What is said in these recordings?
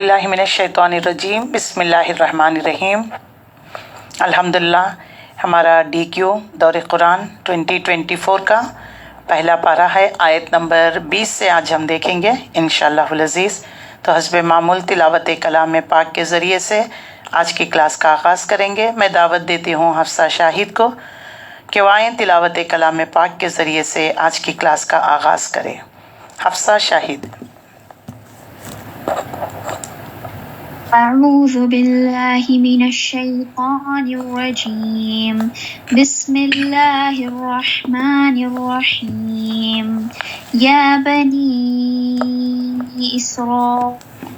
اللہ من الشیطان الرجیم بسم اللہ الرحمن الرحیم۔ الحمدللہ ہمارا DQ دور قرآن 2024 کا پہلا پارہ ہے، آیت نمبر 20 سے آج ہم دیکھیں گے انشاءاللہ العزیز۔ تو حسب معمول تلاوت کلام پاک کے ذریعے سے آج کی کلاس کا آغاز کریں گے۔ میں دعوت دیتی ہوں حفصہ شاہد کو کہ وہ آئیں تلاوت کلام پاک کے ذریعے سے آج کی کلاس کا آغاز کریں۔ حفصہ شاہد۔ أعوذ بالله من الشيطان الرجيم بسم الله الرحمن الرحيم يا بني إسرائيل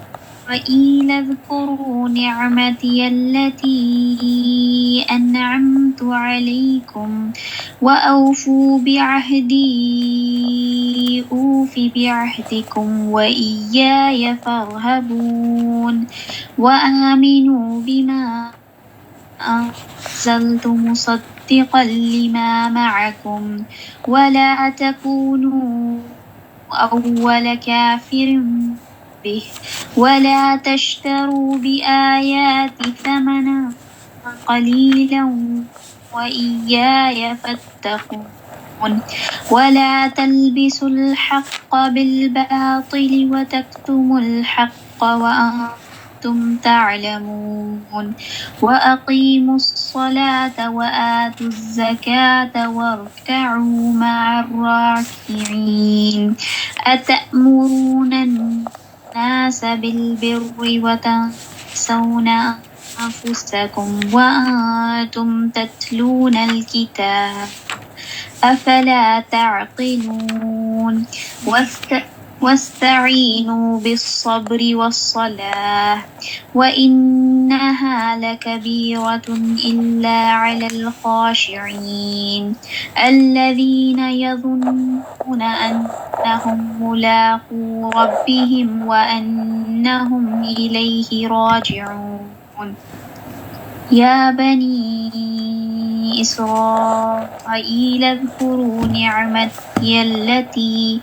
اذكروا نعمتي التي أنعمت عليكم وأوفوا بعهدي أوف بعهدكم وإياي فارهبون وآمنوا بما أنزلت مصدقا لما معكم ولا تكونوا أول كافر به ولا تشتروا بآياتي ثمنا قليلا وإياي فاتقون ولا تلبسوا الحق بالباطل وتكتموا الحق وأنتم تعلمون وأقيموا الصلاة وآتوا الزكاة واركعوا مع الراكعين أتأمرون الناس بالبر وتنسون أنفسكم وأنتم تتلون الكتاب أفلا تعقلون واستعينوا بالصبر والصلاة وإنها لكبيرة إلا على الخاشعين الذين يظنون أنهم ملاقو ربهم وأنهم إليه راجعون يا بني إسرائيل اذكروا نعمتي التي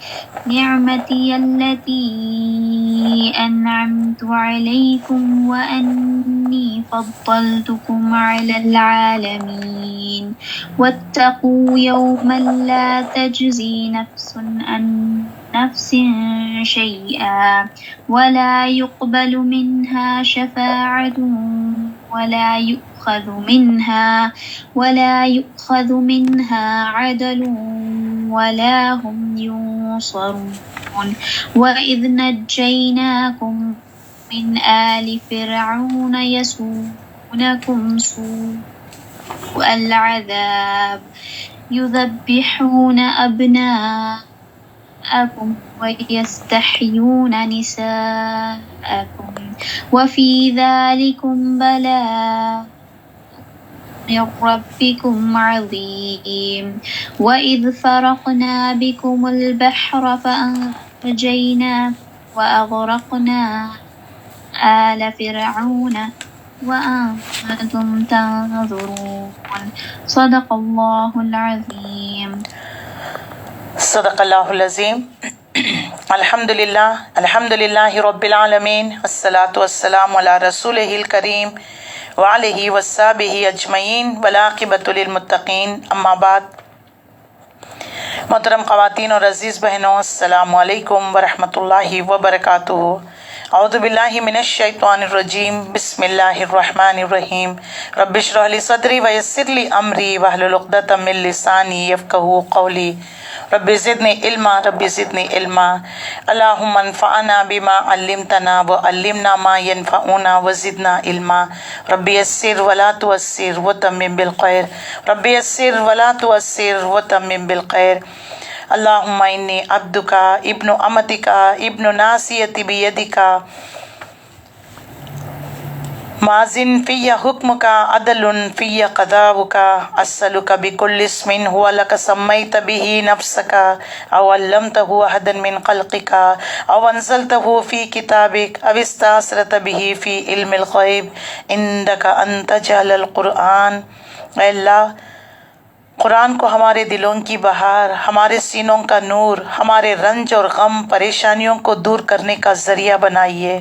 أنعمت عليكم وأني فضلتكم على العالمين واتقوا يوما لا تجزي نفس عن نفس شيئا ولا يقبل منها شفاعة ولا يؤخذ منها عدل ولا هم ينصرون وإذ نجيناكم من آل فرعون يسومونكم سوء العذاب يذبحون أبناءكم ويستحيون نساءكم وفي ذلكم بلاء من ربكم عظيم وإذ فرقنا بكم البحر فأنجيناكم وأغرقنا آل فرعون وأنتم تنظرون صدق الله العظيم۔ صدق اللہ العظیم۔ الحمدللہ رب العالمین، والصلاة والسلام علی رسولہ الکریم وعلیہ وصحبہ اجمعین والعاقبۃ للمتقین، اما بعد۔ محترم خواتین اور عزیز بہنوں، السلام علیکم ورحمۃ اللہ وبرکاتہ۔ اعوذ باللہ من الشیطان الرجیم بسم اللہ الرحمن الرحیم۔ رب اشرح لی صدری ویسر لی امری واحلل عقدۃ من لسانی یفقہوا قولی۔ رب زدنی علما اللہم انفعنا بما علمتنا وعلمنا ما ينفعنا وزدنا علما۔ رب یسر ولا تعسر وتمم بالخیر، رب یسر ولا تعسر وتمم بالخیر۔ اللہم انی عبدک ابن امتک ابن ناصیتی بیدک ماضٍ فی حکمک عدل فی قضاؤک اسألک بکل اسم هو لک سمیت به نفسک او علمتہ احدا من خلقک او انزلتہ فی کتابک او استأثرت به فی علم الغیب عندک ان تجعل القرآن۔ اے اللہ، قرآن کو ہمارے دلوں کی بہار، ہمارے سینوں کا نور، ہمارے رنج اور غم پریشانیوں کو دور کرنے کا ذریعہ بنائیے۔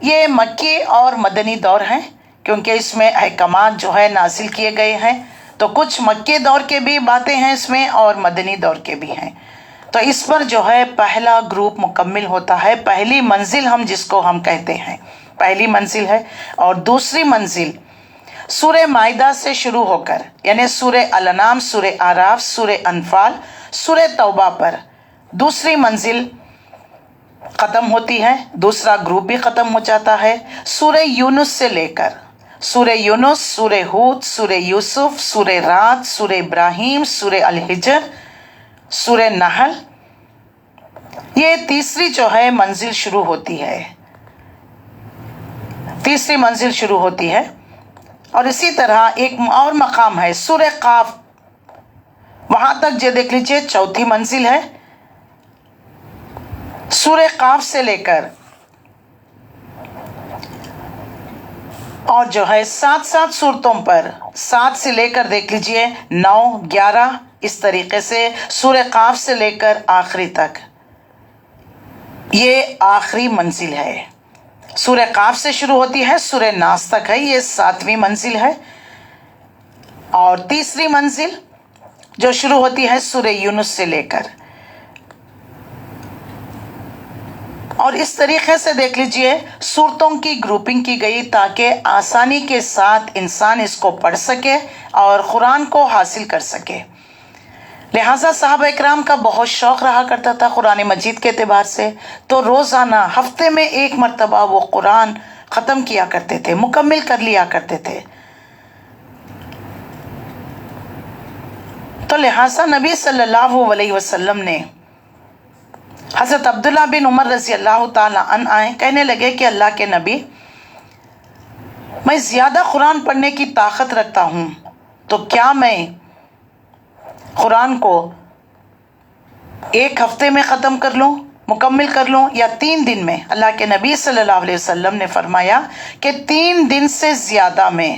یہ مکی اور مدنی دور ہیں، کیونکہ اس میں احکامات جو ہے نازل کیے گئے ہیں، تو کچھ مکی دور کے بھی باتیں ہیں اس میں اور مدنی دور کے بھی ہیں۔ تو اس پر جو ہے پہلا گروپ مکمل ہوتا ہے، پہلی منزل ہم جس کو ہم کہتے ہیں، پہلی منزل ہے۔ اور دوسری منزل سورہ مائدہ سے شروع ہو کر، یعنی سورہ الانعام، سورہ اعراف، سورہ انفال، سورہ توبہ پر دوسری منزل ختم ہوتی ہے، دوسرا گروپ بھی ختم ہو جاتا ہے۔ سورہ یونس سے لے کر سورہ یونس، سورہ ہود، سورہ یوسف، سورہ رعد، سورہ ابراہیم، سورہ الحجر، سورہ نحل، یہ تیسری جو ہے منزل شروع ہوتی ہے، تیسری منزل شروع ہوتی ہے۔ اور اسی طرح ایک اور مقام ہے سورہ قاف، وہاں تک جو دیکھ لیجئے چوتھی منزل ہے۔ سورہ قاف سے لے کر اور جو ہے 7 صورتوں پر، 7 سے لے کر دیکھ لیجئے 9، 11، اس طریقے سے سورہ قاف سے لے کر آخری تک یہ آخری منزل ہے۔ سورہ قاف سے شروع ہوتی ہے، سورہ ناس تک ہے، یہ 7ویں منزل ہے۔ اور تیسری منزل جو شروع ہوتی ہے سورہ یونس سے لے کر، اور اس طریقے سے دیکھ لیجئے سورتوں کی گروپنگ کی گئی تاکہ آسانی کے ساتھ انسان اس کو پڑھ سکے اور قرآن کو حاصل کر سکے۔ لہٰذا صحابہ اکرام کا بہت شوق رہا کرتا تھا قرآن مجید کے اعتبار سے، تو روزانہ ہفتے میں ایک مرتبہ وہ قرآن ختم کیا کرتے تھے، مکمل کر لیا کرتے تھے۔ تو لہٰذا نبی صلی اللہ علیہ وسلم نے حضرت عبداللہ بن عمر رضی اللہ تعالی عنہ آئے، کہنے لگے کہ اللہ کے نبی، میں زیادہ قرآن پڑھنے کی طاقت رکھتا ہوں، تو کیا میں قرآن کو ایک ہفتے میں ختم کر لوں، مکمل کر لوں، یا 3 دن میں؟ اللہ کے نبی صلی اللہ علیہ وسلم نے فرمایا کہ 3 دن سے زیادہ میں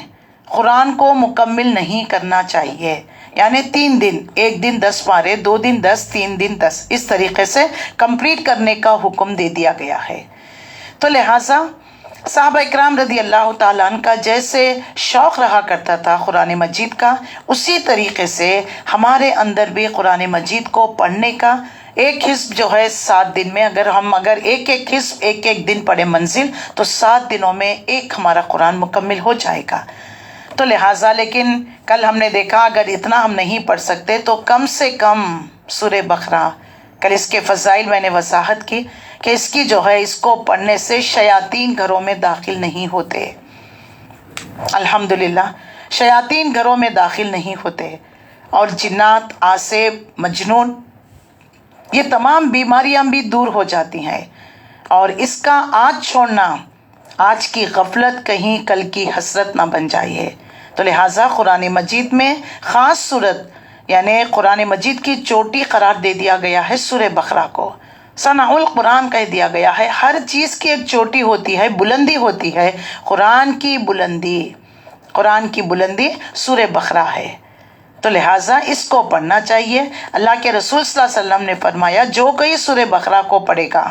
قرآن کو مکمل نہیں کرنا چاہیے، یعنی 3 دن، 1 دن 10 پارے، 2 دن 10، 3 دن 10، اس طریقے سے کمپلیٹ کرنے کا حکم دے دیا گیا ہے۔ تو لہٰذا صحابہ اکرام رضی اللہ تعالیٰ عنہ کا جیسے شوق رہا کرتا تھا قرآن مجید کا، اسی طریقے سے ہمارے اندر بھی قرآن مجید کو پڑھنے کا ایک حزب جو ہے 7 دن میں، اگر ایک حزب ایک دن پڑھے منزل، تو 7 دنوں میں ایک ہمارا قرآن مکمل ہو جائے گا۔ تو لہٰذا لیکن کل ہم نے دیکھا اگر اتنا ہم نہیں پڑھ سکتے تو کم سے کم سورہ بقرہ، کل اس کے فضائل میں نے وضاحت کی کہ اس کی جو ہے اس کو پڑھنے سے شیاطین گھروں میں داخل نہیں ہوتے، الحمدللہ شیاطین گھروں میں داخل نہیں ہوتے، اور جنات، عاصب، مجنون، یہ تمام بیماریاں بھی دور ہو جاتی ہیں۔ اور اس کا آج چھوڑنا، آج کی غفلت کہیں کل کی حسرت نہ بن جائے۔ تو لہٰذا قرآن مجید میں خاص صورت، یعنی قرآن مجید کی چوٹی قرار دے دیا گیا ہے سورہ بقرہ کو، ثنا القرآن کہہ دیا گیا ہے۔ ہر چیز کی ایک چوٹی ہوتی ہے، بلندی ہوتی ہے، قرآن کی بلندی سورہ بقرہ ہے۔ تو لہٰذا اس کو پڑھنا چاہیے۔ اللہ کے رسول صلی اللہ علیہ وسلم نے فرمایا جو کوئی سورہ بقرہ کو پڑھے گا،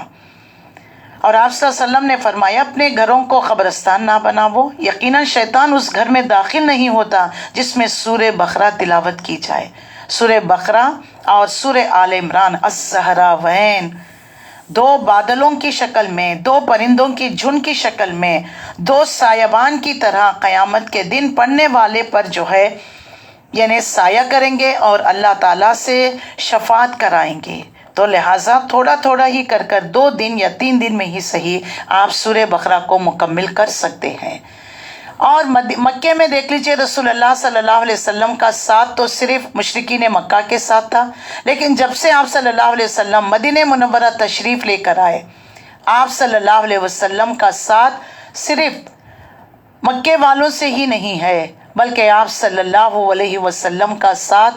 اور آپ صلی اللہ علیہ وسلم نے فرمایا اپنے گھروں کو قبرستان نہ بناؤ، یقیناً شیطان اس گھر میں داخل نہیں ہوتا جس میں سورہ بقرہ تلاوت کی جائے۔ سورہ بقرہ اور سورہ آل عمران، الزہراوین، 2 بادلوں کی شکل میں، 2 پرندوں کی جھنڈ کی شکل میں، 2 سایبان کی طرح قیامت کے دن پڑھنے والے پر جو ہے یعنی سایہ کریں گے اور اللہ تعالیٰ سے شفاعت کرائیں گے۔ تو لہٰذا تھوڑا تھوڑا ہی کر 2 دن یا 3 دن میں ہی صحیح آپ سورہ بقرہ کو مکمل کر سکتے ہیں۔ اور مکے میں دیکھ لیجئے رسول اللہ صلی اللہ علیہ وسلم کا ساتھ تو صرف مشرکین مکہ کے ساتھ تھا، لیکن جب سے آپ صلی اللہ علیہ وسلم مدینہ منورہ تشریف لے کر آئے، آپ صلی اللہ علیہ وسلم کا ساتھ صرف مکے والوں سے ہی نہیں ہے، بلکہ آپ صلی اللہ علیہ وسلم کا ساتھ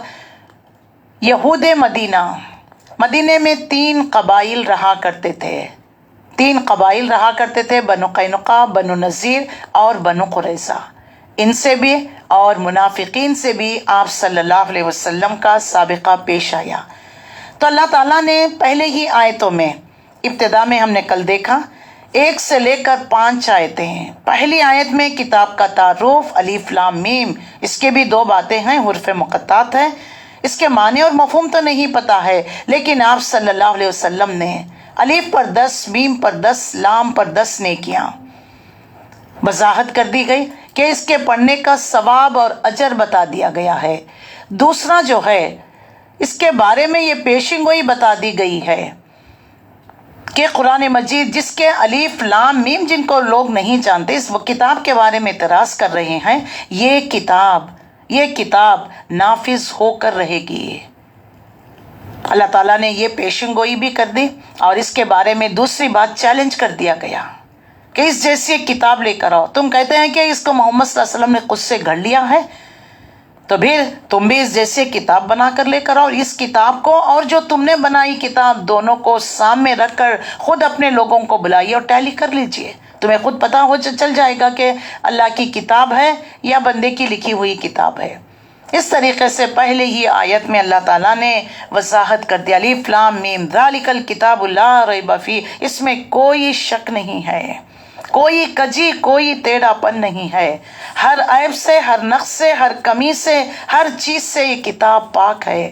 یہود مدینے میں 3 قبائل رہا کرتے تھے، 3 قبائل رہا کرتے تھے، بنو قینقاع، بنو نذیر اور بنو قریظہ۔ ان سے بھی اور منافقین سے بھی آپ صلی اللہ علیہ وسلم کا سابقہ پیش آیا۔ تو اللہ تعالیٰ نے پہلے ہی آیتوں میں، ابتدا میں ہم نے کل دیکھا 1 سے لے کر 5 آیتیں ہیں۔ پہلی آیت میں کتاب کا تعارف، الف لام میم، اس کے بھی 2 باتیں ہیں، حروف مقطعات ہیں، اس کے معنی اور مفہوم تو نہیں پتا ہے، لیکن آپ صلی اللہ علیہ وسلم نے الف پر 10، میم پر 10، لام پر 10 نیکیاں وضاحت کر دی گئی کہ اس کے پڑھنے کا ثواب اور اجر بتا دیا گیا ہے۔ دوسرا جو ہے اس کے بارے میں یہ پیشین گوئی بتا دی گئی ہے کہ قرآن مجید جس کے الف لام میم جن کو لوگ نہیں جانتے، اس کتاب کے بارے میں اعتراض کر رہے ہیں، یہ کتاب نافذ ہو کر رہے گی۔ اللہ تعالیٰ نے یہ پیشین گوئی بھی کر دی، اور اس کے بارے میں دوسری بات چیلنج کر دیا گیا کہ اس جیسی ایک کتاب لے کر آؤ۔ تم کہتے ہیں کہ اس کو محمد صلی اللہ علیہ وسلم نے خود سے گھڑ لیا ہے، تو پھر تم بھی اس جیسے کتاب بنا کر لے کر آؤ۔ اس کتاب کو اور جو تم نے بنائی کتاب، دونوں کو سامنے رکھ کر خود اپنے لوگوں کو بلائیے اور ٹیلی کر لیجئے، تمہیں خود پتا ہو چل جائے گا کہ اللہ کی کتاب ہے یا بندے کی لکھی ہوئی کتاب ہے۔ اس طریقے سے پہلے ہی آیت میں اللہ تعالیٰ نے وضاحت کر دیا، الف لام میم ذالک الکتاب لا ریب فیہ، اس میں کوئی شک نہیں ہے، کوئی کجی، کوئی ٹیڑھا پن نہیں ہے، ہر عیب سے، ہر نقص سے، ہر کمی سے، ہر چیز سے یہ کتاب پاک ہے۔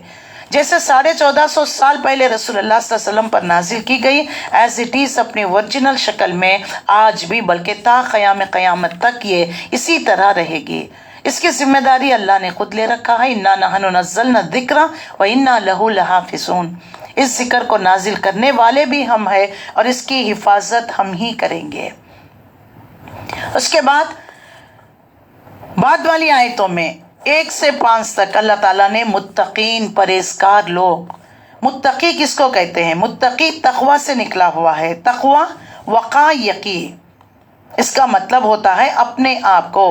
جیسے 1450 سال پہلے رسول اللہ صلی اللہ علیہ وسلم پر نازل کی گئی، ایز اٹ از اپنی ورجنل شکل میں آج بھی، بلکہ تا قیام قیامت تک یہ اسی طرح رہے گی۔ اس کی ذمہ داری اللہ نے خود لے رکھا ہے، انا نحن نزلنا الذکر وانا لہ لحافظون، اس ذکر کو نازل کرنے والے بھی ہم ہیں اور اس کی حفاظت ہم ہی کریں گے۔ اس کے بعد والی آیتوں میں 1 سے 5 تک اللہ تعالیٰ نے متقین، پرہیزگار لوگ، متقی کس کو کہتے ہیں؟ متقی تقوی سے نکلا ہوا ہے، تقوی وقا یقی، اس کا مطلب ہوتا ہے اپنے آپ کو،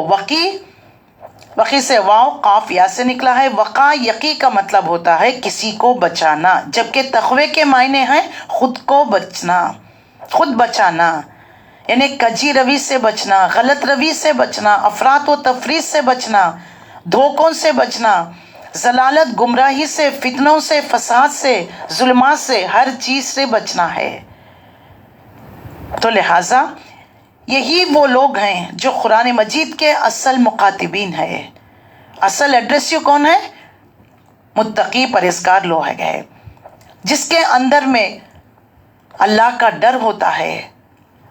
وقی سے واو قاف یا سے نکلا ہے، وقا یقی کا مطلب ہوتا ہے کسی کو بچانا، جبکہ تقوی کے معنی ہیں خود کو بچنا، خود بچانا، یعنی کجی روی سے بچنا، غلط روی سے بچنا، افراط و تفریط سے بچنا، دھوکوں سے بچنا، ضلالت، گمراہی سے، فتنوں سے، فساد سے، ظلمات سے، ہر چیز سے بچنا ہے۔ تو لہٰذا یہی وہ لوگ ہیں جو قرآن مجید کے اصل مخاطبین ہیں۔ اصل ایڈریسیو کون ہے؟ متقی، پرہیزگار لوگ ہے، جس کے اندر میں اللہ کا ڈر ہوتا ہے،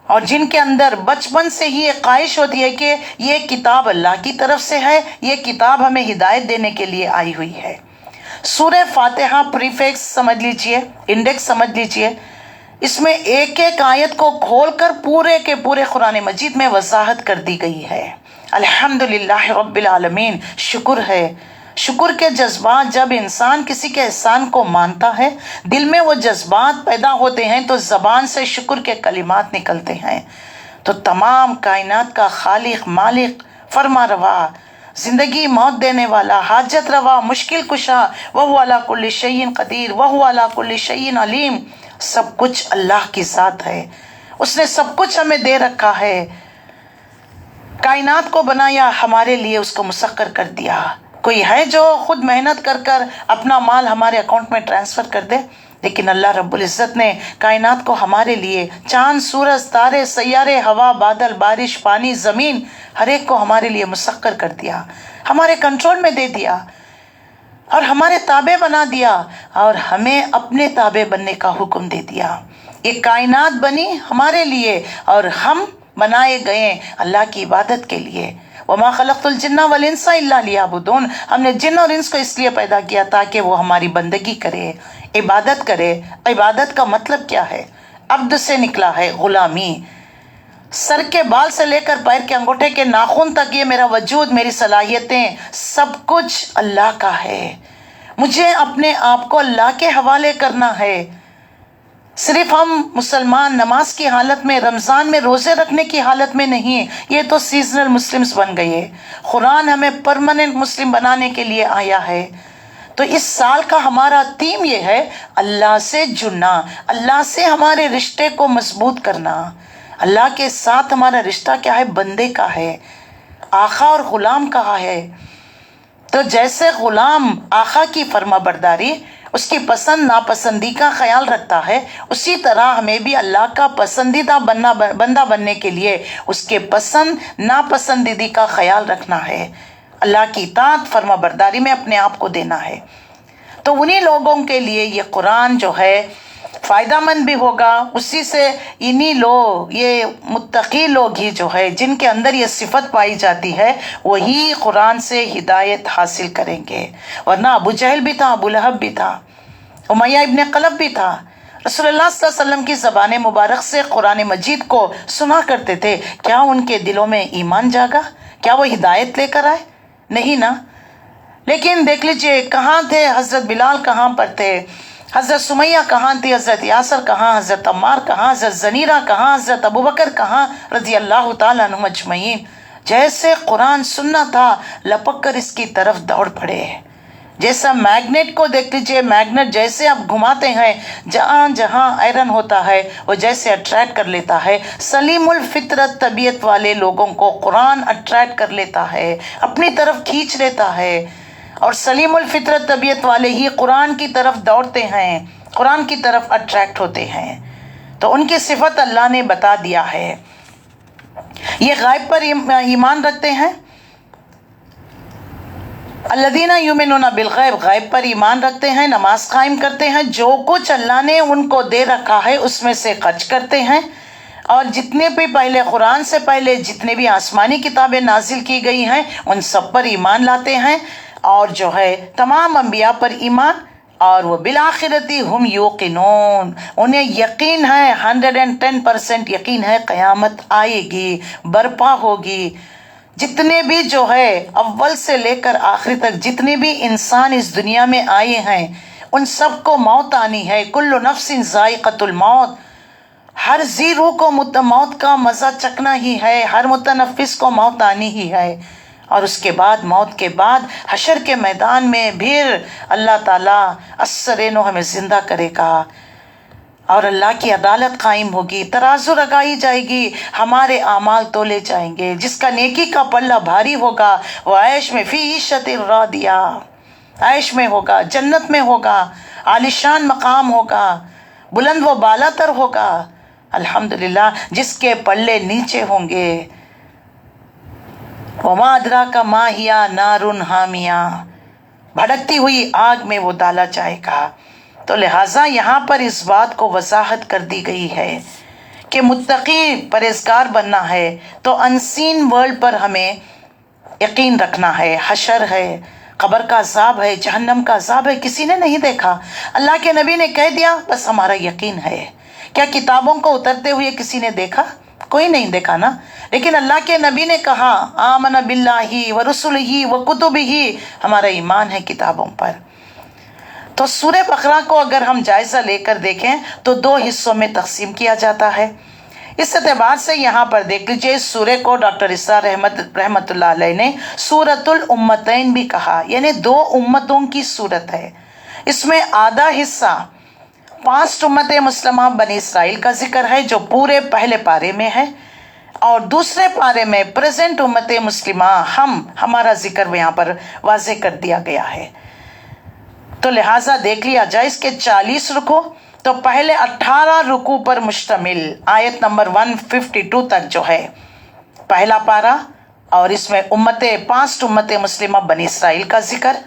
اور جن کے اندر بچپن سے ہی ایک خواہش ہوتی ہے کہ یہ کتاب اللہ کی طرف سے ہے، یہ کتاب ہمیں ہدایت دینے کے لیے آئی ہوئی ہے۔ سورہ فاتحہ پریفکس سمجھ لیجئے، انڈیکس سمجھ لیجئے، اس میں ایک ایک آیت کو کھول کر پورے کے پورے قرآن مجید میں وضاحت کر دی گئی ہے۔ الحمدللہ رب العالمین، شکر ہے، شکر کے جذبات جب انسان کسی کے احسان کو مانتا ہے، دل میں وہ جذبات پیدا ہوتے ہیں تو زبان سے شکر کے کلمات نکلتے ہیں۔ تو تمام کائنات کا خالق، مالک، فرما روا، زندگی موت دینے والا، حاجت روا، مشکل کشا، وَهُوَ عَلَى كُلِّ شَيْءٍ قدیر، وَهُوَ عَلَى كُلِّ شَيْءٍ علیم، سب کچھ اللہ کی ذات ہے، اس نے سب کچھ ہمیں دے رکھا ہے، کائنات کو بنایا، ہمارے لیے اس کو مسخر کر دیا۔ کوئی ہے جو خود محنت کر کر اپنا مال ہمارے اکاؤنٹ میں ٹرانسفر کر دے؟ لیکن اللہ رب العزت نے کائنات کو ہمارے لیے، چاند، سورج، تارے، سیارے، ہوا، بادل، بارش، پانی، زمین، ہر ایک کو ہمارے لیے مسخر کر دیا، ہمارے کنٹرول میں دے دیا اور ہمارے تابع بنا دیا، اور ہمیں اپنے تابع بننے کا حکم دے دیا۔ یہ کائنات بنی ہمارے لیے اور ہم بنائے گئے اللہ کی عبادت کے لیے۔ وَمَا خَلَقْتُ الْجِنَّ وَالْإِنسَ إِلَّا لِيَعْبُدُونَ، ہم نے جن اور انس کو اس لیے پیدا کیا تاکہ وہ ہماری بندگی کرے، عبادت کرے۔ عبادت کا مطلب کیا ہے؟ عبد سے نکلا ہے، غلامی۔ سر کے بال سے لے کر پیر کے انگوٹھے کے ناخن تک، یہ میرا وجود، میری صلاحیتیں، سب کچھ اللہ کا ہے۔ مجھے اپنے آپ کو اللہ کے حوالے کرنا ہے۔ صرف ہم مسلمان نماز کی حالت میں، رمضان میں روزے رکھنے کی حالت میں نہیں، یہ تو سیزنل مسلمز بن گئے۔ قرآن ہمیں پرماننٹ مسلم بنانے کے لیے آیا ہے۔ تو اس سال کا ہمارا تھیم یہ ہے، اللہ سے جڑنا، اللہ سے ہمارے رشتے کو مضبوط کرنا۔ اللہ کے ساتھ ہمارا رشتہ کیا ہے؟ بندے کا ہے، آقا اور غلام کا ہے۔ تو جیسے غلام آقا کی فرما برداری، اس کی پسند ناپسندی کا خیال رکھتا ہے، اسی طرح ہمیں بھی اللہ کا پسندیدہ بندہ بننے کے لیے اس کے پسند ناپسندیدی کا خیال رکھنا ہے، اللہ کی اطاعت فرما برداری میں اپنے آپ کو دینا ہے۔ تو انہی لوگوں کے لیے یہ قرآن جو ہے فائدہ مند بھی ہوگا، اسی سے انہی لوگ، یہ متقی لوگ ہی جو ہے جن کے اندر یہ صفت پائی جاتی ہے، وہی قرآن سے ہدایت حاصل کریں گے۔ ورنہ ابو جہل بھی تھا، ابو لہب بھی تھا، امیہ ابن خلف بھی تھا، رسول اللہ صلی اللہ علیہ وسلم کی زبان مبارک سے قرآن مجید کو سنا کرتے تھے، کیا ان کے دلوں میں ایمان جاگا؟ کیا وہ ہدایت لے کر آئے؟ نہیں نا۔ لیکن دیکھ لیجئے کہاں تھے حضرت بلال، کہاں پر تھے حضرت سمیہ، کہاں تھی حضرت یاسر، کہاں حضرت عمار، کہاں حضرت زنیرہ، کہاں حضرت ابوبکر، کہاں رضی اللہ تعالیٰ عنہم اجمعین۔ جیسے قرآن سننا تھا لپک کر اس کی طرف دوڑ پڑے۔ جیسا میگنیٹ کو دیکھ لیجئے، میگنیٹ جیسے آپ گھماتے ہیں جہاں جہاں آئرن ہوتا ہے وہ جیسے اٹریکٹ کر لیتا ہے، سلیم الفطرت طبیعت والے لوگوں کو قرآن اٹریکٹ کر لیتا ہے، اپنی طرف کھینچ لیتا ہے، اور سلیم الفطرت طبیعت والے ہی قرآن کی طرف دوڑتے ہیں، قرآن کی طرف اٹریکٹ ہوتے ہیں۔ تو ان کی صفت اللہ نے بتا دیا ہے۔ یہ غائب پر ایمان رکھتے ہیں، الذین یؤمنون بالغیب، غیب پر ایمان رکھتے ہیں، نماز قائم کرتے ہیں، جو کچھ اللہ نے ان کو دے رکھا ہے اس میں سے خرچ کرتے ہیں، اور جتنے بھی پہلے قرآن سے پہلے جتنے بھی آسمانی کتابیں نازل کی گئی ہیں ان سب پر ایمان لاتے ہیں، اور جو ہے تمام انبیاء پر ایمان، اور وہ بالآخرتی ہم یوقنون، انہیں یقین ہے، 110% یقین ہے قیامت آئے گی، برپا ہوگی۔ جتنے بھی جو ہے اول سے لے کر آخری تک جتنے بھی انسان اس دنیا میں آئے ہیں ان سب کو موت آنی ہے، کل نفس ذائقۃ الموت، ہر ذی روح کو موت کا مزہ چکھنا ہی ہے، ہر متنفس کو موت آنی ہی ہے، اور اس کے بعد موت کے بعد حشر کے میدان میں پھر اللہ تعالیٰ السرینو ہمیں زندہ کرے گا، اور اللہ کی عدالت قائم ہوگی، ترازو لگائی جائے گی، ہمارے اعمال تولے جائیں گے، جس کا نیکی کا پلہ بھاری ہوگا وہ عیش میں فی عیشۃ راضیہ، عیش میں ہوگا، جنت میں ہوگا، عالیشان مقام ہوگا، بلند و بالا تر ہوگا، الحمدللہ۔ جس کے پلے نیچے ہوں گے، وما ادراک ما ہی نار حامیہ، بھڑکتی ہوئی آگ میں وہ ڈالا جائے گا۔ تو لہٰذا یہاں پر اس بات کو وضاحت کر دی گئی ہے کہ متقی پرہیزگار بننا ہے تو انسین ورلڈ پر ہمیں یقین رکھنا ہے، حشر ہے، قبر کا عذاب ہے، جہنم کا عذاب ہے، کسی نے نہیں دیکھا، اللہ کے نبی نے کہہ دیا، بس ہمارا یقین ہے۔ کیا کتابوں کو اترتے ہوئے کسی نے دیکھا؟ کوئی نہیں دیکھا نا، لیکن اللہ کے نبی نے کہا آمن باللہ ورسلہ وکتبہ، ہمارا ایمان ہے کتابوں پر۔ تو سورہ بقرہ کو اگر ہم جائزہ لے کر دیکھیں تو 2 حصوں میں تقسیم کیا جاتا ہے۔ اس اعتبار سے یہاں پر دیکھ لیجئے اس سورہ کو ڈاکٹر اسرار رحمت اللہ علیہ نے سورۃ الامتین بھی کہا، یعنی 2 امتوں کی صورت ہے۔ اس میں آدھا حصہ پاسٹ امت مسلمہ بنی اسرائیل کا ذکر ہے جو پورے پہلے پارے میں ہے، اور دوسرے پارے میں پریزنٹ امت مسلمہ ہمارا ذکر یہاں پر واضح کر دیا گیا ہے۔ تو لہٰذا دیکھ لیا جائے اس کے 40 رکوع، تو پہلے 18 رکوع پر مشتمل آیت نمبر 152 تک جو ہے پہلا پارہ، اور اس میں پاسٹ امت مسلمہ بنی اسرائیل کا ذکر،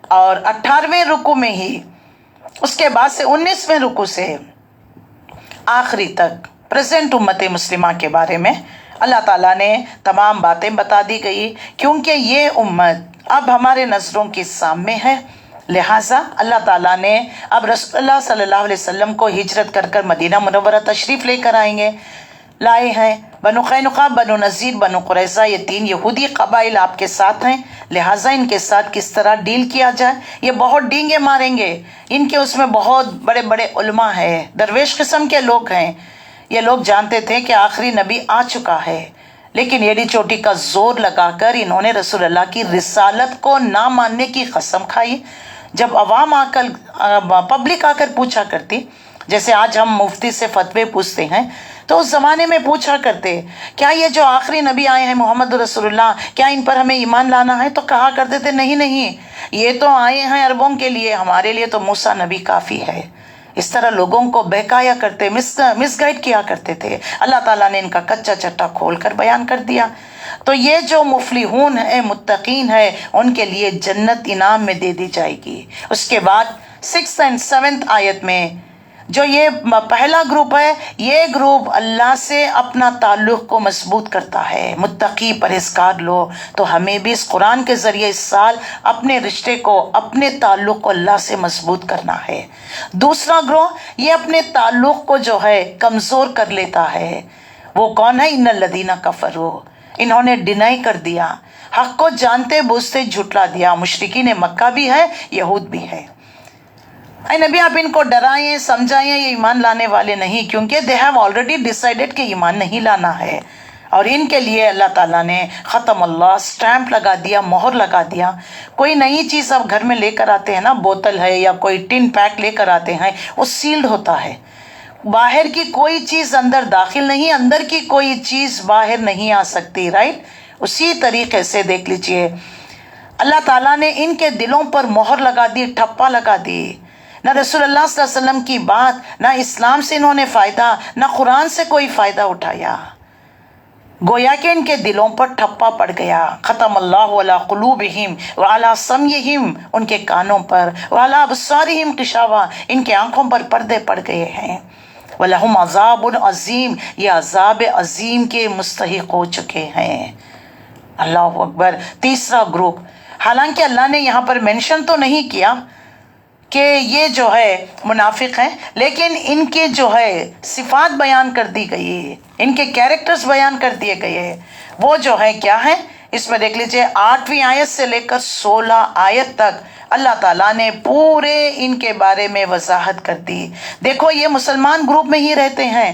اور 18ویں رکوع میں ہی اس کے بعد سے 19ویں رکوع سے آخری تک پریزنٹ امت مسلمہ کے بارے میں اللہ تعالیٰ نے تمام باتیں بتا دی گئی، کیونکہ یہ امت اب ہمارے نظروں کے سامنے ہے۔ لہٰذا اللہ تعالیٰ نے اب رسول اللہ صلی اللہ علیہ وسلم کو ہجرت کر کر مدینہ منورہ تشریف لے کر لائے ہیں۔ بنو قینقاع، بنو نذیر، بنو قریظہ، یہ 3 یہودی قبائل آپ کے ساتھ ہیں، لہٰذا ان کے ساتھ کس طرح ڈیل کیا جائے، یہ بہت ڈینگے ماریں گے، ان کے اس میں بہت بڑے بڑے علماء ہیں، درویش قسم کے لوگ ہیں، یہ لوگ جانتے تھے کہ آخری نبی آ چکا ہے، لیکن ایڑی چوٹی کا زور لگا کر انہوں نے رسول اللہ کی رسالت کو نہ ماننے کی قسم کھائی۔ جب عوام پبلک آ کر پوچھا کرتی، جیسے آج ہم مفتی سے فتوے پوچھتے ہیں، تو اس زمانے میں پوچھا کرتے کیا یہ جو آخری نبی آئے ہیں محمد رسول اللہ کیا ان پر ہمیں ایمان لانا ہے؟ تو کہا کرتے تھے نہیں نہیں، یہ تو آئے ہیں عربوں کے لیے، ہمارے لیے تو موسیٰ نبی کافی ہے۔ اس طرح لوگوں کو بہکایا کرتے، مس گائڈ کیا کرتے تھے۔ اللہ تعالیٰ نے ان کا کچا چٹا کھول کر بیان کر دیا۔ تو یہ جو مفلحون ہے، متقین ہے، ان کے لیے جنت انعام میں دے دی جائے گی۔ اس کے بعد 6 اور 7 آیت میں جو یہ پہلا گروپ ہے، یہ گروپ اللہ سے اپنا تعلق کو مضبوط کرتا ہے، متقی پرہیزگار لوگ۔ تو ہمیں بھی اس قرآن کے ذریعے اس سال اپنے رشتے کو، اپنے تعلق کو اللہ سے مضبوط کرنا ہے۔ دوسرا گروہ یہ اپنے تعلق کو جو ہے کمزور کر لیتا ہے۔ وہ کون ہے؟ ان الذین کفروا، انہوں نے ڈینائی کر دیا، حق کو جانتے بوجھتے جھٹلا دیا۔ مشرکین مکہ بھی ہے، یہود بھی ہے۔ اے نبی آپ ان کو ڈرائیں، سمجھائیں، یہ ایمان لانے والے نہیں، کیونکہ دے ہیو آلریڈی ڈیسائیڈڈ کہ ایمان نہیں لانا ہے۔ اور ان کے لیے اللہ تعالیٰ نے ختم اللہ سٹیمپ لگا دیا، مہر لگا دیا۔ کوئی نئی چیز آپ گھر میں لے کر آتے ہیں نا، بوتل ہے یا کوئی ٹن پیک لے کر آتے ہیں، وہ سیلڈ ہوتا ہے، باہر کی کوئی چیز اندر داخل نہیں، اندر کی کوئی چیز باہر نہیں آ سکتی، رائٹ؟ اسی طریقے سے دیکھ لیجئے اللہ تعالیٰ نے ان کے دلوں پر مہر لگا دی، ٹھپا لگا دی۔ نہ رسول اللہ صلی اللہ علیہ وسلم کی بات، نہ اسلام سے انہوں نے فائدہ، نہ قرآن سے کوئی فائدہ اٹھایا، گویا کہ ان کے دلوں پر ٹھپا پڑ گیا۔ ختم اللہ علی قلوبہم وعلی سمعہم، ان کے کانوں پر، وعلی ابصارہم غشاوہ، ان کے آنکھوں پر پردے پڑ گئے ہیں۔ وَلَهُمْ عَذَابٌ عَظِيمٌ، یہ عذاب عظیم کے مستحق ہو چکے ہیں۔ اللہ اکبر۔ تیسرا گروپ، حالانکہ اللہ نے یہاں پر مینشن تو نہیں کیا کہ یہ جو ہے منافق ہیں، لیکن ان کے جو ہے صفات بیان کر دی گئی، ان کے کیریکٹرز بیان کر دیے گئے۔ وہ جو ہے کیا ہے، اس میں دیکھ لیجئے 8ویں آیت سے لے کر 16 آیت تک اللہ تعالیٰ نے پورے ان کے بارے میں وضاحت کر دی۔ دیکھو یہ مسلمان گروپ میں ہی رہتے ہیں،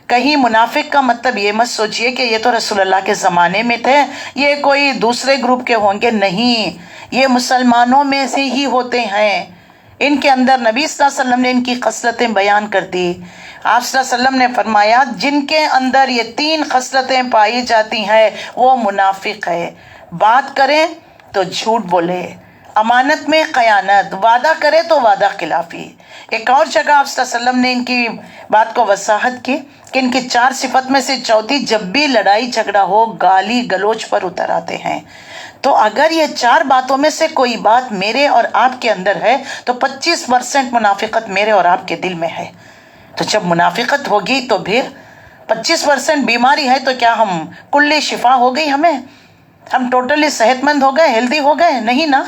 کہیں منافق کا مطلب یہ مت سوچئے کہ یہ تو رسول اللہ کے زمانے میں تھے، یہ کوئی دوسرے گروپ کے ہوں گے، نہیں، یہ مسلمانوں میں سے ہی ہوتے ہیں۔ ان کے اندر نبی صلی اللہ علیہ وسلم نے ان کی خصلتیں بیان کر دی۔ آپ صلی اللہ علیہ وسلم نے فرمایا جن کے اندر یہ 3 خصلتیں پائی جاتی ہیں وہ منافق ہے۔ بات کریں تو جھوٹ بولے، امانت میں خیانت، وعدہ کرے تو وعدہ خلافی۔ ایک اور جگہ آپ صلی اللہ علیہ وسلم نے ان کی بات کو وضاحت کی کہ ان کی 4 صفت میں سے چوتھی، جب بھی لڑائی جھگڑا ہو گالی گلوچ پر اتر آتے ہیں۔ تو اگر یہ 4 باتوں میں سے کوئی بات میرے اور آپ کے اندر ہے تو 25% منافقت میرے اور آپ کے دل میں ہے۔ تو جب منافقت ہوگی تو پھر 25% بیماری ہے، تو کیا ہم کلی شفا ہو گئی، ہم ٹوٹلی صحت مند ہو گئے، ہیلدی ہو گئے؟ نہیں نا،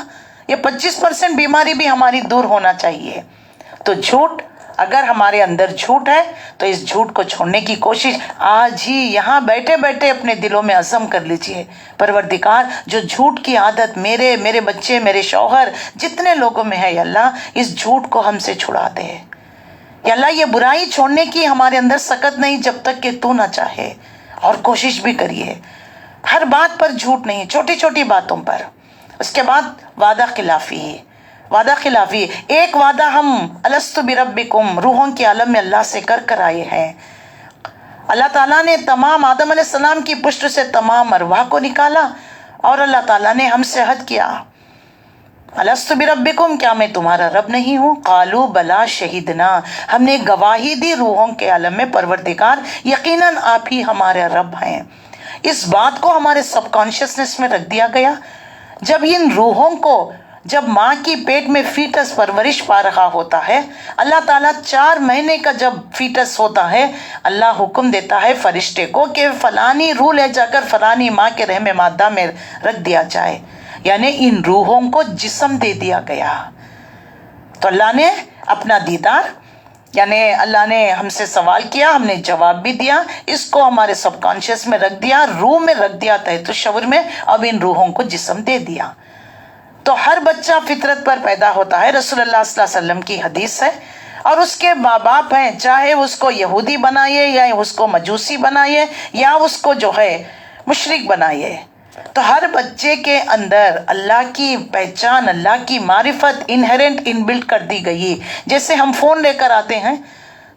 یہ 25% بیماری بھی ہماری دور ہونا چاہیے۔ تو جھوٹ، اگر ہمارے اندر جھوٹ ہے تو اس جھوٹ کو چھوڑنے کی کوشش آج ہی یہاں بیٹھے بیٹھے اپنے دلوں میں عزم کر لیجئے، پروردگار جو جھوٹ کی عادت میرے بچے، میرے شوہر، جتنے لوگوں میں ہے، یا اللہ اس جھوٹ کو ہم سے چھڑا دے۔ یا اللہ یہ برائی چھوڑنے کی ہمارے اندر سکت نہیں جب تک کہ تو نہ چاہے، اور کوشش بھی کریے ہر بات پر جھوٹ نہیں، چھوٹی چھوٹی باتوں پر۔ اس کے بعد وعدہ خلافی، وعدہ خلافی، ایک وعدہ ہم الست بربکم روحوں کے عالم میں اللہ سے کر آئے ہیں۔ اللہ تعالیٰ نے تمام آدم علیہ السلام کی پشت سے تمام ارواح کو نکالا، اور اللہ تعالیٰ نے ہم سے عہد کیا، الست بربکم، کیا میں تمہارا رب نہیں ہوں؟ قالوا بلا شہیدنا، ہم نے گواہی دی روحوں کے عالم میں، پروردگار یقیناً آپ ہی ہمارے رب ہیں۔ اس بات کو ہمارے سب کانشیسنس میں رکھ دیا گیا۔ جب ان روحوں کو، جب ماں کی پیٹ میں فیٹس پرورش پا رہا ہوتا ہے، اللہ تعالیٰ 4 مہینے کا جب فیٹس ہوتا ہے، اللہ حکم دیتا ہے فرشتے کو کہ فلانی روح لے جا کر فلانی ماں کے رحم مادہ میں رکھ دیا جائے، یعنی ان روحوں کو جسم دے دیا گیا۔ تو اللہ نے اپنا دیدار، یعنی اللہ نے ہم سے سوال کیا، ہم نے جواب بھی دیا، اس کو ہمارے سب کانشیس میں رکھ دیا، روح میں رکھ دیا، تحت الشعور میں، اب ان روحوں کو جسم دے دیا۔ تو ہر بچہ فطرت پر پیدا ہوتا ہے، رسول اللہ صلی اللہ علیہ وسلم کی حدیث ہے، اور اس کے ماں باپ ہیں، چاہے اس کو یہودی بنائیے یا اس کو مجوسی بنائیے یا اس کو جو ہے مشرک بنائیے، تو ہر بچے کے اندر اللہ کی پہچان، اللہ کی معرفت انہیرنٹ، ان بلٹ کر دی گئی۔ جیسے ہم فون لے کر آتے ہیں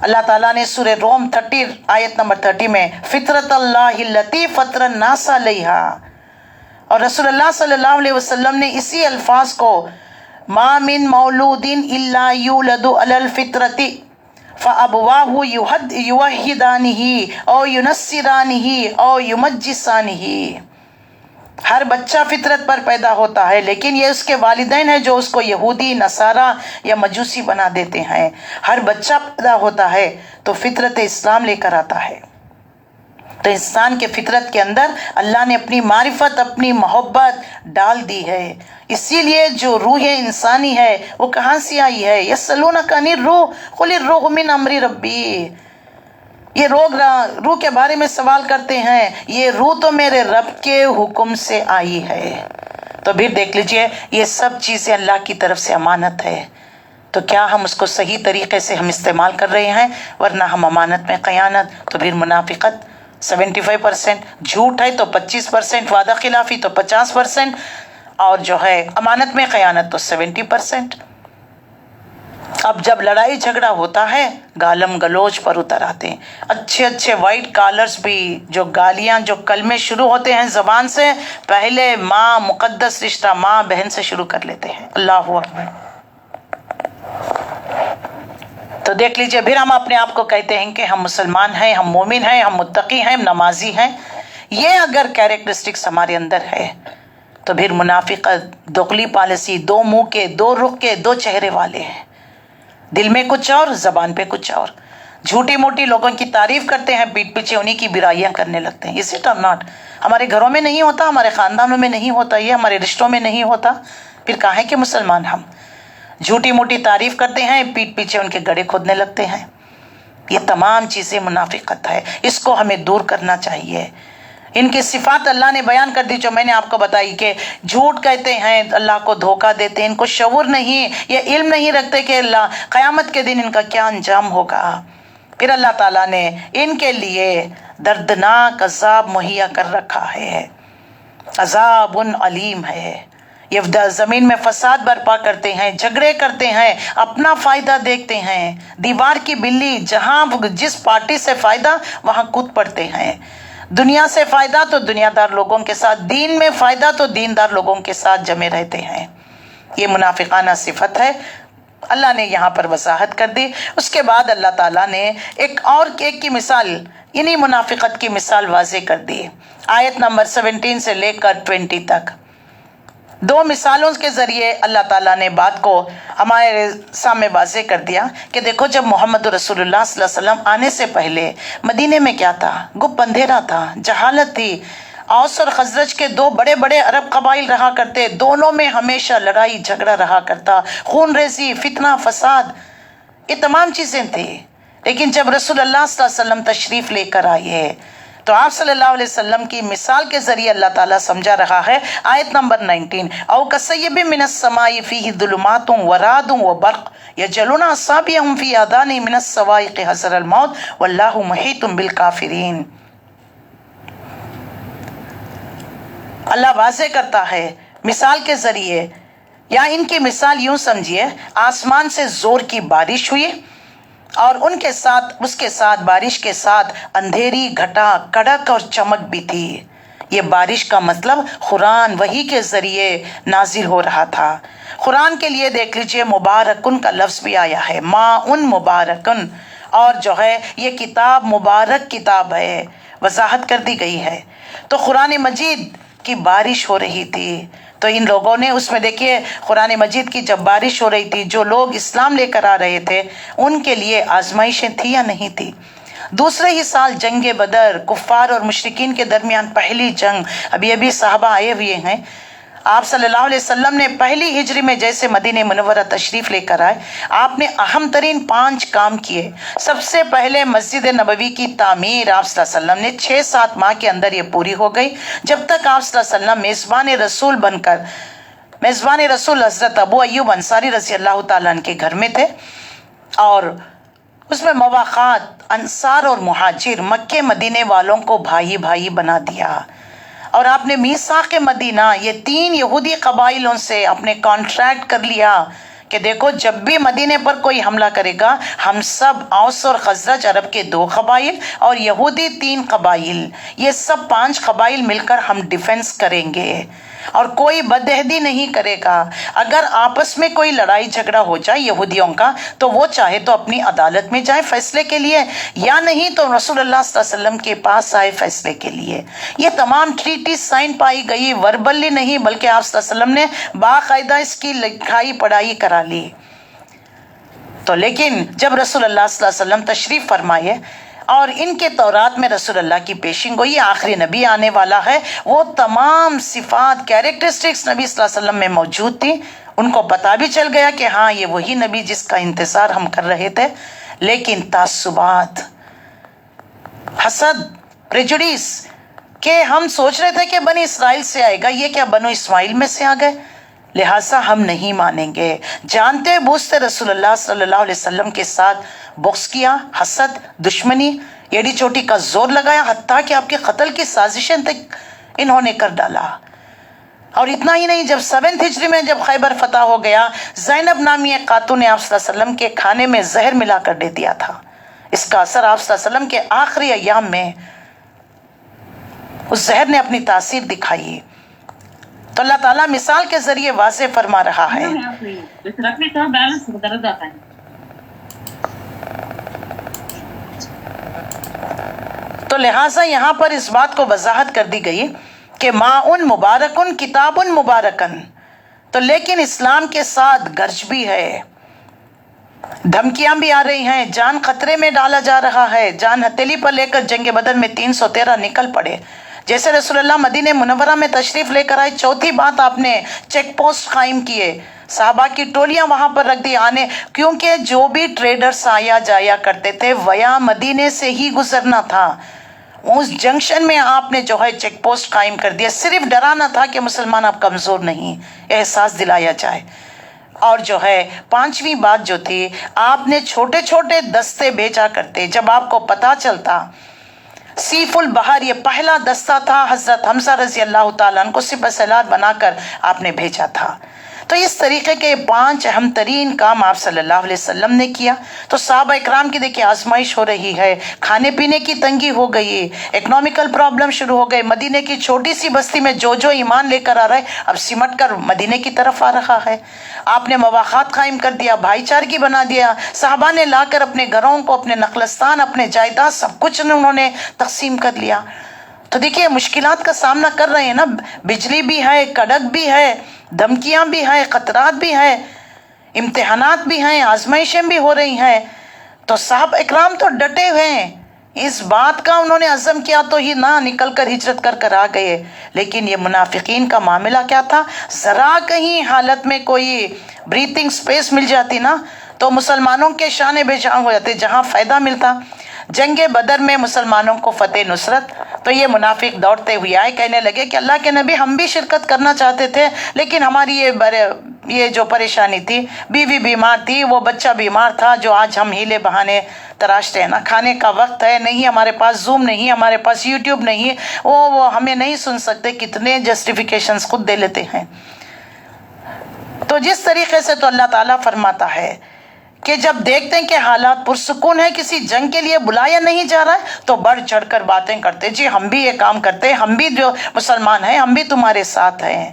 اللہ تعالیٰ نے سورہ روم 30 آیت نمبر 30 میں فطرت اللہ التی فطر الناس علیہا، اور رسول اللہ صلی اللہ علیہ وسلم نے اسی الفاظ کو ما من مولود الا یولد علی الفطرۃ فابواہ یوحدانہ او ینصرانہ او یمجسانہ، ہر بچہ فطرت پر پیدا ہوتا ہے لیکن یہ اس کے والدین ہیں جو اس کو یہودی، نصارہ یا مجوسی بنا دیتے ہیں۔ ہر بچہ پیدا ہوتا ہے تو فطرت اسلام لے کر آتا ہے۔ تو انسان کے فطرت کے اندر اللہ نے اپنی معرفت، اپنی محبت ڈال دی ہے۔ اسی لیے جو روح انسانی ہے وہ کہاں سے آئی ہے؟ یسألونک عن الروح قل الروح من امر ربی، یہ روح کے بارے میں سوال کرتے ہیں، یہ روح تو میرے رب کے حکم سے آئی ہے۔ تو پھر دیکھ لیجئے یہ سب چیزیں اللہ کی طرف سے امانت ہے، تو کیا ہم اس کو صحیح طریقے سے ہم استعمال کر رہے ہیں؟ ورنہ ہم امانت میں خیانت، تو پھر منافقت 75%، جھوٹ ہے تو 25%، وعدہ خلافی تو 50%، اور جو ہے امانت میں خیانت تو 70%۔ اب جب لڑائی جھگڑا ہوتا ہے گالم گلوچ پر اتر آتے ہیں، اچھے اچھے وائٹ کالرز بھی، جو گالیاں، جو کلمے شروع ہوتے ہیں زبان سے، پہلے ماں، مقدس رشتہ ماں بہن سے شروع کر لیتے ہیں۔ اللہ اکبر۔ تو دیکھ لیجئے پھر ہم اپنے آپ کو کہتے ہیں کہ ہم مسلمان ہیں، ہم مومن ہیں، ہم متقی ہیں، ہم نمازی ہیں۔ یہ اگر کیریکٹرسٹکس ہمارے اندر ہے تو پھر منافقت، دغلی پالیسی، دو منہ کے، دو رخ کے، دو چہرے والے ہیں، دل میں کچھ اور، زبان پہ کچھ اور، جھوٹی موٹی لوگوں کی تعریف کرتے ہیں، پیٹھ پیچھے انہی کی برائیاں کرنے لگتے ہیں۔ اس اٹ اور ناٹ؟ ہمارے گھروں میں نہیں ہوتا، ہمارے خاندانوں میں نہیں ہوتا، یہ ہمارے رشتوں میں نہیں ہوتا، پھر کہاں ہے کہ مسلمان ہم؟ جھوٹی موٹی تعریف کرتے ہیں، پیٹھ پیچھے ان کے گڑھے کھودنے لگتے ہیں۔ یہ تمام چیزیں منافقت ہے، اس کو ہمیں دور کرنا چاہیے۔ ان کی صفات اللہ نے بیان کر دی جو میں نے آپ کو بتائی، کہ جھوٹ کہتے ہیں، اللہ کو دھوکہ دیتے ہیں، ان کو شعور نہیں، یہ علم نہیں رکھتے کہ اللہ قیامت کے دن ان کا کیا انجام ہوگا۔ پھر اللہ تعالیٰ نے ان کے لیے دردناک عذاب مہیا کر رکھا ہے، عذاب علیم ہے۔ یہ زمین میں فساد برپا کرتے ہیں، جھگڑے کرتے ہیں، اپنا فائدہ دیکھتے ہیں، دیوار کی بلی، جہاں جس پارٹی سے فائدہ وہاں کود پڑتے ہیں، دنیا سے فائدہ تو دنیا دار لوگوں کے ساتھ، دین میں فائدہ تو دین دار لوگوں کے ساتھ جمے رہتے ہیں۔ یہ منافقانہ صفت ہے، اللہ نے یہاں پر وضاحت کر دی۔ اس کے بعد اللہ تعالیٰ نے ایک کی مثال، انہی منافقت کی مثال واضح کر دی، آیت نمبر 17 سے لے کر 20 تک۔ دو مثالوں کے ذریعے اللہ تعالیٰ نے بات کو ہمارے سامنے واضح کر دیا کہ دیکھو جب محمد رسول اللہ صلی اللہ علیہ وسلم آنے سے پہلے مدینے میں کیا تھا؟ گپ اندھیرا تھا، جہالت تھی۔ اوس اور خزرج کے دو بڑے بڑے عرب قبائل رہا کرتے، دونوں میں ہمیشہ لڑائی جھگڑا رہا کرتا، خون ریزی، فتنہ، فساد، یہ تمام چیزیں تھیں۔ لیکن جب رسول اللہ صلی اللہ علیہ وسلم تشریف لے کر آئے تو آپ صلی اللہ علیہ وسلم کی مثال کے ذریعے اللہ تعالیٰ سمجھا رہا ہے، آیت نمبر 19، او کصیب من السماء فیہ ظلمات ورعد وبرق یجعلون اصابعهم فی آذانہم من الصواعق حذر الموت واللہ محیط بالکافرین۔ اللہ واضح کرتا ہے مثال کے ذریعے، یا ان کی مثال یوں سمجھیے، آسمان سے زور کی بارش ہوئی اور اس کے ساتھ بارش کے ساتھ اندھیری، گھٹا، کڑک اور چمک بھی تھی۔ یہ بارش کا مطلب قرآن وحی کے ذریعے نازل ہو رہا تھا۔ قرآن کے لیے دیکھ لیجئے مبارکن کا لفظ بھی آیا ہے، ماء مبارکن، اور جو ہے یہ کتاب مبارک کتاب ہے، وضاحت کر دی گئی ہے۔ تو قرآن مجید کی بارش ہو رہی تھی، تو ان لوگوں نے اس میں دیکھیے قرآن مجید کی جب بارش ہو رہی تھی، جو لوگ اسلام لے کر آ رہے تھے ان کے لیے آزمائشیں تھی یا نہیں تھی؟ دوسرے ہی سال جنگ بدر، کفار اور مشرکین کے درمیان پہلی جنگ، ابھی صحابہ آئے ہوئے ہیں، آپ صلی اللہ علیہ وسلم نے پہلی ہجری میں جیسے مدینہ منورہ تشریف لے کر آئے، آپ نے اہم ترین 5 کام کیے۔ سب سے پہلے مسجد نبوی کی تعمیر آپ صلی اللہ علیہ وسلم نے 6-7 ماہ کے اندر یہ پوری ہو گئی، جب تک آپ صلی اللہ علیہ وسلم میزبان رسول حضرت ابو ایوب انصاری رضی اللہ تعالیٰ عنہ کے گھر میں تھے، اور اس میں مواخات انصار اور مہاجر مکے مدینے والوں کو بھائی بھائی بنا دیا، اور آپ نے میثاق مدینہ یہ 3 یہودی قبائلوں سے اپنے کانٹریکٹ کر لیا کہ دیکھو جب بھی مدینے پر کوئی حملہ کرے گا ہم سب اوس اور خزرج عرب کے 2 قبائل اور یہودی 3 قبائل، یہ سب 5 قبائل مل کر ہم ڈیفنس کریں گے اور کوئی بدعہدی نہیں کرے گا۔ اگر آپس میں کوئی لڑائی جھگڑا ہو جائے یہودیوں کا تو وہ چاہے تو اپنی عدالت میں جائے فیصلے کے لیے، یا نہیں تو رسول اللہ صلی اللہ علیہ وسلم کے پاس آئے فیصلے کے لیے۔ یہ تمام ٹریٹی سائن پائی گئی، وربلی نہیں بلکہ آپ صلی اللہ علیہ وسلم نے باقاعدہ اس کی لکھائی پڑھائی کرا لی۔ تو لیکن جب رسول اللہ صلی اللہ علیہ وسلم تشریف فرمائے اور ان کے تورات میں رسول اللہ کی پیشین گوئی آخری نبی آنے والا ہے، وہ تمام صفات کیریکٹرسٹکس نبی صلی اللہ علیہ وسلم میں موجود تھی، ان کو پتا بھی چل گیا کہ ہاں یہ وہی نبی جس کا انتظار ہم کر رہے تھے۔ لیکن تعصبات، حسد، پریجوڈیس کہ ہم سوچ رہے تھے کہ بنی اسرائیل سے آئے گا، یہ کیا بنو اسماعیل میں سے آ گئے، لہٰذا ہم نہیں مانیں گے۔ جانتے بوجھتے رسول اللہ صلی اللہ علیہ وسلم کے ساتھ بغض کیا، حسد، دشمنی، ایڑی چوٹی کا زور لگایا، حتیٰ کہ آپ کے قتل کی سازشیں تک انہوں نے کر ڈالا۔ اور اتنا ہی نہیں، جب 7 ہجری میں جب خیبر فتح ہو گیا، زینب نامی ایک خاتون نے آپ صلی اللہ علیہ وسلم کے کھانے میں زہر ملا کر دے دیا تھا۔ اس کا اثر آپ صلی اللہ علیہ وسلم کے آخری ایام میں اس زہر نے اپنی تاثیر دکھائی۔ تو اللہ تعالیٰ مثال کے ذریعے واضح فرما رہا ہے۔ تو لہٰذا یہاں پر اس بات کو وضاحت کر دی گئی کہ ماء مبارکن کتاب مبارکن، تو لیکن اسلام کے ساتھ گرج بھی ہے، دھمکیاں بھی آ رہی ہیں، جان خطرے میں ڈالا جا رہا ہے۔ جان ہتھیلی پر لے کر جنگ بدر میں 313 نکل پڑے۔ جیسے رسول اللہ مدینہ منورہ میں تشریف لے کر آئے، چوتھی بات آپ نے چیک پوسٹ قائم کیے، صحابہ کی ٹولیاں وہاں پر رکھ دی آنے، کیونکہ جو بھی ٹریڈرز آیا جایا کرتے تھے ویا مدینے سے ہی گزرنا تھا۔ اس جنکشن میں آپ نے جو ہے چیک پوسٹ قائم کر دیا، صرف ڈرانا تھا کہ مسلمان آپ کمزور نہیں، احساس دلایا جائے۔ اور جو ہے 5ویں بات جو تھی، آپ نے چھوٹے چھوٹے دستے بھیجا کرتے، جب آپ کو پتا چلتا سیف البحر یہ پہلا دستہ تھا، حضرت حمزہ رضی اللہ تعالیٰ عنہ کو سپہ سالار بنا کر آپ نے بھیجا تھا۔ تو اس طریقے کے 5 اہم ترین کام آپ صلی اللہ علیہ وسلم نے کیا۔ تو صحابہ اکرام کی دیکھیں آزمائش ہو رہی ہے، کھانے پینے کی تنگی ہو گئی، اکنامیکل پرابلم شروع ہو گئے، مدینے کی چھوٹی سی بستی میں جو ایمان لے کر آ رہا ہے اب سمٹ کر مدینے کی طرف آ رہا ہے۔ آپ نے مواخات قائم کر دیا، بھائی چارگی بنا دیا، صحابہ نے لا کر اپنے گھروں کو، اپنے نخلستان، اپنے جائیداد سب کچھ انہوں نے تقسیم کر لیا۔ تو دیکھیے مشکلات کا سامنا کر رہے ہیں نا، بجلی بھی ہے، کڑک بھی ہے، دھمکیاں بھی ہیں، خطرات بھی ہیں، امتحانات بھی ہیں، آزمائشیں بھی ہو رہی ہیں۔ تو صحابہ اکرام تو ڈٹے ہوئے ہیں، اس بات کا انہوں نے عزم کیا تو ہی نہ نکل کر ہجرت کر کر آ گئے۔ لیکن یہ منافقین کا معاملہ کیا تھا، ذرا کہیں حالت میں کوئی بریتنگ سپیس مل جاتی نا تو مسلمانوں کے شانے بے جان ہو جاتے، جہاں فائدہ ملتا۔ جنگ بدر میں مسلمانوں کو فتح نصرت، تو یہ منافق دوڑتے ہوئے آئے، کہنے لگے کہ اللہ کے نبی ہم بھی شرکت کرنا چاہتے تھے، لیکن ہماری یہ جو پریشانی تھی، بیوی بیمار تھی، وہ بچہ بیمار تھا، جو آج ہم ہیلے بہانے تراشتے ہیں نا، کھانے کا وقت ہے نہیں، ہمارے پاس زوم نہیں، ہمارے پاس یوٹیوب نہیں، وہ ہمیں نہیں سن سکتے، کتنے جسٹیفیکیشنز خود دے لیتے ہیں۔ تو جس طریقے سے تو اللہ تعالیٰ فرماتا ہے کہ جب دیکھتے ہیں کہ حالات پرسکون ہے، کسی جنگ کے لیے بلایا نہیں جا رہا ہے، تو بڑھ چڑھ کر باتیں کرتے، جی ہم بھی یہ کام کرتے ہیں، ہم بھی جو مسلمان ہیں، ہم بھی تمہارے ساتھ ہیں۔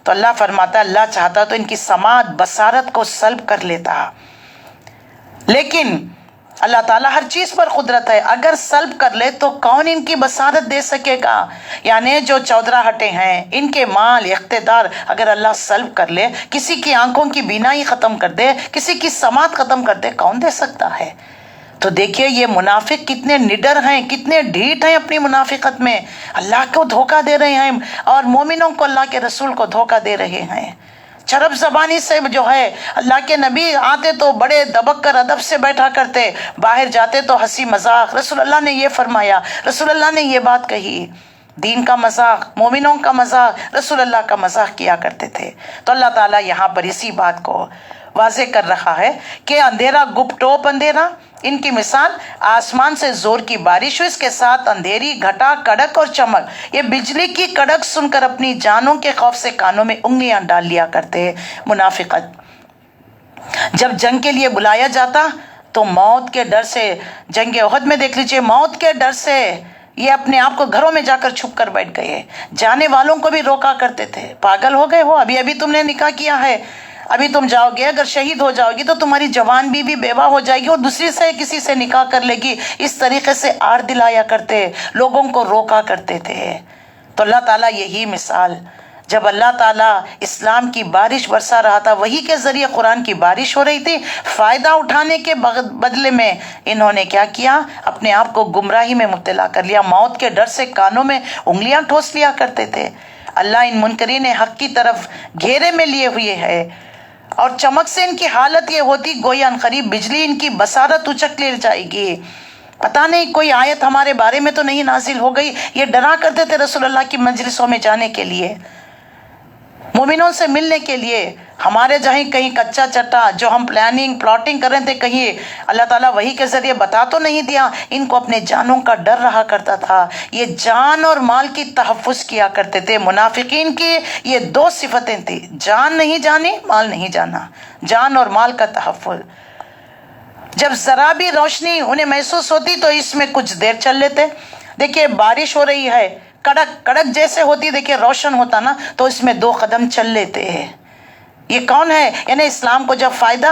تو اللہ فرماتا ہے اللہ چاہتا تو ان کی سماعت بصارت کو سلب کر لیتا، لیکن اللہ تعالیٰ ہر چیز پر قدرت ہے، اگر سلب کر لے تو کون ان کی بصارت دے سکے گا؟ یعنی جو چودراہٹے ہیں، ان کے مال اقتدار اگر اللہ سلب کر لے، کسی کی آنکھوں کی بینائی ختم کر دے، کسی کی سماعت ختم کر دے، کون دے سکتا ہے؟ تو دیکھیے یہ منافق کتنے نڈر ہیں، کتنے ڈھیٹ ہیں اپنی منافقت میں، اللہ کو دھوکہ دے رہے ہیں اور مومنوں کو، اللہ کے رسول کو دھوکہ دے رہے ہیں۔ چرب زبانی سے جو ہے، اللہ کے نبی آتے تو بڑے دبک کر ادب سے بیٹھا کرتے، باہر جاتے تو ہنسی مذاق، رسول اللہ نے یہ فرمایا، رسول اللہ نے یہ بات کہی، دین کا مذاق، مومنوں کا مذاق، رسول اللہ کا مذاق کیا کرتے تھے۔ تو اللہ تعالیٰ یہاں پر اسی بات کو واضح کر رہا ہے کہ اندھیرا گپ ٹوپ اندھیرا، ان کی مثال آسمان سے زور کی بارش ہو، اس کے ساتھ اندھیری، گھٹا، کڑک اور چمک۔ یہ بجلی کی کڑک سن کر اپنی جانوں کے خوف سے کانوں میں انگلیاں ڈال لیا کرتے۔ منافقت جب جنگ کے لیے بلایا جاتا تو موت کے ڈر سے، جنگ احد میں دیکھ لیجئے، موت کے ڈر سے یہ اپنے آپ کو گھروں میں جا کر چھپ کر بیٹھ گئے. جانے والوں کو بھی روکا کرتے تھے، پاگل ہو گئے ہو، ابھی تم نے نکاح کیا ہے، ابھی تم جاؤ گے، اگر شہید ہو جاؤ گی تو تمہاری جوان بیوی بیوہ ہو جائے گی اور دوسری سے کسی سے نکاح کر لے گی. اس طریقے سے آڑ دلایا کرتے، لوگوں کو روکا کرتے تھے. تو اللہ تعالیٰ یہی مثال، جب اللہ تعالیٰ اسلام کی بارش برسا رہا تھا، وہی کے ذریعے قرآن کی بارش ہو رہی تھی، فائدہ اٹھانے کے بدلے میں انہوں نے کیا کیا؟ اپنے آپ کو گمراہی میں مبتلا کر لیا. موت کے ڈر سے کانوں میں انگلیاں ٹھوس لیا کرتے تھے. اللہ ان منکرین حق کی طرف گھیرے میں لیے ہوئے ہے، اور چمک سے ان کی حالت یہ ہوتی گویا عنقریب بجلی ان کی بصارت اچک لے جائے گی. پتہ نہیں کوئی آیت ہمارے بارے میں تو نہیں نازل ہو گئی. یہ ڈرا کرتے تھے رسول اللہ کی مجلسوں میں جانے کے لیے، مومنوں سے ملنے کے لیے. ہمارے جہاں کہیں کچا چٹا جو ہم پلاٹنگ کر رہے تھے، کہیں اللہ تعالیٰ وحی کے ذریعے بتا تو نہیں دیا. ان کو اپنے جانوں کا ڈر رہا کرتا تھا. یہ جان اور مال کی تحفظ کیا کرتے تھے. منافقین کی یہ دو صفتیں تھیں، جان نہیں جانی، مال نہیں جانا. جان اور مال کا تحفظ. جب ذرا بھی روشنی انہیں محسوس ہوتی تو اس میں کچھ دیر چل لیتے. دیکھیے بارش ہو رہی ہے، کڑک کڑک جیسے ہوتی، دیکھیے روشن ہوتا نا تو اس میں 2 قدم چل لیتے ہیں. یہ کون ہے؟ یعنی اسلام کو جب فائدہ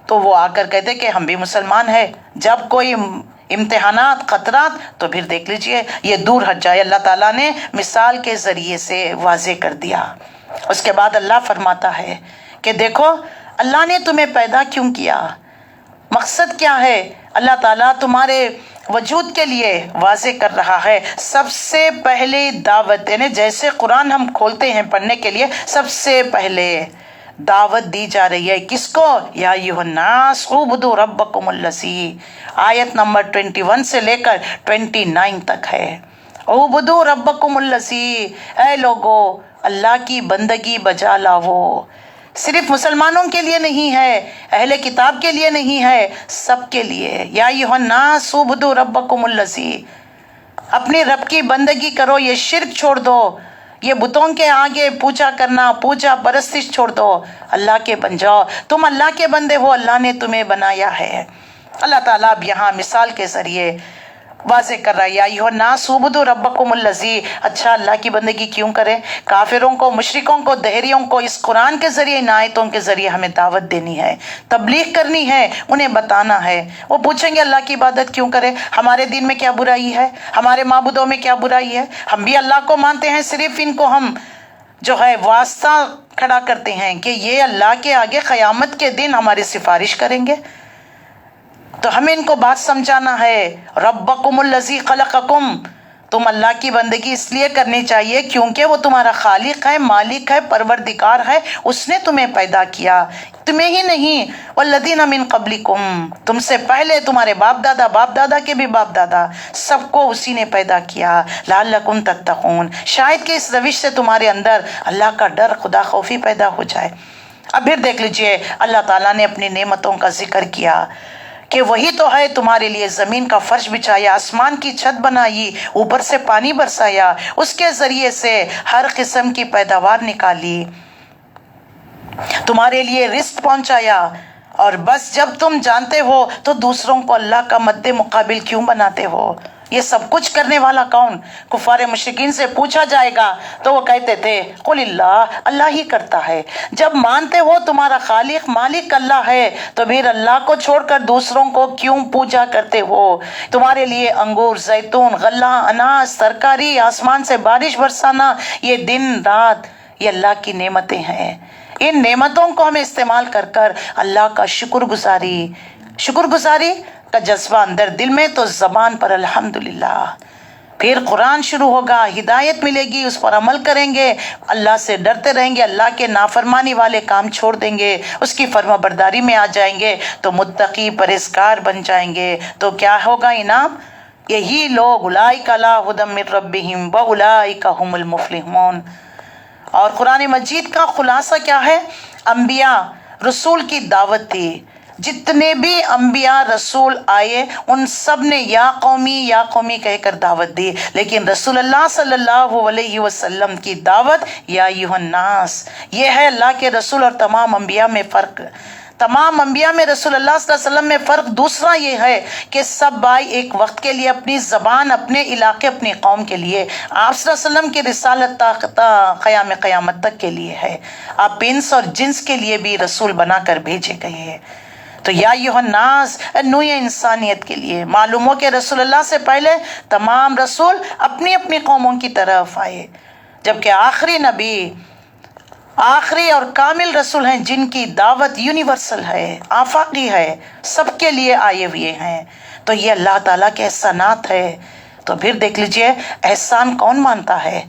تو وہ آ کر کہتے کہ ہم بھی مسلمان ہیں. جب کوئی امتحانات خطرات تو پھر دیکھ لیجئے یہ دور ہٹ جائے. اللہ تعالیٰ نے مثال کے ذریعے سے واضح کر دیا. اس کے بعد اللہ فرماتا ہے کہ دیکھو اللہ نے تمہیں پیدا کیوں کیا، مقصد کیا ہے. اللہ تعالیٰ تمہارے وجود کے لیے واضح کر رہا ہے. سب سے پہلے دعوت، یعنی جیسے قرآن ہم کھولتے ہیں پڑھنے کے لیے، سب سے پہلے دعوت دی جا رہی ہے کس کو؟ یا ایھا الناس اعبدوا ربکم الذی. آیت نمبر 21 سے لے کر 29 تک ہے. اعبدوا ربکم الذی، اے لوگو اللہ کی بندگی بجا لاؤ. صرف مسلمانوں کے لیے نہیں ہے، اہل کتاب کے لیے نہیں ہے، سب کے لیے. یا ایھا الناس اعبدوا ربکم الذی، اپنے رب کی بندگی کرو، یہ شرک چھوڑ دو، یہ بتوں کے آگے پوجا کرنا، پوجا پرستش چھوڑ دو، اللہ کے بن جاؤ. تم اللہ کے بندے ہو، اللہ نے تمہیں بنایا ہے. اللہ تعالیٰ اب یہاں مثال کے ذریعے واضح کر رہا ہے یا ایھا الناس اعبدوا ربکم الذی. اچھا اللہ کی بندگی کیوں کرے؟ کافروں کو، مشرکوں کو، دہریوں کو اس قرآن کے ذریعے، ان آیتوں کے ذریعے ہمیں دعوت دینی ہے، تبلیغ کرنی ہے، انہیں بتانا ہے. وہ پوچھیں گے اللہ کی عبادت کیوں کرے، ہمارے دین میں کیا برائی ہے، ہمارے معبودوں میں کیا برائی ہے. ہم بھی اللہ کو مانتے ہیں، صرف ان کو ہم جو ہے واسطہ کھڑا کرتے ہیں کہ یہ اللہ کے آگے قیامت کے دن ہماری سفارش کریں گے. تو ہمیں ان کو بات سمجھانا ہے. ربکم الذی خلقکم، تم اللہ کی بندگی اس لیے کرنی چاہیے کیونکہ وہ تمہارا خالق ہے، مالک ہے، پروردگار ہے. اس نے تمہیں پیدا کیا، تمہیں ہی نہیں، والذین من قبلکم، تم سے پہلے تمہارے باپ دادا کے بھی باپ دادا، سب کو اسی نے پیدا کیا. لعلکم تتقون، شاید کہ اس روش سے تمہارے اندر اللہ کا ڈر، خدا خوفی پیدا ہو جائے. اب پھر دیکھ لیجئے اللہ تعالیٰ نے اپنی نعمتوں کا ذکر کیا کہ وہی تو ہے تمہارے لیے زمین کا فرش بچھایا، آسمان کی چھت بنائی، اوپر سے پانی برسایا، اس کے ذریعے سے ہر قسم کی پیداوار نکالی، تمہارے لیے رزق پہنچایا. اور بس جب تم جانتے ہو تو دوسروں کو اللہ کا مد مقابل کیوں بناتے ہو؟ یہ سب کچھ کرنے والا کون؟ کفار مشرکین سے پوچھا جائے گا تو وہ کہتے تھے قل اللہ، اللہ ہی کرتا ہے. جب مانتے ہو تمہارا خالق مالک اللہ ہے تو پھر اللہ کو چھوڑ کر دوسروں کو کیوں پوجا کرتے ہو؟ تمہارے لیے انگور، زیتون، غلہ، اناج، ترکاری، آسمان سے بارش برسانا، یہ دن رات، یہ اللہ کی نعمتیں ہیں. ان نعمتوں کو ہمیں استعمال کر کر اللہ کا شکر گزاری کا جذبہ اندر دل میں، تو زبان پر الحمدللہ. پھر قرآن شروع ہوگا، ہدایت ملے گی، اس پر عمل کریں گے، اللہ سے ڈرتے رہیں گے، اللہ کے نافرمانی والے کام چھوڑ دیں گے، اس کی فرما برداری میں آ جائیں گے تو متقی پرہیزگار بن جائیں گے. تو کیا ہوگا انعام؟ یہی لوگ اولئک علی ھدی من ربہم واولئک ھم المفلحون. اور قرآن مجید کا خلاصہ کیا ہے؟ انبیاء رسول کی دعوت تھی. جتنے بھی انبیاء رسول آئے ان سب نے یا قومی کہہ کر دعوت دی، لیکن رسول اللہ صلی اللہ علیہ وسلم کی دعوت یا ایھا الناس. یہ ہے اللہ کے رسول اور تمام انبیاء میں فرق. تمام انبیاء میں رسول اللہ صلی اللہ علیہ وسلم میں فرق دوسرا یہ ہے کہ سب بھائی ایک وقت کے لیے اپنی زبان، اپنے علاقے، اپنی قوم کے لیے، آپ صلی اللہ علیہ وسلم کی رسالت تا قیام قیامت تک کے لیے ہے۔ آپ انس اور جنس کے لیے بھی رسول بنا کر بھیجے گئے ہیں۔ تو یا ایھا الناس، نوع انسانیت کے لیے معلوم ہو کہ رسول اللہ سے پہلے تمام رسول اپنی اپنی قوموں کی طرف آئے، جبکہ آخری نبی، آخری اور کامل رسول ہیں جن کی دعوت یونیورسل ہے، آفاقی ہے، سب کے لیے آئے ہوئے ہیں۔ تو یہ اللہ تعالیٰ کے احسانات ہے۔ تو پھر دیکھ لیجئے احسان کون مانتا ہے،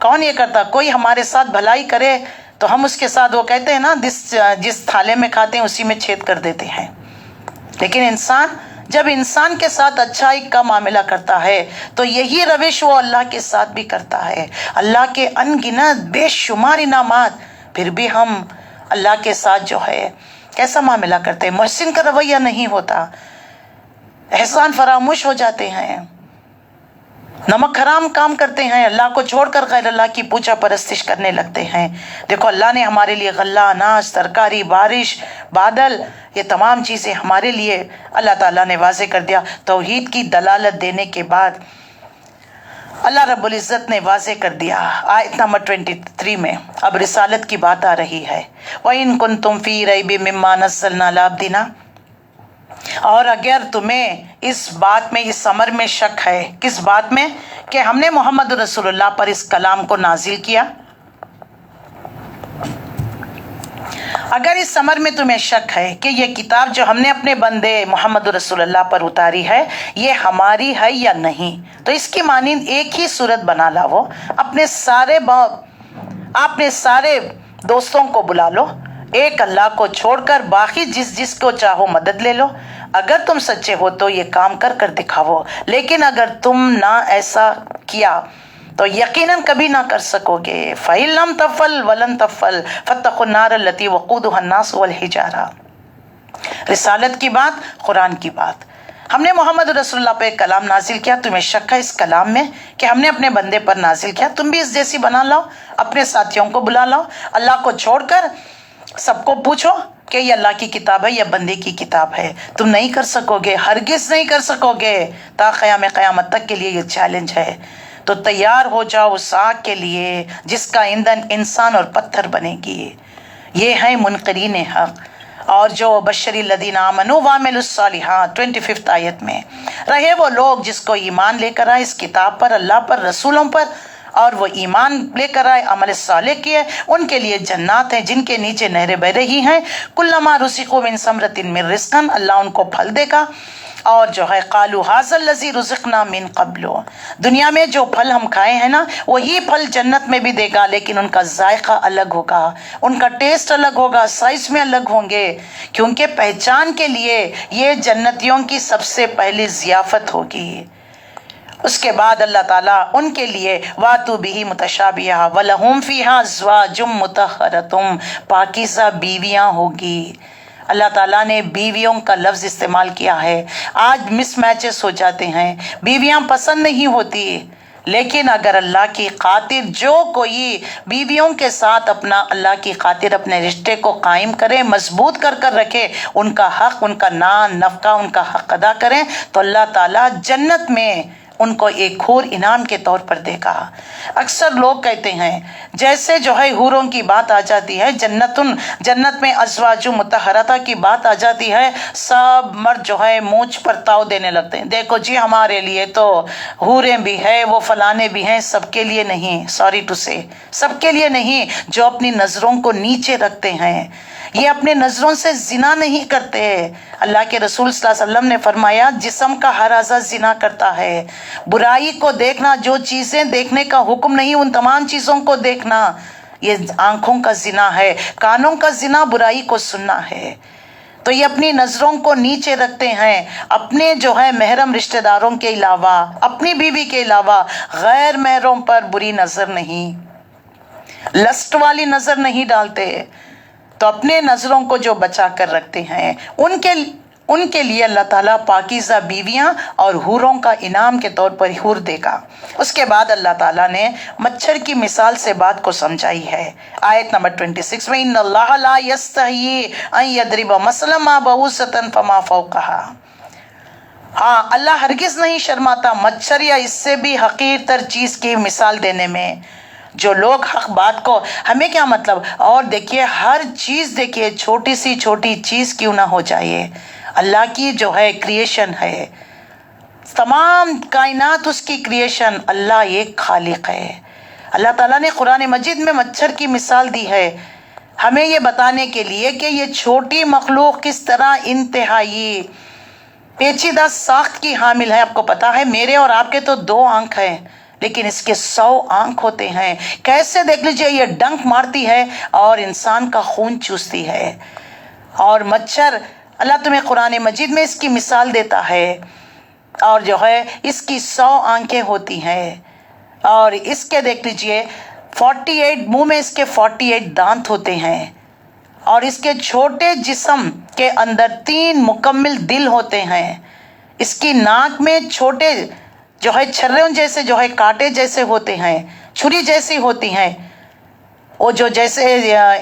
کون یہ کرتا؟ کوئی ہمارے ساتھ بھلائی کرے تو ہم اس کے ساتھ، وہ کہتے ہیں نا، جس تھالے میں کھاتے ہیں اسی میں چھید کر دیتے ہیں۔ لیکن انسان جب انسان کے ساتھ اچھائی کا معاملہ کرتا ہے تو یہی روش وہ اللہ کے ساتھ بھی کرتا ہے۔ اللہ کے ان گنت بے شمار انعامات، پھر بھی ہم اللہ کے ساتھ جو ہے کیسا معاملہ کرتے ہیں؟ محسن کا رویہ نہیں ہوتا، احسان فراموش ہو جاتے ہیں، نمک حرام کام کرتے ہیں، اللہ کو چھوڑ کر غیر اللہ کی پوجا پرستش کرنے لگتے ہیں۔ دیکھو اللہ نے ہمارے لیے غلہ، اناج، ترکاری، بارش، بادل، یہ تمام چیزیں ہمارے لیے اللہ تعالیٰ نے واضح کر دیا۔ توحید کی دلالت دینے کے بعد اللہ رب العزت نے واضح کر دیا آیت نمبر 23 میں، اب رسالت کی بات آ رہی ہے۔ وَإِن كُنتُمْ فِي رَيْبٍ مِّمَّا نَزَّلْنَا عَلَىٰ عَبْدِنَا، اور اگر تمہیں اس بات میں، اس امر میں شک ہے، کس بات میں؟ کہ ہم نے محمد رسول اللہ پر اس کلام کو نازل کیا، اگر اس امر میں تمہیں شک ہے کہ یہ کتاب جو ہم نے اپنے بندے محمد رسول اللہ پر اتاری ہے یہ ہماری ہے یا نہیں، تو اس کی مانند ایک ہی صورت بنا لاؤ، اپنے سارے دوستوں کو بلا لو، ایک اللہ کو چھوڑ کر باقی جس کو چاہو مدد لے لو، اگر تم سچے ہو تو یہ کام کر کر دکھاؤ، لیکن اگر تم نہ ایسا کیا تو یقیناً کبھی نہ کر سکو گے۔ فَإِن لَّمْ تَفْعَلُوا وَلَن تَفْعَلُوا فَاتَّقُوا النَّارَ الَّتِي وَقُودُهَا النَّاسُ وَالْحِجَارَةُ۔ رسالت کی بات، قرآن کی بات، ہم نے محمد رسول اللہ پہ ایک کلام نازل کیا، تمہیں شک ہے اس کلام میں کہ ہم نے اپنے بندے پر نازل کیا، تم بھی اس جیسی بنا لاؤ، اپنے ساتھیوں کو بلا لاؤ، اللہ کو چھوڑ کر سب کو پوچھو کہ یہ اللہ کی کتاب ہے یا بندے کی کتاب ہے، تم نہیں کر سکو گے، ہرگز نہیں کر سکو گے، تا قیام قیامت تک کے لیے یہ چیلنج ہے۔ تو تیار ہو جاؤ اس آگ کے لیے جس کا ایندھن انسان اور پتھر بنے گی، یہ ہیں منکرین حق۔ اور جو بشری الذین آمنوا وعملوا الصالحات 25 آیت میں رہے وہ لوگ جس کو ایمان لے کر آئے اس کتاب پر، اللہ پر، رسولوں پر، اور وہ ایمان لے کر آئے، عمل صالح کیے، ان کے لیے جنات ہیں جن کے نیچے نہریں بہ رہی ہیں، کلما رزقوا من ثمرۃ من رزق، اللہ ان کو پھل دے گا، اور جو ہے قالوا ھذا الذی رزقنا من قبل، دنیا میں جو پھل ہم کھائے ہیں نا وہی پھل جنت میں بھی دے گا، لیکن ان کا ذائقہ الگ ہوگا، ان کا ٹیسٹ الگ ہوگا، سائز میں الگ ہوں گے، کیونکہ پہچان کے لیے یہ جنتیوں کی سب سے پہلی ضیافت ہوگی۔ اس کے بعد اللہ تعالیٰ ان کے لیے وَاتُوا بِهِ مُتَشَابِهًا وَلَهُمْ فِيهَا أَزْوَاجٌ مُطَهَّرَةٌ، پاکیزہ بیویاں ہوگی۔ اللہ تعالیٰ نے بیویوں کا لفظ استعمال کیا ہے، آج مس میچز ہو جاتے ہیں، بیویاں پسند نہیں ہوتی، لیکن اگر اللہ کی خاطر جو کوئی بیویوں کے ساتھ اپنا اللہ کی خاطر اپنے رشتے کو قائم کرے، مضبوط کر کر رکھے، ان کا حق، ان کا نان نفقہ، ان کا حق ادا کریں، تو اللہ تعالیٰ جنت میں ان کو ایک حور انعام کے طور پر دے گا۔ اکثر لوگ کہتے ہیں جیسے جو ہے حوروں کی بات آ جاتی ہے، جنت میں ازواج مطہرہ کی بات آ جاتی ہے، سب مرد جو ہے مونچھ پر تاؤ دینے لگتے ہیں، دیکھو جی ہمارے لیے تو حوریں بھی ہیں، وہ فلانے بھی ہیں، سب کے لیے نہیں، سوری ٹو سے، سب کے لیے نہیں، جو اپنی نظروں کو نیچے رکھتے ہیں، یہ اپنے نظروں سے زنا نہیں کرتے۔ اللہ کے رسول صلی اللہ علیہ وسلم نے فرمایا جسم کا ہر اعضا زنا کرتا ہے، برائی کو دیکھنا، جو چیزیں دیکھنے کا حکم نہیں ان تمام چیزوں کو دیکھنا، یہ آنکھوں کا زنا ہے، کانوں کا زنا برائی کو سننا ہے۔ تو یہ اپنی نظروں کو نیچے رکھتے ہیں، اپنے جو ہے محرم رشتہ داروں کے علاوہ، اپنی بیوی کے علاوہ غیر محرم پر بری نظر نہیں، لسٹ والی نظر نہیں ڈالتے، تو اپنے نظروں کو جو بچا کر رکھتے ہیں ان کے لیے اللہ تعالیٰ پاکیزہ بیویاں اور حوروں کا انعام کے طور پر حور دے گا۔ اس کے بعد اللہ تعالیٰ نے مچھر کی مثال سے بات کو سمجھائی ہے۔ آیت نمبر 26 میں ان اللہ لا یستحیی ان یضرب مثلا ما بعوضۃ فما فوقها۔ ہاں، اللہ ہرگز نہیں شرماتا مچھر یا اس سے بھی حقیر تر چیز کی مثال دینے میں۔ جو لوگ حق بات کو، ہمیں کیا مطلب، اور دیکھیے ہر چیز، دیکھیے چھوٹی سی چھوٹی چیز کیوں نہ ہو جائے، اللہ کی جو ہے کریشن ہے، تمام کائنات اس کی کریشن، اللہ ایک خالق ہے۔ اللہ تعالیٰ نے قرآن مجید میں مچھر کی مثال دی ہے ہمیں یہ بتانے کے لیے کہ یہ چھوٹی مخلوق کس طرح انتہائی پیچیدہ ساخت کی حامل ہے۔ آپ کو پتا ہے میرے اور آپ کے تو 2 آنکھ ہیں، لیکن اس کے 100 آنکھ ہوتے ہیں۔ کیسے دیکھ لیجئے، یہ ڈنک مارتی ہے اور انسان کا خون چوستی ہے۔ اور مچھر، اللہ تمہیں قرآن مجید میں اس کی مثال دیتا ہے، اور جو ہے اس کی 100 آنکھیں ہوتی ہیں، اور اس کے دیکھ لیجئے 48 منہ میں اس کے 48 دانت ہوتے ہیں، اور اس کے چھوٹے جسم کے اندر 3 مکمل دل ہوتے ہیں۔ اس کی ناک میں چھوٹے جو ہے چھروں جیسے جو ہے کانٹے جیسے ہوتے ہیں، چھری جیسی ہوتی ہیں۔ وہ جو جیسے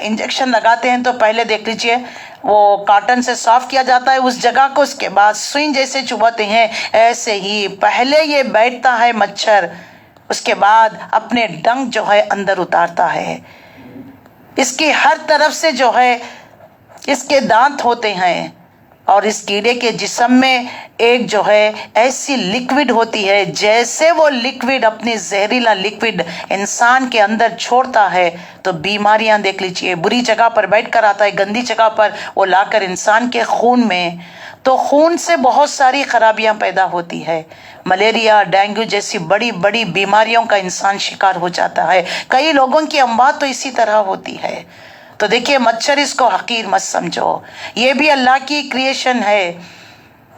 انجیکشن لگاتے ہیں تو پہلے دیکھ لیجئے وہ کاٹن سے صاف کیا جاتا ہے اس جگہ کو، اس کے بعد سوئی جیسے چبھاتے ہیں، ایسے ہی پہلے یہ بیٹھتا ہے مچھر، اس کے بعد اپنے ڈنک جو ہے اندر اتارتا ہے۔ اس کی ہر طرف سے جو ہے اس کے دانت ہوتے ہیں، اور اس کیڑے کے جسم میں ایک جو ہے ایسی لکوڈ ہوتی ہے، جیسے وہ لکوڈ اپنی زہریلا لکوڈ انسان کے اندر چھوڑتا ہے تو بیماریاں دیکھ لیجئے، بری جگہ پر بیٹھ کر آتا ہے، گندی جگہ پر وہ لا کر انسان کے خون میں، تو خون سے بہت ساری خرابیاں پیدا ہوتی ہے۔ ملیریا، ڈینگو جیسی بڑی بڑی بیماریوں کا انسان شکار ہو جاتا ہے۔ کئی لوگوں کی اموات تو اسی طرح ہوتی ہے۔ تو دیکھیے مچھر، اس کو حقیر مت سمجھو، یہ بھی اللہ کی کریشن ہے،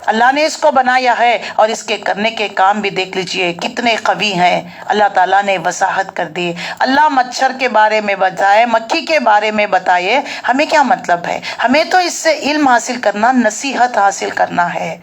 اللہ نے اس کو بنایا ہے، اور اس کے کرنے کے کام بھی دیکھ لیجئے کتنے قوی ہیں۔ اللہ تعالیٰ نے وضاحت کر دی۔ اللہ مچھر کے بارے میں بتائے، مکھی کے بارے میں بتائے، ہمیں کیا مطلب ہے؟ ہمیں تو اس سے علم حاصل کرنا، نصیحت حاصل کرنا ہے۔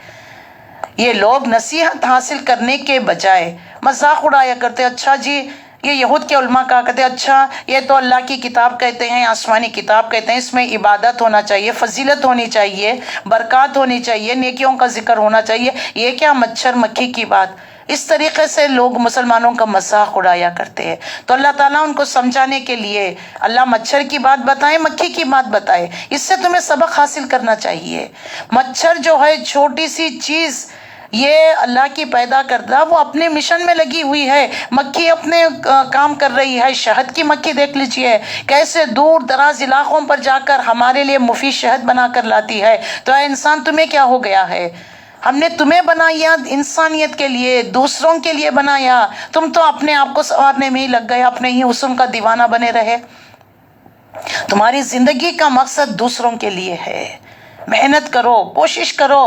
یہ لوگ نصیحت حاصل کرنے کے بجائے مذاق اڑایا کرتے، اچھا جی یہ یہود کے علماء کہا کرتے، اچھا یہ تو اللہ کی کتاب کہتے ہیں، آسمانی کتاب کہتے ہیں، اس میں عبادت ہونا چاہیے، فضیلت ہونی چاہیے، برکات ہونی چاہیے، نیکیوں کا ذکر ہونا چاہیے، یہ کیا مچھر مکھی کی بات؟ اس طریقے سے لوگ مسلمانوں کا مذاق اڑایا کرتے ہیں۔ تو اللہ تعالیٰ ان کو سمجھانے کے لیے اللہ مچھر کی بات بتائے، مکھی کی بات بتائے، اس سے تمہیں سبق حاصل کرنا چاہیے۔ مچھر جو ہے چھوٹی سی چیز، یہ اللہ کی پیدا کردہ، وہ اپنے مشن میں لگی ہوئی ہے، مکھی اپنے کام کر رہی ہے۔ شہد کی مکھی دیکھ لیجئے کیسے دور دراز علاقوں پر جا کر ہمارے لیے مفید شہد بنا کر لاتی ہے۔ تو اے انسان، تمہیں کیا ہو گیا ہے؟ ہم نے تمہیں بنایا انسانیت کے لیے، دوسروں کے لیے بنایا، تم تو اپنے آپ کو سنوارنے میں ہی لگ گئے، اپنے ہی حسن کا دیوانہ بنے رہے۔ تمہاری زندگی کا مقصد دوسروں کے لیے ہے، محنت کرو، کوشش کرو۔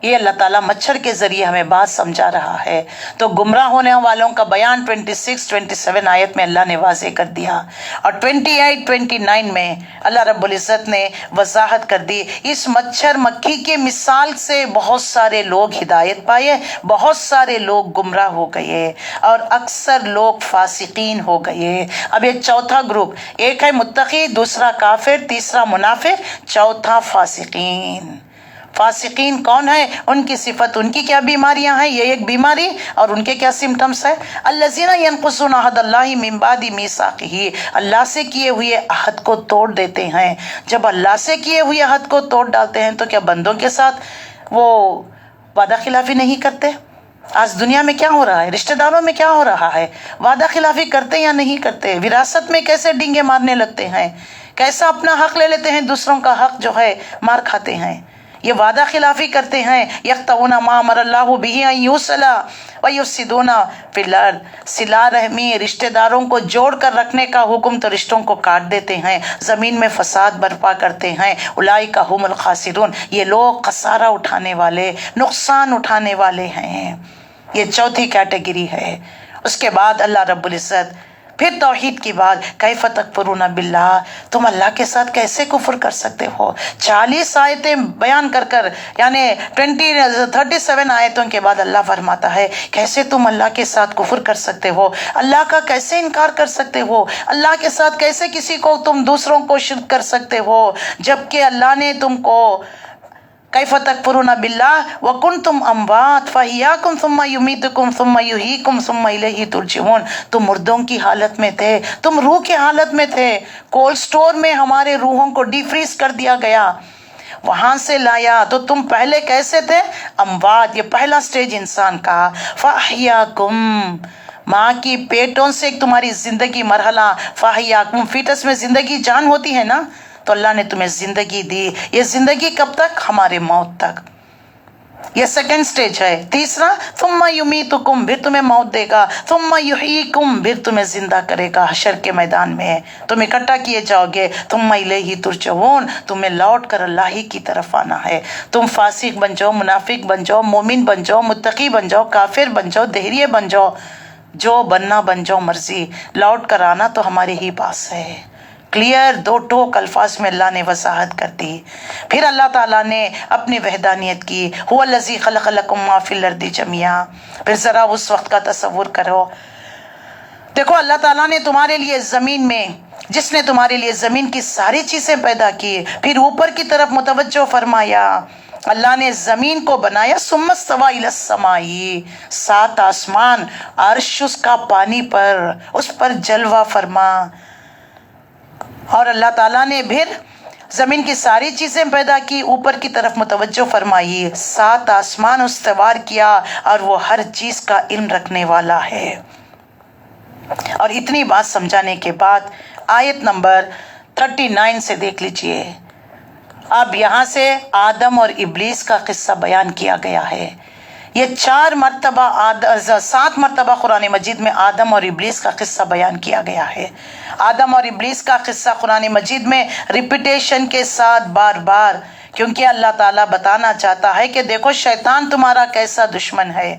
یہ اللہ تعالیٰ مچھر کے ذریعے ہمیں بات سمجھا رہا ہے۔ تو گمراہ ہونے والوں کا بیان 26-27 آیت میں اللہ نے واضح کر دیا، اور 28-29 میں اللہ رب العزت نے وضاحت کر دی۔ اس مچھر مکھی کے مثال سے بہت سارے لوگ ہدایت پائے، بہت سارے لوگ گمراہ ہو گئے، اور اکثر لوگ فاسقین ہو گئے۔ اب یہ چوتھا گروپ، ایک ہے متقی، دوسرا کافر، تیسرا منافق، چوتھا فاسقین۔ فاسقین کون ہے؟ ان کی صفت، ان کی کیا بیماریاں ہیں، یہ ایک بیماری، اور ان کے کیا سمٹمز ہیں؟ الذین ینقضون عہد اللہ من بعد میثاقہ، اللہ سے کیے ہوئے عہد کو توڑ دیتے ہیں۔ جب اللہ سے کیے ہوئے عہد کو توڑ ڈالتے ہیں تو کیا بندوں کے ساتھ وہ وعدہ خلافی نہیں کرتے؟ آج دنیا میں کیا ہو رہا ہے، رشتہ داروں میں کیا ہو رہا ہے؟ وعدہ خلافی کرتے یا نہیں کرتے؟ وراثت میں کیسے ڈنگے مارنے لگتے ہیں، کیسا اپنا حق لے لیتے ہیں، دوسروں کا حق جو ہے مار کھاتے ہیں۔ یہ وعدہ خلافی کرتے ہیں۔ یقطعون ما امر اللہ بہ ان یوصل ویفسدون فی الارض، صلہ رحمی، رشتہ داروں کو جوڑ کر رکھنے کا حکم تو رشتوں کو کاٹ دیتے ہیں، زمین میں فساد برپا کرتے ہیں۔ اولئک هم الخاسرون، یہ لوگ خسارہ اٹھانے والے، نقصان اٹھانے والے ہیں۔ یہ چوتھی کیٹیگری ہے۔ اس کے بعد اللہ رب العزت پھر توحید کی بات، کیف تکفرون باللہ، تم اللہ کے ساتھ کیسے کفر کر سکتے ہو؟ 40 آیتیں بیان کر کر، یعنی 37 آیتوں کے بعد اللہ فرماتا ہے کیسے تم اللہ کے ساتھ کفر کر سکتے ہو، اللہ کا کیسے انکار کر سکتے ہو، اللہ کے ساتھ کیسے کسی کو تم دوسروں کو شرک کر سکتے ہو، جبکہ اللہ نے تم کو کیف تکفرون باللہ وکنتم اموات فاحیاکم ثم یمیتکم ثم یحییکم ثم الیہ ترجعون، تم مردوں کی حالت میں تھے، تم روح کی حالت میں تھے، کولڈ سٹور میں ہمارے روحوں کو ڈی فریز کر دیا گیا، وہاں سے لایا، تو تم پہلے کیسے تھے؟ اموات، یہ پہلا سٹیج انسان کا، فاحیاکم، ماں کی پیٹوں سے ایک تمہاری زندگی مرحلہ، فاحیاکم، فیٹس میں زندگی جان ہوتی ہے نا، تو اللہ نے تمہیں زندگی دی، یہ زندگی کب تک؟ ہمارے موت تک، یہ سیکنڈ سٹیج ہے۔ تیسرا ثم یمیتکم، پھر تمہیں موت دے گا، ثم یحییکم، پھر تمہیں زندہ کرے گا حشر کے میدان میں، تم اکٹھا کیے جاؤ گے، ثم الیہ ترجعون، تمہیں لوٹ کر اللہ ہی کی طرف آنا ہے، تم فاسق بن جاؤ، منافق بن جاؤ، مومن بن جاؤ، متقی بن جاؤ، کافر بن جاؤ، دہریے بن جاؤ، جو بننا بن جاؤ، مرضی، لوٹ کر آنا تو ہمارے ہی پاس ہے۔ کلیئر، دو ٹوک الفاظ میں اللہ نے وضاحت کر دی۔ پھر اللہ تعالیٰ نے اپنی وحدانیت کی، هو الذی خلق لکم ما فی الارض جميعا، پھر ذرا اس وقت کا تصور کرو، دیکھو اللہ تعالیٰ نے تمہارے لیے زمین میں، جس نے تمہارے لیے زمین کی ساری چیزیں پیدا کی، پھر اوپر کی طرف متوجہ فرمایا، اللہ نے زمین کو بنایا، ثم استوى الى السماء، 7 آسمان، عرش اس کا پانی پر، اس پر جلوہ فرما، اور اللہ تعالیٰ نے پھر زمین کی ساری چیزیں پیدا کی، اوپر کی طرف متوجہ فرمائی، 7 آسمان استوار کیا، اور وہ ہر چیز کا علم رکھنے والا ہے۔ اور اتنی بات سمجھانے کے بعد آیت نمبر 39 سے دیکھ لیجئے، اب یہاں سے آدم اور ابلیس کا قصہ بیان کیا گیا ہے۔ یہ 7 مرتبہ قرآن مجید میں آدم اور ابلیس کا قصہ بیان کیا گیا ہے۔ آدم اور ابلیس کا قصہ قرآن مجید میں ریپیٹیشن کے ساتھ بار بار، کیونکہ اللہ تعالیٰ بتانا چاہتا ہے کہ دیکھو شیطان تمہارا کیسا دشمن ہے،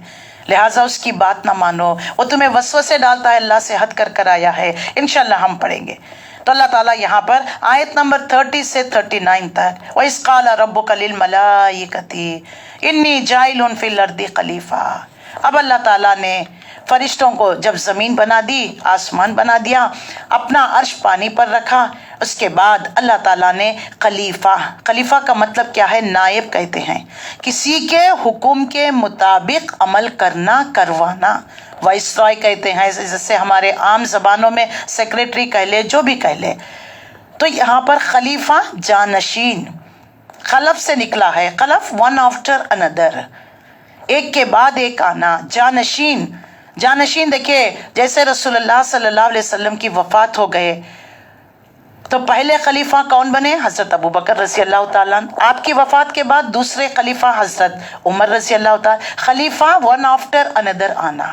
لہٰذا اس کی بات نہ مانو، وہ تمہیں وسوسے ڈالتا ہے، اللہ سے ہٹ کر کر آیا ہے، انشاءاللہ ہم پڑھیں گے۔ تو اللہ تعالیٰ یہاں پر آیت نمبر 30 سے 39 تک، وَإِذْ قَالَ رَبُّكَ لِلْمَلَائِكَةِ إِنِّي جَاعِلٌ فِي الْأَرْضِ خَلِيفَةً، اب اللہ تعالیٰ نے فرشتوں کو جب زمین بنا دی، آسمان بنا دیا، اپنا عرش پانی پر رکھا، اس کے بعد اللہ تعالیٰ نے خلیفہ کا مطلب کیا ہے؟ نائب کہتے ہیں، کسی کے حکم کے مطابق عمل کرنا، کروانا، وائسرائے کہتے ہیں، جیسے ہمارے عام زبانوں میں سیکریٹری کہہ لے، جو بھی کہہ لے، تو یہاں پر خلیفہ جانشین، خلف سے نکلا ہے، خلف ون آفٹر اندر، ایک کے بعد ایک آنا، جانشین دیکھیے، جیسے رسول اللہ صلی اللہ علیہ وسلم کی وفات ہو گئے تو پہلے خلیفہ کون بنے؟ حضرت ابوبکر رضی اللہ تعالیٰ، آپ کی وفات کے بعد دوسرے خلیفہ حضرت عمر رضی اللہ تعالیٰ، خلیفہ ون آفٹر اندر آنا۔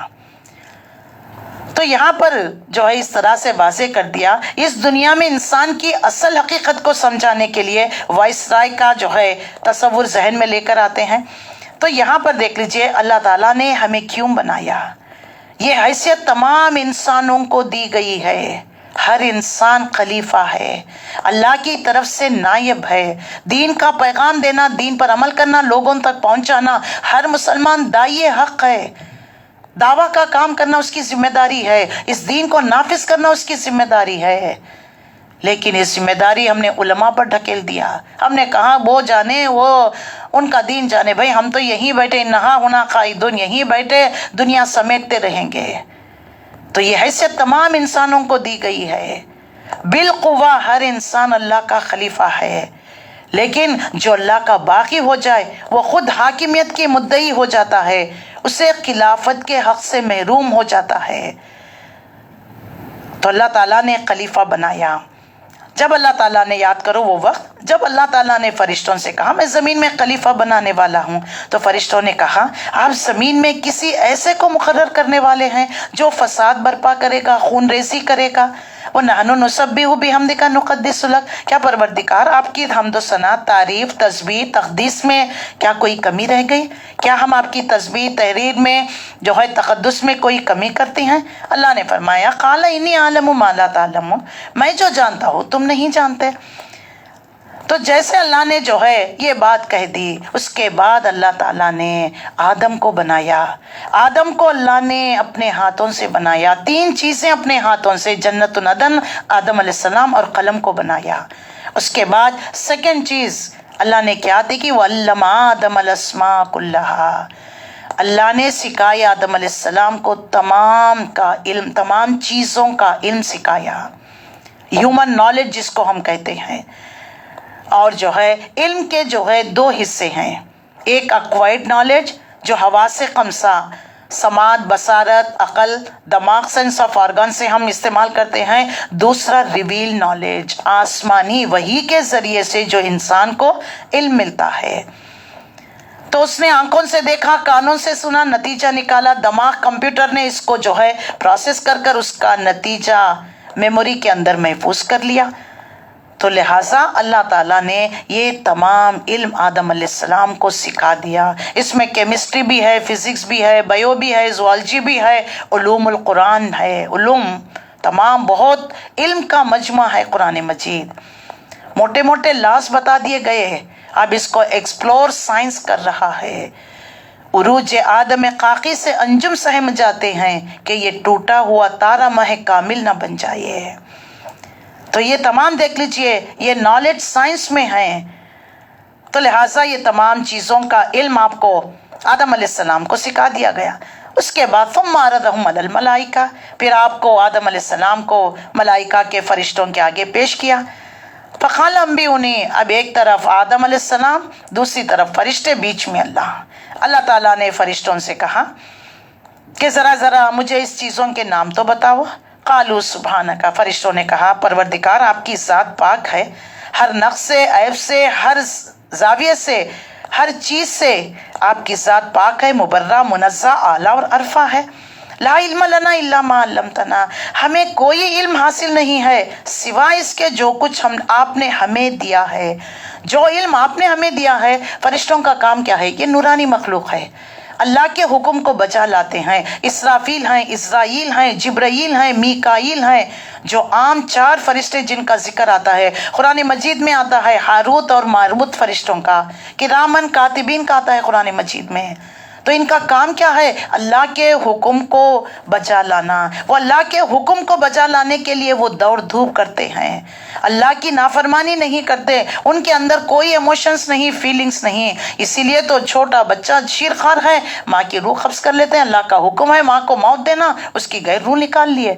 تو یہاں پر جو ہے اس طرح سے واضح کر دیا، اس دنیا میں انسان کی اصل حقیقت کو سمجھانے کے لیے وائسرائے کا جو ہے تصور ذہن میں لے کر آتے ہیں۔ تو یہاں پر دیکھ لیجئے اللہ تعالیٰ نے ہمیں کیوں بنایا، یہ حیثیت تمام انسانوں کو دی گئی ہے، ہر انسان خلیفہ ہے، اللہ کی طرف سے نائب ہے، دین کا پیغام دینا، دین پر عمل کرنا، لوگوں تک پہنچانا، ہر مسلمان داعی حق ہے، دعویٰ کا کام کرنا اس کی ذمہ داری ہے، اس دین کو نافذ کرنا اس کی ذمہ داری ہے، لیکن یہ ذمہ داری ہم نے علماء پر ڈھکیل دیا، ہم نے کہا وہ جانے، وہ ان کا دین جانے، بھائی ہم تو یہیں بیٹھے، نہا ہونا قائدون، یہیں بیٹھے دنیا سمیٹتے رہیں گے۔ تو یہ حیثیت تمام انسانوں کو دی گئی ہے، بالقوہ ہر انسان اللہ کا خلیفہ ہے، لیکن جو اللہ کا باغی ہو جائے وہ خود حاکمیت کی مدعی ہو جاتا ہے، اسے خلافت کے حق سے محروم ہو جاتا ہے۔ تو اللہ تعالیٰ نے خلیفہ بنایا۔ جب اللہ تعالیٰ نے، یاد کرو وہ وقت جب اللہ تعالیٰ نے فرشتوں سے کہا میں زمین میں خلیفہ بنانے والا ہوں، تو فرشتوں نے کہا آپ زمین میں کسی ایسے کو مقرر کرنے والے ہیں جو فساد برپا کرے گا، خون ریزی کرے گا، وہ نحنو نسبح بحمدک نقدس لک، کیا پروردگار آپ کی حمد و ثنا، تعریف، تسبیح، تقدیس میں کیا کوئی کمی رہ گئی؟ کیا ہم آپ کی تسبیح تحریر میں جو ہے تقدس میں کوئی کمی کرتے ہیں؟ اللہ نے فرمایا قال انی اعلم ما لا تعلمون، میں جو جانتا ہوں تم نہیں جانتے۔ تو جیسے اللہ نے جو ہے یہ بات کہہ دی، اس کے بعد اللہ تعالیٰ نے آدم کو بنایا۔ آدم کو اللہ نے اپنے ہاتھوں سے بنایا، 3 چیزیں اپنے ہاتھوں سے، جنت العدن، آدم علیہ السلام اور قلم کو بنایا۔ اس کے بعد سیکنڈ چیز اللہ نے کیا دی کہ وَعَلَّمَ آدَمَ الْأَسْمَاءَ كُلَّهَا، اللہ نے سکھایا آدم علیہ السلام کو تمام کا علم، تمام چیزوں کا علم سکھایا، ہیومن نالج جس کو ہم کہتے ہیں۔ اور جو ہے علم کے جو ہے 2 حصے ہیں، ایک ایکوائرڈ نالج جو حواس خمسہ، سماعت، بصارت، عقل، دماغ، سینس آف آرگن سے ہم استعمال کرتے ہیں، دوسرا ریویل نالج، آسمانی وحی کے ذریعے سے جو انسان کو علم ملتا ہے۔ تو اس نے آنکھوں سے دیکھا، کانوں سے سنا، نتیجہ نکالا، دماغ کمپیوٹر نے اس کو جو ہے پروسیس کر اس کا نتیجہ میموری کے اندر محفوظ کر لیا۔ تو لہٰذا اللہ تعالیٰ نے یہ تمام علم آدم علیہ السلام کو سکھا دیا۔ اس میں کیمسٹری بھی ہے، فزکس بھی ہے، بایو بھی ہے، زوالوجی بھی ہے، علوم القرآن ہے، علوم تمام بہت علم کا مجمع ہے قرآن مجید۔ موٹے موٹے لاز بتا دیے گئے ہیں، اب اس کو ایکسپلور سائنس کر رہا ہے۔ عروج آدم قاقی سے انجم سہم جاتے ہیں کہ یہ ٹوٹا ہوا تارا مہ کامل نہ بن جائے۔ تو یہ تمام دیکھ لیجئے، یہ نالج سائنس میں ہے۔ تو لہٰذا یہ تمام چیزوں کا علم آپ کو آدم علیہ السلام کو سکھا دیا گیا۔ اس کے بعد ثم عرضهم علی الملائکہ، پھر آپ کو آدم علیہ السلام کو ملائکہ کے فرشتوں کے آگے پیش کیا۔ فقال انبئونی، اب ایک طرف آدم علیہ السلام، دوسری طرف فرشتے، بیچ میں اللہ تعالیٰ نے فرشتوں سے کہا کہ ذرا مجھے اس چیزوں کے نام تو بتاؤ۔ قالوا سبحانک، فرشتوں نے کہا پروردگار آپ کی ذات پاک ہے، ہر نقص سے، عیب سے، ہر زاویے سے، ہر چیز سے آپ کی ذات پاک ہے، مبرہ، منزہ، اعلیٰ اور عرفہ ہے۔ لا علم لنا الا ما علمتنا، ہمیں کوئی علم حاصل نہیں ہے سوائے اس کے جو کچھ آپ نے ہمیں دیا ہے۔ جو علم آپ نے ہمیں دیا ہے، فرشتوں کا کام کیا ہے؟ یہ نورانی مخلوق ہے، اللہ کے حکم کو بجا لاتے ہیں۔ اسرافیل ہیں، اسرائیل ہیں، جبرائیل ہیں، میکائیل ہیں، جو عام 4 فرشتے جن کا ذکر آتا ہے قرآن مجید میں، آتا ہے ہاروت اور ماروت فرشتوں کا، کرامن کاتبین کا آتا ہے قرآن مجید میں۔ تو ان کا کام کیا ہے؟ اللہ کے حکم کو بجا لانا۔ وہ اللہ کے حکم کو بجا لانے کے لیے وہ دوڑ دھوپ کرتے ہیں، اللہ کی نافرمانی نہیں کرتے، ان کے اندر کوئی ایموشنز نہیں، فیلنگز نہیں۔ اسی لیے تو چھوٹا بچہ شیرخوار ہے، ماں کی روح قبض کر لیتے ہیں، اللہ کا حکم ہے ماں کو موت دینا، اس کی غیر روح نکال لیے۔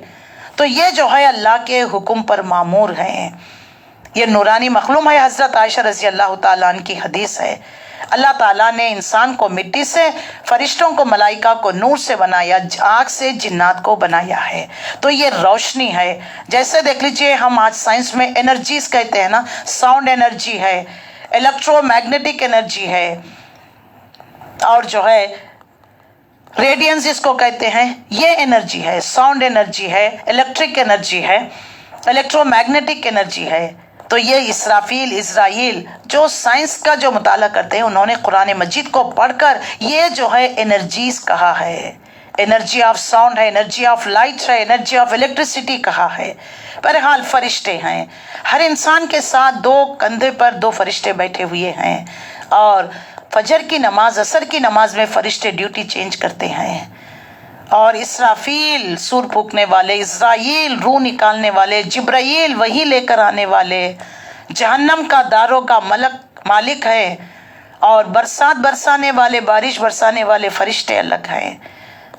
تو یہ جو ہے اللہ کے حکم پر مامور ہیں، یہ نورانی مخلوق ہے۔ حضرت عائشہ رضی اللہ تعالیٰ عنہ کی حدیث ہے، اللہ تعالیٰ نے انسان کو مٹی سے، فرشتوں کو، ملائکہ کو نور سے بنایا، آگ سے جنات کو بنایا ہے۔ تو یہ روشنی ہے۔ جیسے دیکھ لیجئے ہم آج سائنس میں انرجیز کہتے ہیں نا، ساؤنڈ انرجی ہے، الیکٹرو میگنیٹک انرجی ہے، اور جو ہے ریڈینس جس کو کہتے ہیں، یہ انرجی ہے، ساؤنڈ انرجی ہے، الیکٹرک انرجی ہے، الیکٹرو میگنیٹک انرجی ہے۔ تو یہ اسرافیل، اسرائیل جو سائنس کا جو مطالعہ کرتے ہیں، انہوں نے قرآن مجید کو پڑھ کر یہ جو ہے انرجیز کہا ہے، انرجی آف ساؤنڈ ہے، انرجی آف لائٹ ہے، انرجی آف الیکٹریسٹی کہا ہے۔ بہرحال فرشتے ہیں، ہر انسان کے ساتھ 2 کندھے پر 2 فرشتے بیٹھے ہوئے ہیں، اور فجر کی نماز، عصر کی نماز میں فرشتے ڈیوٹی چینج کرتے ہیں۔ اور اسرافیل سور پھونکنے والے، اسرائیل روح نکالنے والے، جبرائیل وہی لے کر آنے والے، جہنم کا داروں کا مالک ہے، اور برسات برسانے والے، بارش برسانے والے فرشتے الگ ہیں۔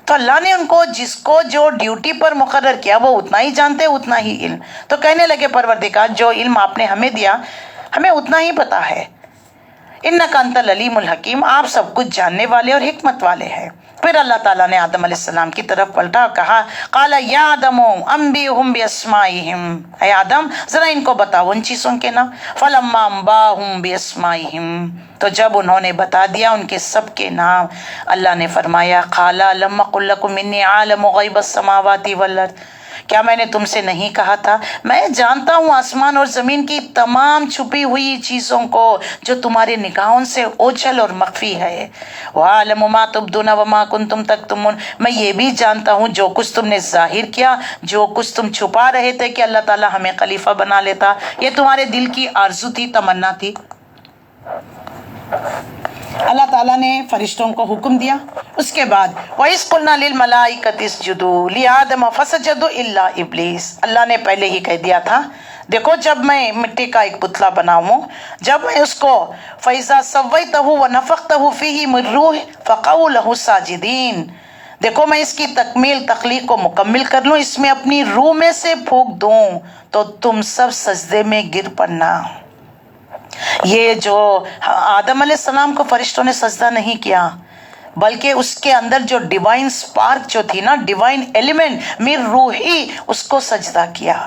تو اللہ نے ان کو جس کو جو ڈیوٹی پر مقرر کیا وہ اتنا ہی جانتے، اتنا ہی علم۔ تو کہنے لگے پروردگار جو علم آپ نے ہمیں دیا ہمیں اتنا ہی پتا ہے، انک انت العلیم الحکیم، آپ سب کچھ جاننے والے اور حکمت والے ہیں۔ پھر اللہ تعالیٰ نے آدم علیہ السلام کی طرف پلٹا اور کہا قال یا آدم انبئہم باسمائہم، اے آدم ذرا ان کو بتاؤ ان چیزوں کے نام۔ فلما انباہم باسمائہم، تو جب انہوں نے بتا دیا ان کے سب کے نام، اللہ نے فرمایا قال لم اقل لکم انی عالم غیب السماوات والارض، کیا میں نے تم سے نہیں کہا تھا؟ میں جانتا ہوں آسمان اور زمین کی تمام چھپی ہوئی چیزوں کو جو تمہارے نگاہوں سے اوجھل اور مخفی ہے۔ وَأَعْلَمُ مَا تُبْدُونَ وَمَا كُنْتُمْ تَكْتُمُونَ، میں یہ بھی جانتا ہوں جو کچھ تم نے ظاہر کیا، جو کچھ تم چھپا رہے تھے کہ اللہ تعالیٰ ہمیں خلیفہ بنا لیتا، یہ تمہارے دل کی آرزو تھی، تمنا تھی۔ اللہ تعالیٰ نے فرشتوں کو حکم دیا۔ اس کے بعد وَإِذْ قُلْنَا لِلْمَلَائِكَةِ اسْجُدُوا لِآدَمَ فَسَجَدُوا إِلَّا إِبْلِيسَ، اللہ نے پہلے ہی کہہ دیا تھا دیکھو جب میں مٹی کا ایک پتلا بناؤں، جب میں اس کو فَإِذَا سَوَّيْتَهُ وَنَفَخْتَهُ فِيهِ مِن رُّوحِي فَقَعُوا لَهُ سَاجِدِينَ، دیکھو میں اس کی تکمیل تخلیق کو مکمل کر لوں، اس میں اپنی روح میں سے پھونک دوں تو تم سب سجدے میں گر پڑنا۔ یہ جو آدم علیہ السلام کو فرشتوں نے سجدہ نہیں کیا، بلکہ اس کے اندر جو ڈیوائن سپارک جو تھی نا، ڈیوائن ایلیمنٹ من روحی، اس کو سجدہ کیا۔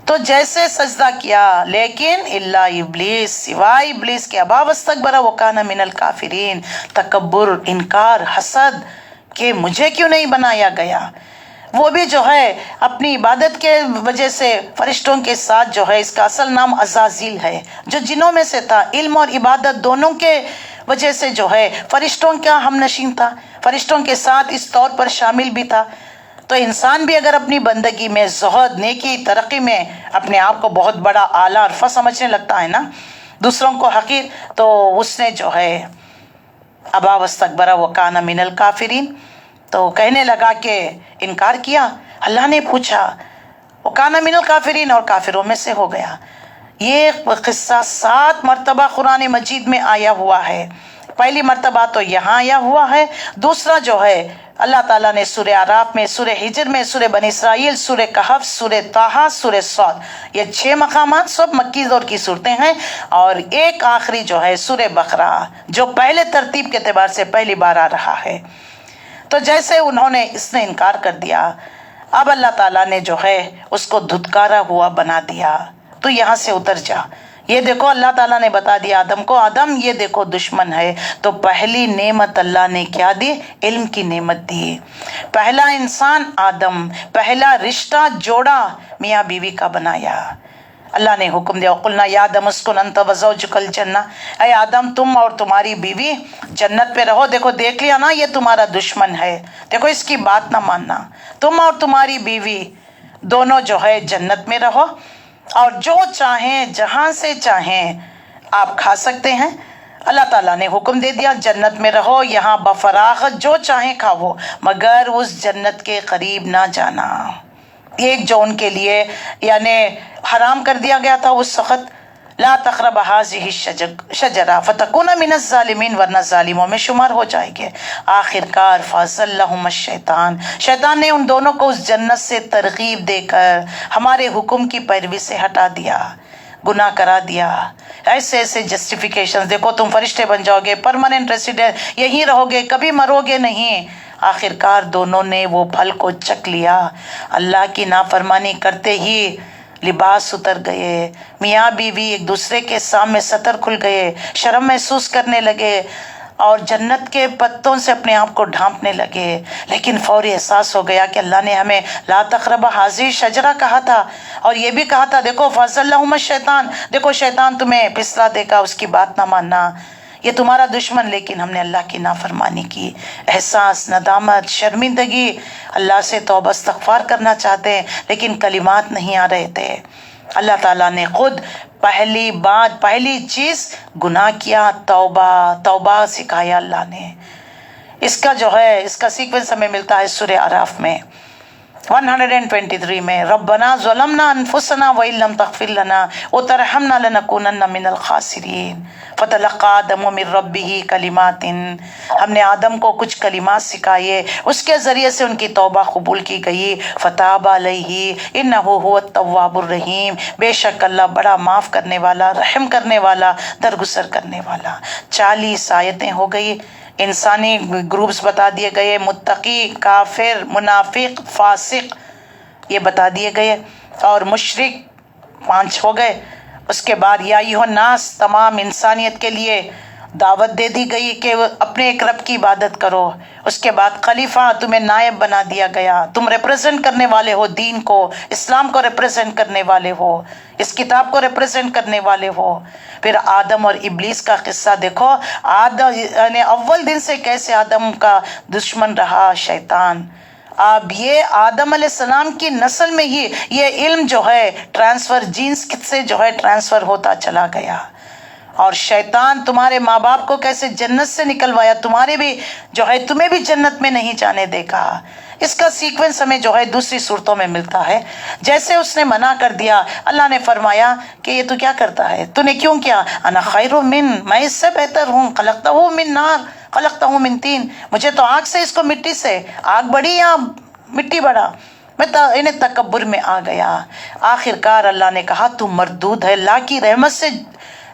تو جیسے سجدہ کیا، لیکن الا ابلیس، سوائے ابلیس کے، ابا واستکبر وکان من الکافرین، تکبر، انکار، حسد کہ مجھے کیوں نہیں بنایا گیا، وہ بھی جو ہے اپنی عبادت کے وجہ سے فرشتوں کے ساتھ جو ہے، اس کا اصل نام عزازیل ہے، جو جنوں میں سے تھا، علم اور عبادت دونوں کے وجہ سے جو ہے فرشتوں کا ہم نشین تھا، فرشتوں کے ساتھ اس طور پر شامل بھی تھا۔ تو انسان بھی اگر اپنی بندگی میں زہد، نیکی، ترقی میں اپنے آپ کو بہت بڑا اعلیٰ عرفہ سمجھنے لگتا ہے نا، دوسروں کو حقیر، تو اس نے جو ہے ابا واستکبر وکان من الکافرین، تو کہنے لگا کہ انکار کیا۔ اللہ نے پوچھا وکان من الکافرین، اور کافروں میں سے ہو گیا۔ یہ قصہ 7 مرتبہ قرآن مجید میں آیا ہوا ہے۔ پہلی مرتبہ تو یہاں آیا ہوا ہے، دوسرا جو ہے اللہ تعالیٰ نے سورہ اعراف میں، سورہ ہجر میں، سورہ بنی اسرائیل، سورہ کہف، سورہ طٰہٰ، سورہ صاد، یہ 6 مقامات سب مکی دور کی صورتیں ہیں، اور ایک آخری جو ہے سورہ بقرہ، جو پہلے ترتیب کے اعتبار سے پہلی بار آ رہا ہے۔ تو جیسے انہوں نے اس نے انکار کر دیا، اب اللہ تعالیٰ نے جو ہے اس کو دھتکارا ہوا بنا دیا، تو یہاں سے اتر جا۔ یہ دیکھو اللہ تعالیٰ نے بتا دیا آدم کو، آدم یہ دیکھو دشمن ہے۔ تو پہلی نعمت اللہ نے کیا دی؟ علم کی نعمت دی۔ پہلا انسان آدم، پہلا رشتہ جوڑا میاں بیوی کا بنایا۔ اللہ نے حکم دیا وَقُلْنَا يَا آدَمُ اسْكُنْ أَنْتَ وَزَوْجُكَ الْجَنَّةَ، اے آدم تم اور تمہاری بیوی جنت پہ رہو۔ دیکھو دیکھ لیا نا، یہ تمہارا دشمن ہے، دیکھو اس کی بات نہ ماننا، تم اور تمہاری بیوی دونوں جو ہے جنت میں رہو، اور جو چاہیں جہاں سے چاہیں آپ کھا سکتے ہیں۔ اللہ تعالیٰ نے حکم دے دیا جنت میں رہو، یہاں بفراغت جو چاہیں کھاؤ، مگر اس جنت کے قریب نہ جانا۔ ایک جو ان کے لیے یعنی حرام کر دیا گیا تھا اس وقت، لا تقرب هذه الشجرہ فتکون من الظالمین، ورنہ ظالموں میں شمار ہو جائے گے۔ آخر کار فازلہم الشیطان، شیطان نے ان دونوں کو اس جنت سے ترغیب دے کر ہمارے حکم کی پیروی سے ہٹا دیا، گناہ کرا دیا۔ ایسے ایسے جسٹیفیکیشن، دیکھو تم فرشتے بن جاؤ گے، پرماننٹ ریسیڈنٹ، یہیں رہو گے، کبھی مرو گے نہیں۔ آخر کار دونوں نے وہ پھل کو چکھ لیا، اللہ کی نافرمانی کرتے ہی لباس اتر گئے، میاں بیوی ایک دوسرے کے سامنے سطر کھل گئے، شرم محسوس کرنے لگے، اور جنت کے پتوں سے اپنے آپ کو ڈھانپنے لگے۔ لیکن فوری احساس ہو گیا کہ اللہ نے ہمیں لا تقرب هذه الشجرہ کہا تھا، اور یہ بھی کہا تھا دیکھو فازلہم الشیطان، دیکھو شیطان تمہیں پھسلا دے گا، اس کی بات نہ ماننا، یہ تمہارا دشمن۔ لیکن ہم نے اللہ کی نافرمانی کی، احساس، ندامت، شرمندگی، اللہ سے توبہ استغفار کرنا چاہتے ہیں لیکن کلمات نہیں آ رہے تھے۔ اللہ تعالیٰ نے خود پہلی بات، پہلی چیز گناہ کیا، توبہ، توبہ سکھایا اللہ نے۔ اس کا جو ہے اس کا سیکوینس ہمیں ملتا ہے سورہ اعراف میں 123 میں، ربنا ظلمنا انفسنا وان لم تغفر لنا وترحمنا لنکونن من الخاسرین فتلقى آدم من ربه کلمات، ہم نے آدم کو کچھ کلمات سکھائے، اس کے ذریعے سے ان کی توبہ قبول کی گئی۔ فتاب علیہ انہ هو التواب الرحیم، بے شک اللہ بڑا معاف کرنے والا، رحم کرنے والا، درگزر کرنے والا۔ 40 آیتیں ہو گئی، انسانی گروپس بتا دیے گئے، متقی، کافر، منافق، فاسق یہ بتا دیے گئے، اور مشرک 5 ہو گئے۔ اس کے بعد یا ایھا الناس، تمام انسانیت کے لیے دعوت دے دی گئی کہ اپنے ایک رب کی عبادت کرو، اس کے بعد خلیفہ تمہیں نائب بنا دیا گیا، تم ریپریزنٹ کرنے والے ہو دین کو، اسلام کو ریپریزنٹ کرنے والے ہو، اس کتاب کو ریپریزنٹ کرنے والے ہو۔ پھر آدم اور ابلیس کا قصہ دیکھو، آدم یعنی اول دن سے کیسے آدم کا دشمن رہا شیطان۔ اب یہ آدم علیہ السلام کی نسل میں ہی یہ علم جو ہے ٹرانسفر، جینز سے جو ہے ٹرانسفر ہوتا چلا گیا، اور شیطان تمہارے ماں باپ کو کیسے جنت سے نکلوایا، تمہارے بھی جو ہے تمہیں بھی جنت میں نہیں جانے دے گا۔ اس کا سیکوینس ہمیں جو ہے دوسری صورتوں میں ملتا ہے۔ جیسے اس نے منع کر دیا، اللہ نے فرمایا کہ یہ تو کیا کرتا ہے، تو نے کیوں کیا؟ انا خیر من، میں اس سے بہتر ہوں، خلقتہ من نار خلقتہ من طین، مجھے تو آگ سے، اس کو مٹی سے، آگ بڑی یا مٹی بڑا؟ میں انہیں تکبر میں آ گیا۔ آخر کار اللہ نے کہا تو مردود ہے، اللہ کی رحمت سے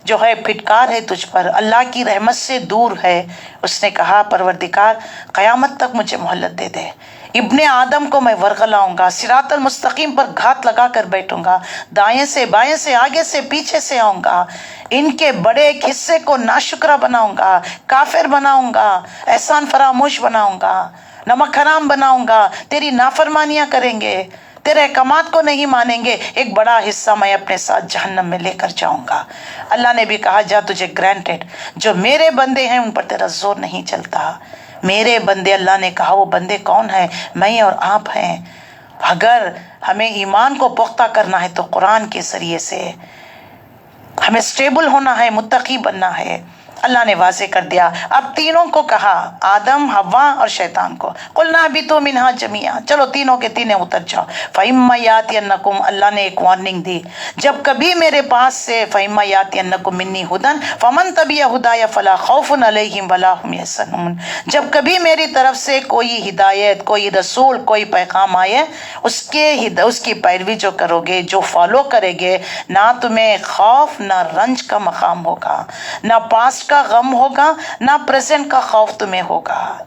جو ہے پھٹکار ہے تجھ پر، اللہ کی رحمت سے دور ہے۔ اس نے کہا پروردگار قیامت تک مجھے مہلت دے دے، ابن آدم کو میں ورغلاؤں گا، صراط المستقیم پر گھات لگا کر بیٹھوں گا، دائیں سے بائیں سے آگے سے پیچھے سے آؤں گا، ان کے بڑے ایک حصے کو ناشکرا بناؤں گا، کافر بناؤں گا، احسان فراموش بناؤں گا، نمک حرام بناؤں گا، تیری نافرمانیاں کریں گے، تیرے احکامات کو نہیں مانیں گے، ایک بڑا حصہ میں اپنے ساتھ جہنم میں لے کر جاؤں گا۔ اللہ نے بھی کہا جا تجھے گرانٹڈ، جو میرے بندے ہیں ان پر تیرا زور نہیں چلتا۔ میرے بندے، اللہ نے کہا وہ بندے کون ہیں؟ میں اور آپ ہیں۔ اگر ہمیں ایمان کو پختہ کرنا ہے تو قرآن کے ذریعے سے ہمیں سٹیبل ہونا ہے، متقی بننا ہے۔ اللہ نے واضح کر دیا۔ اب تینوں کو کہا، آدم، حوا اور شیطان کو، قلنا اہبطوا منہا جمیعا، چلو تینوں کے تینوں اتر جاؤ۔ فإما یأتینکم، اللہ نے ایک وارننگ دی، جب کبھی میرے پاس سے فإما یأتینکم منی ہدی فمن تبع ہدایا فلا خوف علیہم ولا هم یحزنون، جب کبھی میری طرف سے کوئی ہدایت، کوئی رسول، کوئی پیغام آئے، اس کی پیروی جو کرو گے، جو فالو کرے گے، نہ تمہیں خوف نہ رنج کا مقام ہوگا، نہ پاسٹ کا غم ہوگا، نہ پریزنٹ کا خوف تمہیں ہوگا۔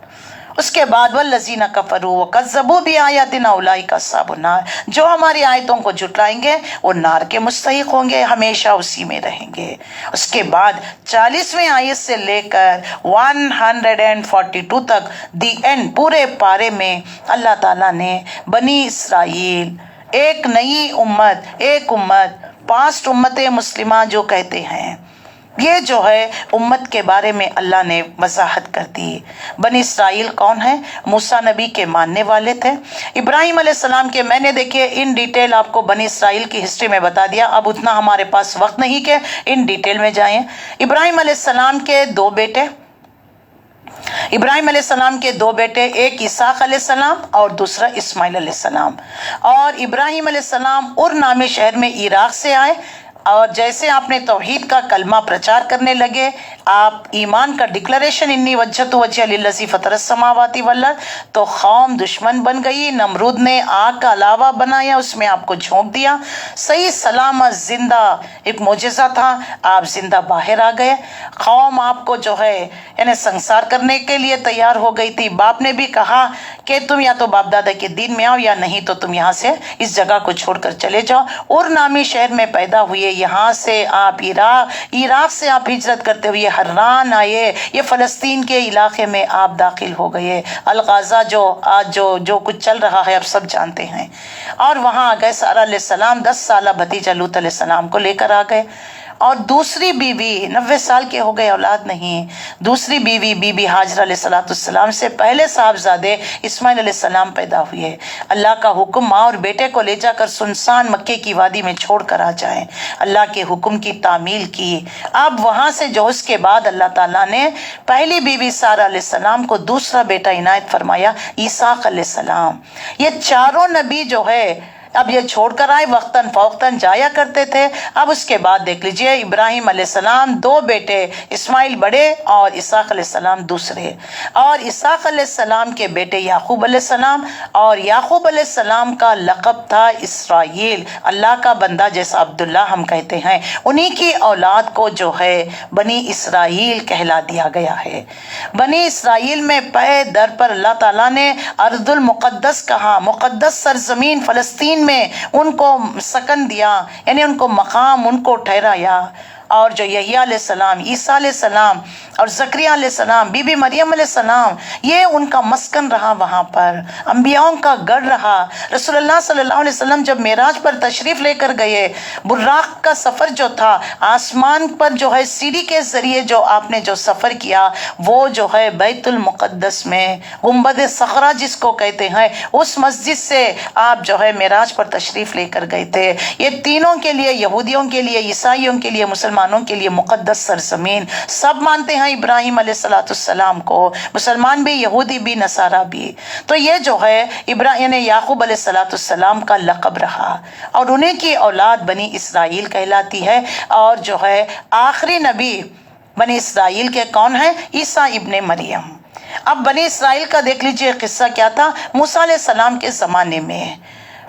اس کے بعد والذین کفروا وکذبوا بآیاتنا اولئک اصحاب النار، جو ہماری آیتوں کو جھٹلائیں گے وہ نار کے مستحق ہوں گے، ہمیشہ اسی میں رہیں گے۔ اس کے بعد 40ویں آیت سے لے کر 142 تک دی اینڈ، پورے پارے میں اللہ تعالیٰ نے بنی اسرائیل، ایک نئی امت، ایک امت، پاسٹ امت مسلمہ جو کہتے ہیں، یہ جو ہے امت کے بارے میں اللہ نے وضاحت کر دی۔ بنی اسرائیل کون ہے؟ موسیٰ نبی کے ماننے والے تھے، ابراہیم علیہ السلام کے، میں نے دیکھیے ان ڈیٹیل آپ کو بنی اسرائیل کی ہسٹری میں بتا دیا، اب اتنا ہمارے پاس وقت نہیں کہ ان ڈیٹیل میں جائیں۔ ابراہیم علیہ السلام کے دو بیٹے، ایک اسحاق علیہ السلام اور دوسرا اسماعیل علیہ السلام، اور ابراہیم علیہ السلام ار نامی شہر میں عراق سے آئے، اور جیسے آپ نے توحید کا کلمہ پرچار کرنے لگے، آپ ایمان کا ڈکلریشن انی وجہت وجہ للذی فطر السماوات والارض، تو قوم دشمن بن گئی، نمرود نے آگ کا علاوہ بنایا، اس میں آپ کو جھونک دیا، صحیح سلامت زندہ، ایک معجزہ تھا، آپ زندہ باہر آ گئے۔ قوم آپ کو جو ہے یعنی سنسار کرنے کے لیے تیار ہو گئی تھی، باپ نے بھی کہا کہ تم یا تو باپ دادا کے دین میں آؤ یا نہیں تو تم یہاں سے اس جگہ کو چھوڑ کر چلے جاؤ۔ ار نامی شہر میں پیدا ہوئے، یہاں سے آپ عراق سے آپ ہجرت کرتے ہوئے حران آئے، یہ فلسطین کے علاقے میں آپ داخل ہو گئے، الغازہ جو آج جو کچھ چل رہا ہے آپ سب جانتے ہیں، اور وہاں آ گئے۔ سارہ علیہ السلام 10 سالہ بھتیجا لوط علیہ السلام کو لے کر آ گئے، اور دوسری بیوی 90 سال کے ہو گئے، اولاد نہیں، دوسری بیوی بی بی ہاجرہ علیہ السلام سے پہلے صاحبزادے اسماعیل علیہ السلام پیدا ہوئے۔ اللہ کا حکم ماں اور بیٹے کو لے جا کر سنسان مکے کی وادی میں چھوڑ کر آ جائیں، اللہ کے حکم کی تعمیل کی۔ اب وہاں سے جو اس کے بعد اللہ تعالیٰ نے پہلی بیوی سارہ علیہ السلام کو دوسرا بیٹا عنایت فرمایا، اسحاق علیہ السلام۔ یہ چاروں نبی جو ہے اب یہ چھوڑ کر آئے، وقتاً فوقتاً جایا کرتے تھے۔ اب اس کے بعد دیکھ لیجئے، ابراہیم علیہ السلام 2 بیٹے، اسماعیل بڑے اور اسحاق علیہ السلام دوسرے، اور اسحاق علیہ السلام کے بیٹے یعقوب علیہ السلام، اور یعقوب علیہ السلام کا لقب تھا اسرائیل، اللہ کا بندہ، جیسا عبداللہ ہم کہتے ہیں، انہی کی اولاد کو جو ہے بنی اسرائیل کہلا دیا گیا ہے۔ بنی اسرائیل میں پے در پر اللہ تعالیٰ نے ارض المقدس کہا، مقدس سرزمین فلسطین میں ان کو سکن دیا، یعنی ان کو مقام، ان کو ٹھہرایا، اور جو یحییٰ علیہ السلام، عیسیٰ علیہ السلام اور زکریا علیہ السلام، بی بی مریم علیہ السلام، یہ ان کا مسکن رہا، وہاں پر انبیاؤں کا گڑھ رہا۔ رسول اللہ صلی اللہ علیہ وسلم جب معراج پر تشریف لے کر گئے، براق کا سفر جو تھا، آسمان پر جو ہے سیڑھی کے ذریعے جو آپ نے جو سفر کیا، وہ جو ہے بیت المقدس میں گنبد صخرہ جس کو کہتے ہیں، اس مسجد سے آپ جو ہے معراج پر تشریف لے کر گئے تھے۔ یہ تینوں کے لیے، یہودیوں کے لیے، عیسائیوں کے لیے، مسلمانوں کے لیے مقدس سرزمین، سب مانتے ہیں ابراہیم علیہ السلام کو، مسلمان بھی، یہودی بھی، نصارہ بھی۔ تو یہ جو ہے ابراہیم یعقوب علیہ السلام کا لقب رہا، اور انہیں کی اولاد بنی اسرائیل کہلاتی ہے۔ اور جو ہے آخری نبی بنی اسرائیل کے کون ہیں؟ عیسیٰ ابن مریم۔ اب بنی اسرائیل کا دیکھ لیجئے قصہ کیا تھا۔ موسیٰ علیہ السلام کے زمانے میں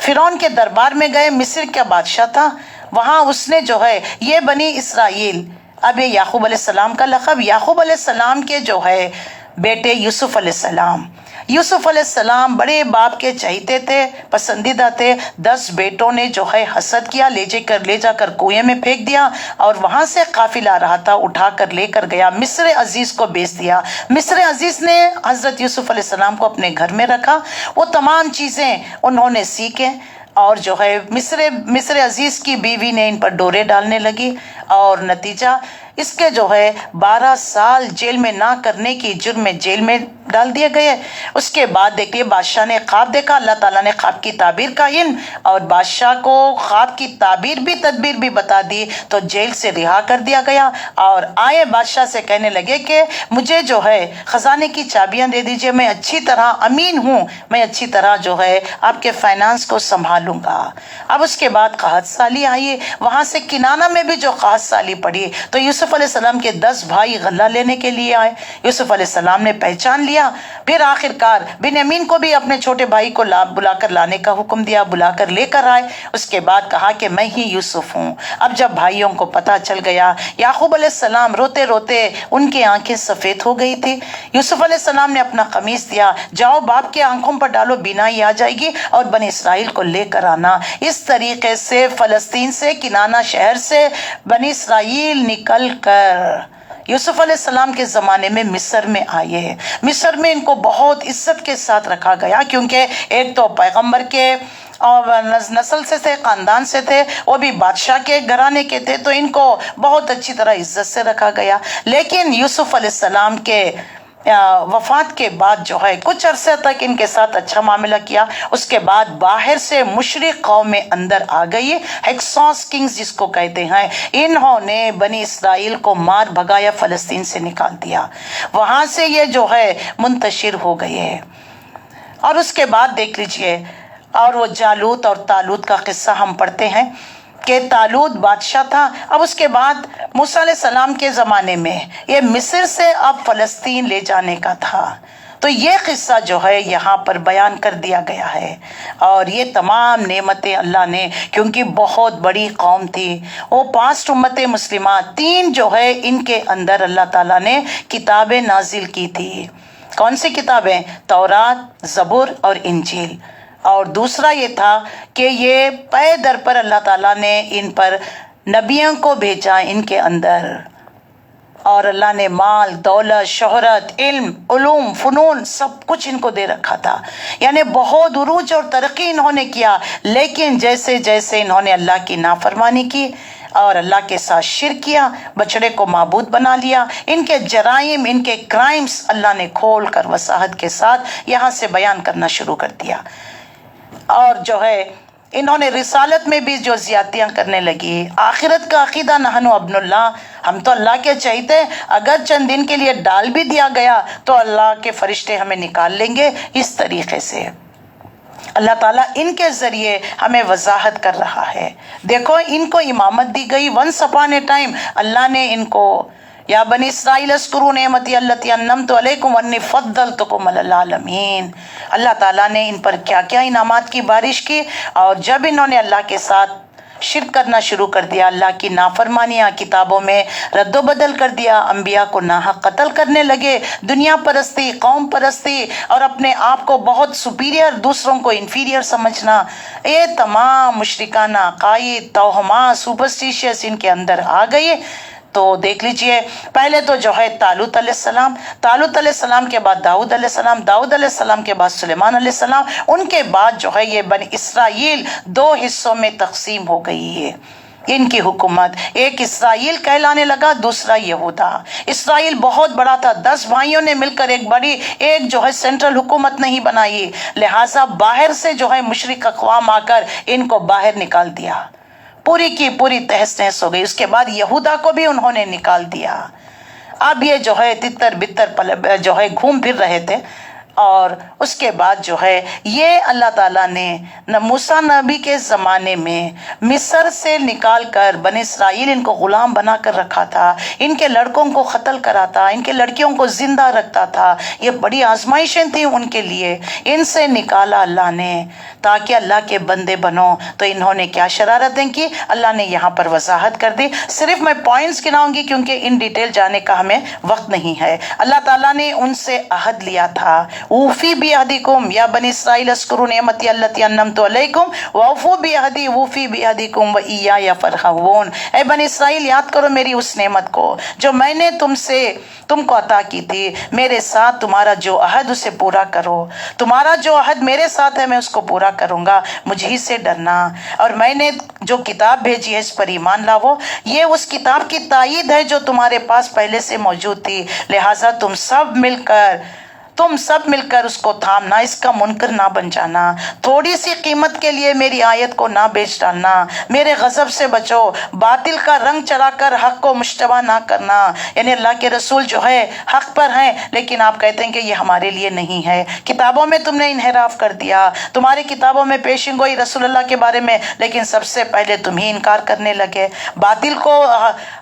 فرعون کے دربار میں گئے، مصر کا بادشاہ تھا، وہاں اس نے جو ہے یہ بنی اسرائیل، اب یہ یعقوب علیہ السلام کا لقب، یعقوب علیہ السلام کے جو ہے بیٹے یوسف علیہ السلام، یوسف علیہ السلام بڑے باپ کے چہیتے تھے، پسندیدہ تھے۔ 10 بیٹوں نے جو ہے حسد کیا، لے جا کر کنویں میں پھینک دیا، اور وہاں سے قافلہ آ رہا تھا، اٹھا کر لے کر گیا، مصر عزیز کو بیچ دیا۔ مصر عزیز نے حضرت یوسف علیہ السلام کو اپنے گھر میں رکھا، وہ تمام چیزیں انہوں نے سیکھیں، اور جو ہے مصر عزیز کی بیوی نے ان پر ڈورے ڈالنے لگی، اور نتیجہ اس کے جو ہے 12 سال جیل میں نہ کرنے کی جرم میں جیل میں ڈال دیے گئے۔ اس کے بعد دیکھیے بادشاہ نے خواب دیکھا، اللہ تعالیٰ نے خواب کی تعبیر کا علم، اور بادشاہ کو خواب کی تعبیر بھی تدبیر بھی بتا دی، تو جیل سے رہا کر دیا گیا۔ اور آئے بادشاہ سے کہنے لگے کہ مجھے جو ہے خزانے کی چابیاں دے دیجئے، میں اچھی طرح امین ہوں، میں اچھی طرح جو ہے آپ کے فائنانس کو سنبھالوں گا۔ اب اس کے بعد قحط سالی آئی، وہاں سے کنانہ میں بھی جو قحط سالی پڑی، تو یوسف علیہ السلام کے 10 بھائی غلہ لینے کے لیے آئے، یوسف علیہ السلام نے پہچان لیا، پھر آخرکار بنیامین کو بھی اپنے چھوٹے بھائی کو بلا کر لانے کا حکم دیا، بلا کر لے کر آئے، اس کے بعد کہا کہ میں ہی یوسف ہوں۔ اب جب بھائیوں کو پتہ چل گیا، یعقوب علیہ السلام روتے روتے، ان کی آنکھیں سفید ہو گئی تھی، یوسف علیہ السلام نے اپنا قمیص دیا، جاؤ باپ کے آنکھوں پر ڈالو، بینائی آ جائے گی، اور بنی اسرائیل کو لے کر آنا۔ اس طریقے سے فلسطین سے، کنانہ شہر سے بنی اسرائیل نکل کر یوسف علیہ السلام کے زمانے میں مصر میں آئے۔ مصر میں ان کو بہت عزت کے ساتھ رکھا گیا، کیونکہ ایک تو پیغمبر کے اور نسل سے تھے، خاندان سے تھے، وہ بھی بادشاہ کے گھرانے کے تھے، تو ان کو بہت اچھی طرح عزت سے رکھا گیا۔ لیکن یوسف علیہ السلام کے وفات کے بعد جو ہے کچھ عرصے تک ان کے ساتھ اچھا معاملہ کیا، اس کے بعد باہر سے مشرق قومیں اندر آ گئی، ہیکسوس کنگز جس کو کہتے ہیں، انہوں نے بنی اسرائیل کو مار بھگایا، فلسطین سے نکال دیا، وہاں سے یہ جو ہے منتشر ہو گئے۔ اور اس کے بعد دیکھ لیجئے، اور وہ جالوت اور طالوت کا قصہ ہم پڑھتے ہیں کہ طالوت بادشاہ تھا۔ اب اس کے بعد موسیٰ علیہ السلام کے زمانے میں یہ مصر سے اب فلسطین لے جانے کا تھا، تو یہ قصہ جو ہے یہاں پر بیان کر دیا گیا ہے۔ اور یہ تمام نعمتیں اللہ نے، کیونکہ بہت بڑی قوم تھی، وہ 5 امت مسلمہ، 3 جو ہے ان کے اندر اللہ تعالیٰ نے کتابیں نازل کی تھی۔ کون سی کتابیں؟ تورات، زبور اور انجیل۔ اور دوسرا یہ تھا کہ یہ پے در پر اللہ تعالیٰ نے ان پر نبیوں کو بھیجا ان کے اندر، اور اللہ نے مال، دولت، شہرت، علم، علوم، فنون سب کچھ ان کو دے رکھا تھا، یعنی بہت عروج اور ترقی انہوں نے کیا۔ لیکن جیسے جیسے انہوں نے اللہ کی نافرمانی کی اور اللہ کے ساتھ شرک کیا، بچڑے کو معبود بنا لیا، ان کے جرائم، ان کے کرائمز اللہ نے کھول کر وضاحت کے ساتھ یہاں سے بیان کرنا شروع کر دیا۔ اور جو ہے انہوں نے رسالت میں بھی جو زیادتیاں کرنے لگی، آخرت کا عقیدہ نحن ابن اللہ، ہم تو اللہ کے چاہتے، اگر چند دن کے لیے ڈال بھی دیا گیا تو اللہ کے فرشتے ہمیں نکال لیں گے۔ اس طریقے سے اللہ تعالیٰ ان کے ذریعے ہمیں وضاحت کر رہا ہے۔ دیکھو ان کو امامت دی گئی، ونس اپان اے ٹائم اللہ نے ان کو، یا بنی اسرائیل اذکروا نعمتی التی انعمت علیکم وانی فضلتکم علی العالمین، اللہ تعالیٰ نے ان پر کیا کیا انعامات کی بارش کی، اور جب انہوں نے اللہ کے ساتھ شرک کرنا شروع کر دیا، اللہ کی نافرمانیاں کتابوں میں رد و بدل کر دیا، انبیاء کو ناحق قتل کرنے لگے، دنیا پرستی، قوم پرستی اور اپنے آپ کو بہت سپیریئر، دوسروں کو انفیریئر سمجھنا، یہ تمام مشرکانہ عقائد، توہمات، سپرسٹیشیس ان کے اندر آ گئے۔ تو دیکھ لیجئے، پہلے تو جو ہے طالوت علیہ السلام، طالوت علیہ السلام کے بعد داؤد علیہ السلام، داؤد علیہ السلام کے بعد سلیمان علیہ السلام، ان کے بعد جو ہے یہ بنی اسرائیل دو حصوں میں تقسیم ہو گئی ہے۔ ان کی حکومت، ایک اسرائیل کہلانے لگا، دوسرا یہودا۔ اسرائیل بہت بڑا تھا، 10 بھائیوں نے مل کر ایک جو ہے سینٹرل حکومت نہیں بنائی، لہٰذا باہر سے جو ہے مشرک اقوام آ کر ان کو باہر نکال دیا، پوری کی پوری تہس نہس ہو گئی۔ اس کے بعد یہودا کو بھی انہوں نے نکال دیا۔ اب یہ جو ہے تتر بتر جو ہے گھوم پھر رہے تھے، اور اس کے بعد جو ہے یہ اللہ تعالیٰ نے موسیٰ نبی کے زمانے میں مصر سے نکال کر بنی اسرائیل ان کو غلام بنا کر رکھا تھا، ان کے لڑکوں کو قتل کراتا، ان کے لڑکیوں کو زندہ رکھتا تھا، یہ بڑی آزمائشیں تھیں ان کے لیے، ان سے نکالا اللہ نے تاکہ اللہ کے بندے بنو۔ تو انہوں نے کیا شرارتیں کی، اللہ نے یہاں پر وضاحت کر دی، صرف میں پوائنٹس گناؤں گی کیونکہ ان ڈیٹیل جانے کا ہمیں وقت نہیں ہے۔ اللہ تعالیٰ نے ان سے عہد لیا تھا، اوفی بعہدکم یا بنی اسرائیل اذکروا نعمتی التی انعمت علیکم واوفوا بعہدی اوفی بعہدکم وایای فارہبون۔ اے بنی اسرائیل، یاد کرو میری اس نعمت کو جو میں نے تم کو عطا کی تھی، میرے ساتھ تمہارا جو عہد اسے پورا کرو، تمہارا جو عہد میرے ساتھ ہے میں اس کو پورا کروں گا، مجھے سے ڈرنا، اور میں نے جو کتاب بھیجی ہے اس پر ایمان لاؤ، یہ اس کتاب کی تائید ہے جو تمہارے پاس پہلے سے موجود تھی، لہٰذا تم سب مل کر اس کو تھامنا، اس کا منکر نہ بن جانا، تھوڑی سی قیمت کے لیے میری آیت کو نہ بیچ ڈالنا، میرے غضب سے بچو، باطل کا رنگ چڑھا کر حق کو مشتبہ نہ کرنا۔ یعنی اللہ کے رسول جو ہے حق پر ہیں، لیکن آپ کہتے ہیں کہ یہ ہمارے لیے نہیں ہے، کتابوں میں تم نے انحراف کر دیا، تمہاری کتابوں میں پیشن گوئی رسول اللہ کے بارے میں، لیکن سب سے پہلے تم ہی انکار کرنے لگے،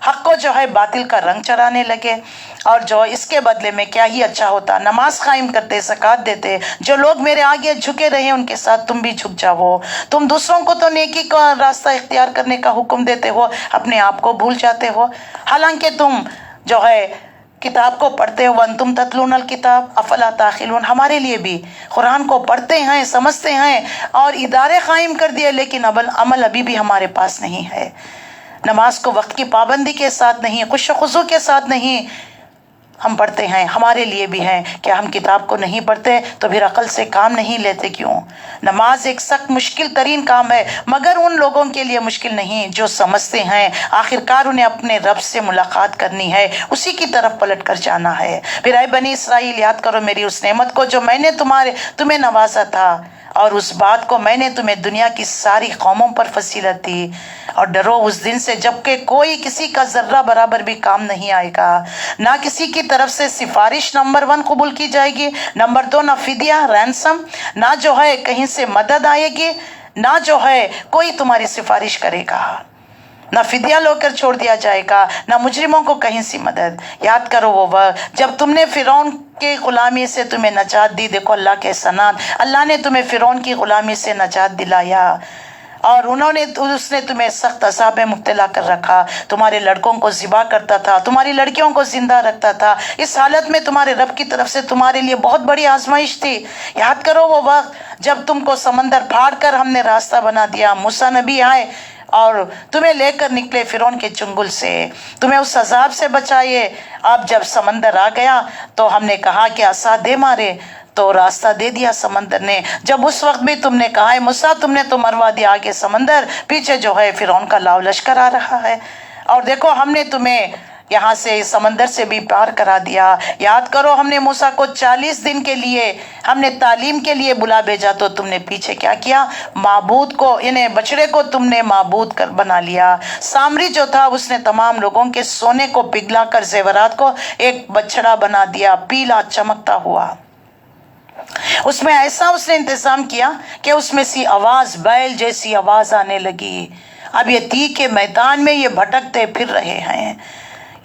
حق کو جو ہے باطل کا رنگ چڑھانے لگے، اور جو اس کے بدلے میں کیا ہی اچھا ہوتا، نماز قائم کرتے، زکوٰۃ دیتے، جو لوگ میرے آگے جھکے رہے ان کے ساتھ تم بھی جھک جاؤ، تم دوسروں کو تو نیکی کا راستہ اختیار کرنے کا حکم دیتے ہو، اپنے آپ کو بھول جاتے ہو، حالانکہ تم جو ہے کتاب کو پڑھتے ہو، وانتم تتلون الکتاب افلا تعقلون، ہمارے لیے بھی قرآن کو پڑھتے ہیں، سمجھتے ہیں اور ادارے قائم کر دیے، لیکن عمل ابھی بھی ہمارے پاس نہیں ہے، نماز کو وقت کی پابندی کے ساتھ نہیں، خشوع و خضوع کے ساتھ نہیں ہم پڑھتے ہیں، ہمارے لیے بھی ہیں۔ کیا ہم کتاب کو نہیں پڑھتے تو پھر عقل سے کام نہیں لیتے کیوں؟ نماز ایک سخت مشکل ترین کام ہے، مگر ان لوگوں کے لیے مشکل نہیں جو سمجھتے ہیں آخرکار انہیں اپنے رب سے ملاقات کرنی ہے، اسی کی طرف پلٹ کر جانا ہے۔ پھر اے بنی اسرائیل، یاد کرو میری اس نعمت کو جو میں نے تمہیں نوازا تھا، اور اس بات کو میں نے تمہیں دنیا کی ساری قوموں پر فضیلت دی، اور ڈرو اس دن سے جب کہ کوئی کسی کا ذرہ برابر بھی کام نہیں آئے گا، نہ کسی کی طرف سے سفارش نمبر 1 قبول کی جائے گی، نمبر 2 نہ فدیہ رینسم، نہ جو ہے کہیں سے مدد آئے گی، نہ جو ہے کوئی تمہاری سفارش کرے گا، نہ فدیہ لو کر چھوڑ دیا جائے گا، نہ مجرموں کو کہیں سے مدد۔ یاد کرو وہ وقت جب تم نے فرعون کی غلامی سے تمہیں نجات دی، دیکھو اللہ کے احسانات، اللہ نے تمہیں فرعون کی غلامی سے نجات دلایا، اور اس نے تمہیں سخت عذاب میں مبتلا کر رکھا، تمہارے لڑکوں کو ذبح کرتا تھا، تمہاری لڑکیوں کو زندہ رکھتا تھا، اس حالت میں تمہارے رب کی طرف سے تمہارے لیے بہت بڑی آزمائش تھی۔ یاد کرو وہ وقت جب تم کو سمندر پھاڑ کر ہم نے راستہ بنا دیا، موسیٰ نبی آئے اور تمہیں لے کر نکلے فرعون کے چنگل سے، تمہیں اس عذاب سے بچائے۔ اب جب سمندر آ گیا تو ہم نے کہا کہ عصا دے مارے، تو راستہ دے دیا سمندر نے۔ جب اس وقت بھی تم نے کہا ہے موسیٰ تم نے تو مروا دیا آگے سمندر، پیچھے جو ہے فرعون کا لاؤ لشکر آ رہا ہے، اور دیکھو ہم نے تمہیں یہاں سے سمندر سے بھی پار کرا دیا۔ یاد کرو ہم نے موسیٰ کو 40 دن کے لیے ہم نے تعلیم کے لیے بلا بھیجا، تو تم نے پیچھے کیا کیا؟ معبود کو، یعنی بچڑے کو تم نے معبود کر بنا لیا۔ سامری جو تھا اس نے تمام لوگوں کے سونے کو پگھلا کر زیورات کو ایک بچڑا بنا دیا، پیلا چمکتا ہوا، اس میں ایسا اس نے انتظام کیا کہ اس میں سی آواز، بیل جیسی آواز آنے لگی۔ اب یہ تیگ کے میدان میں یہ بھٹکتے پھر رہے ہیں،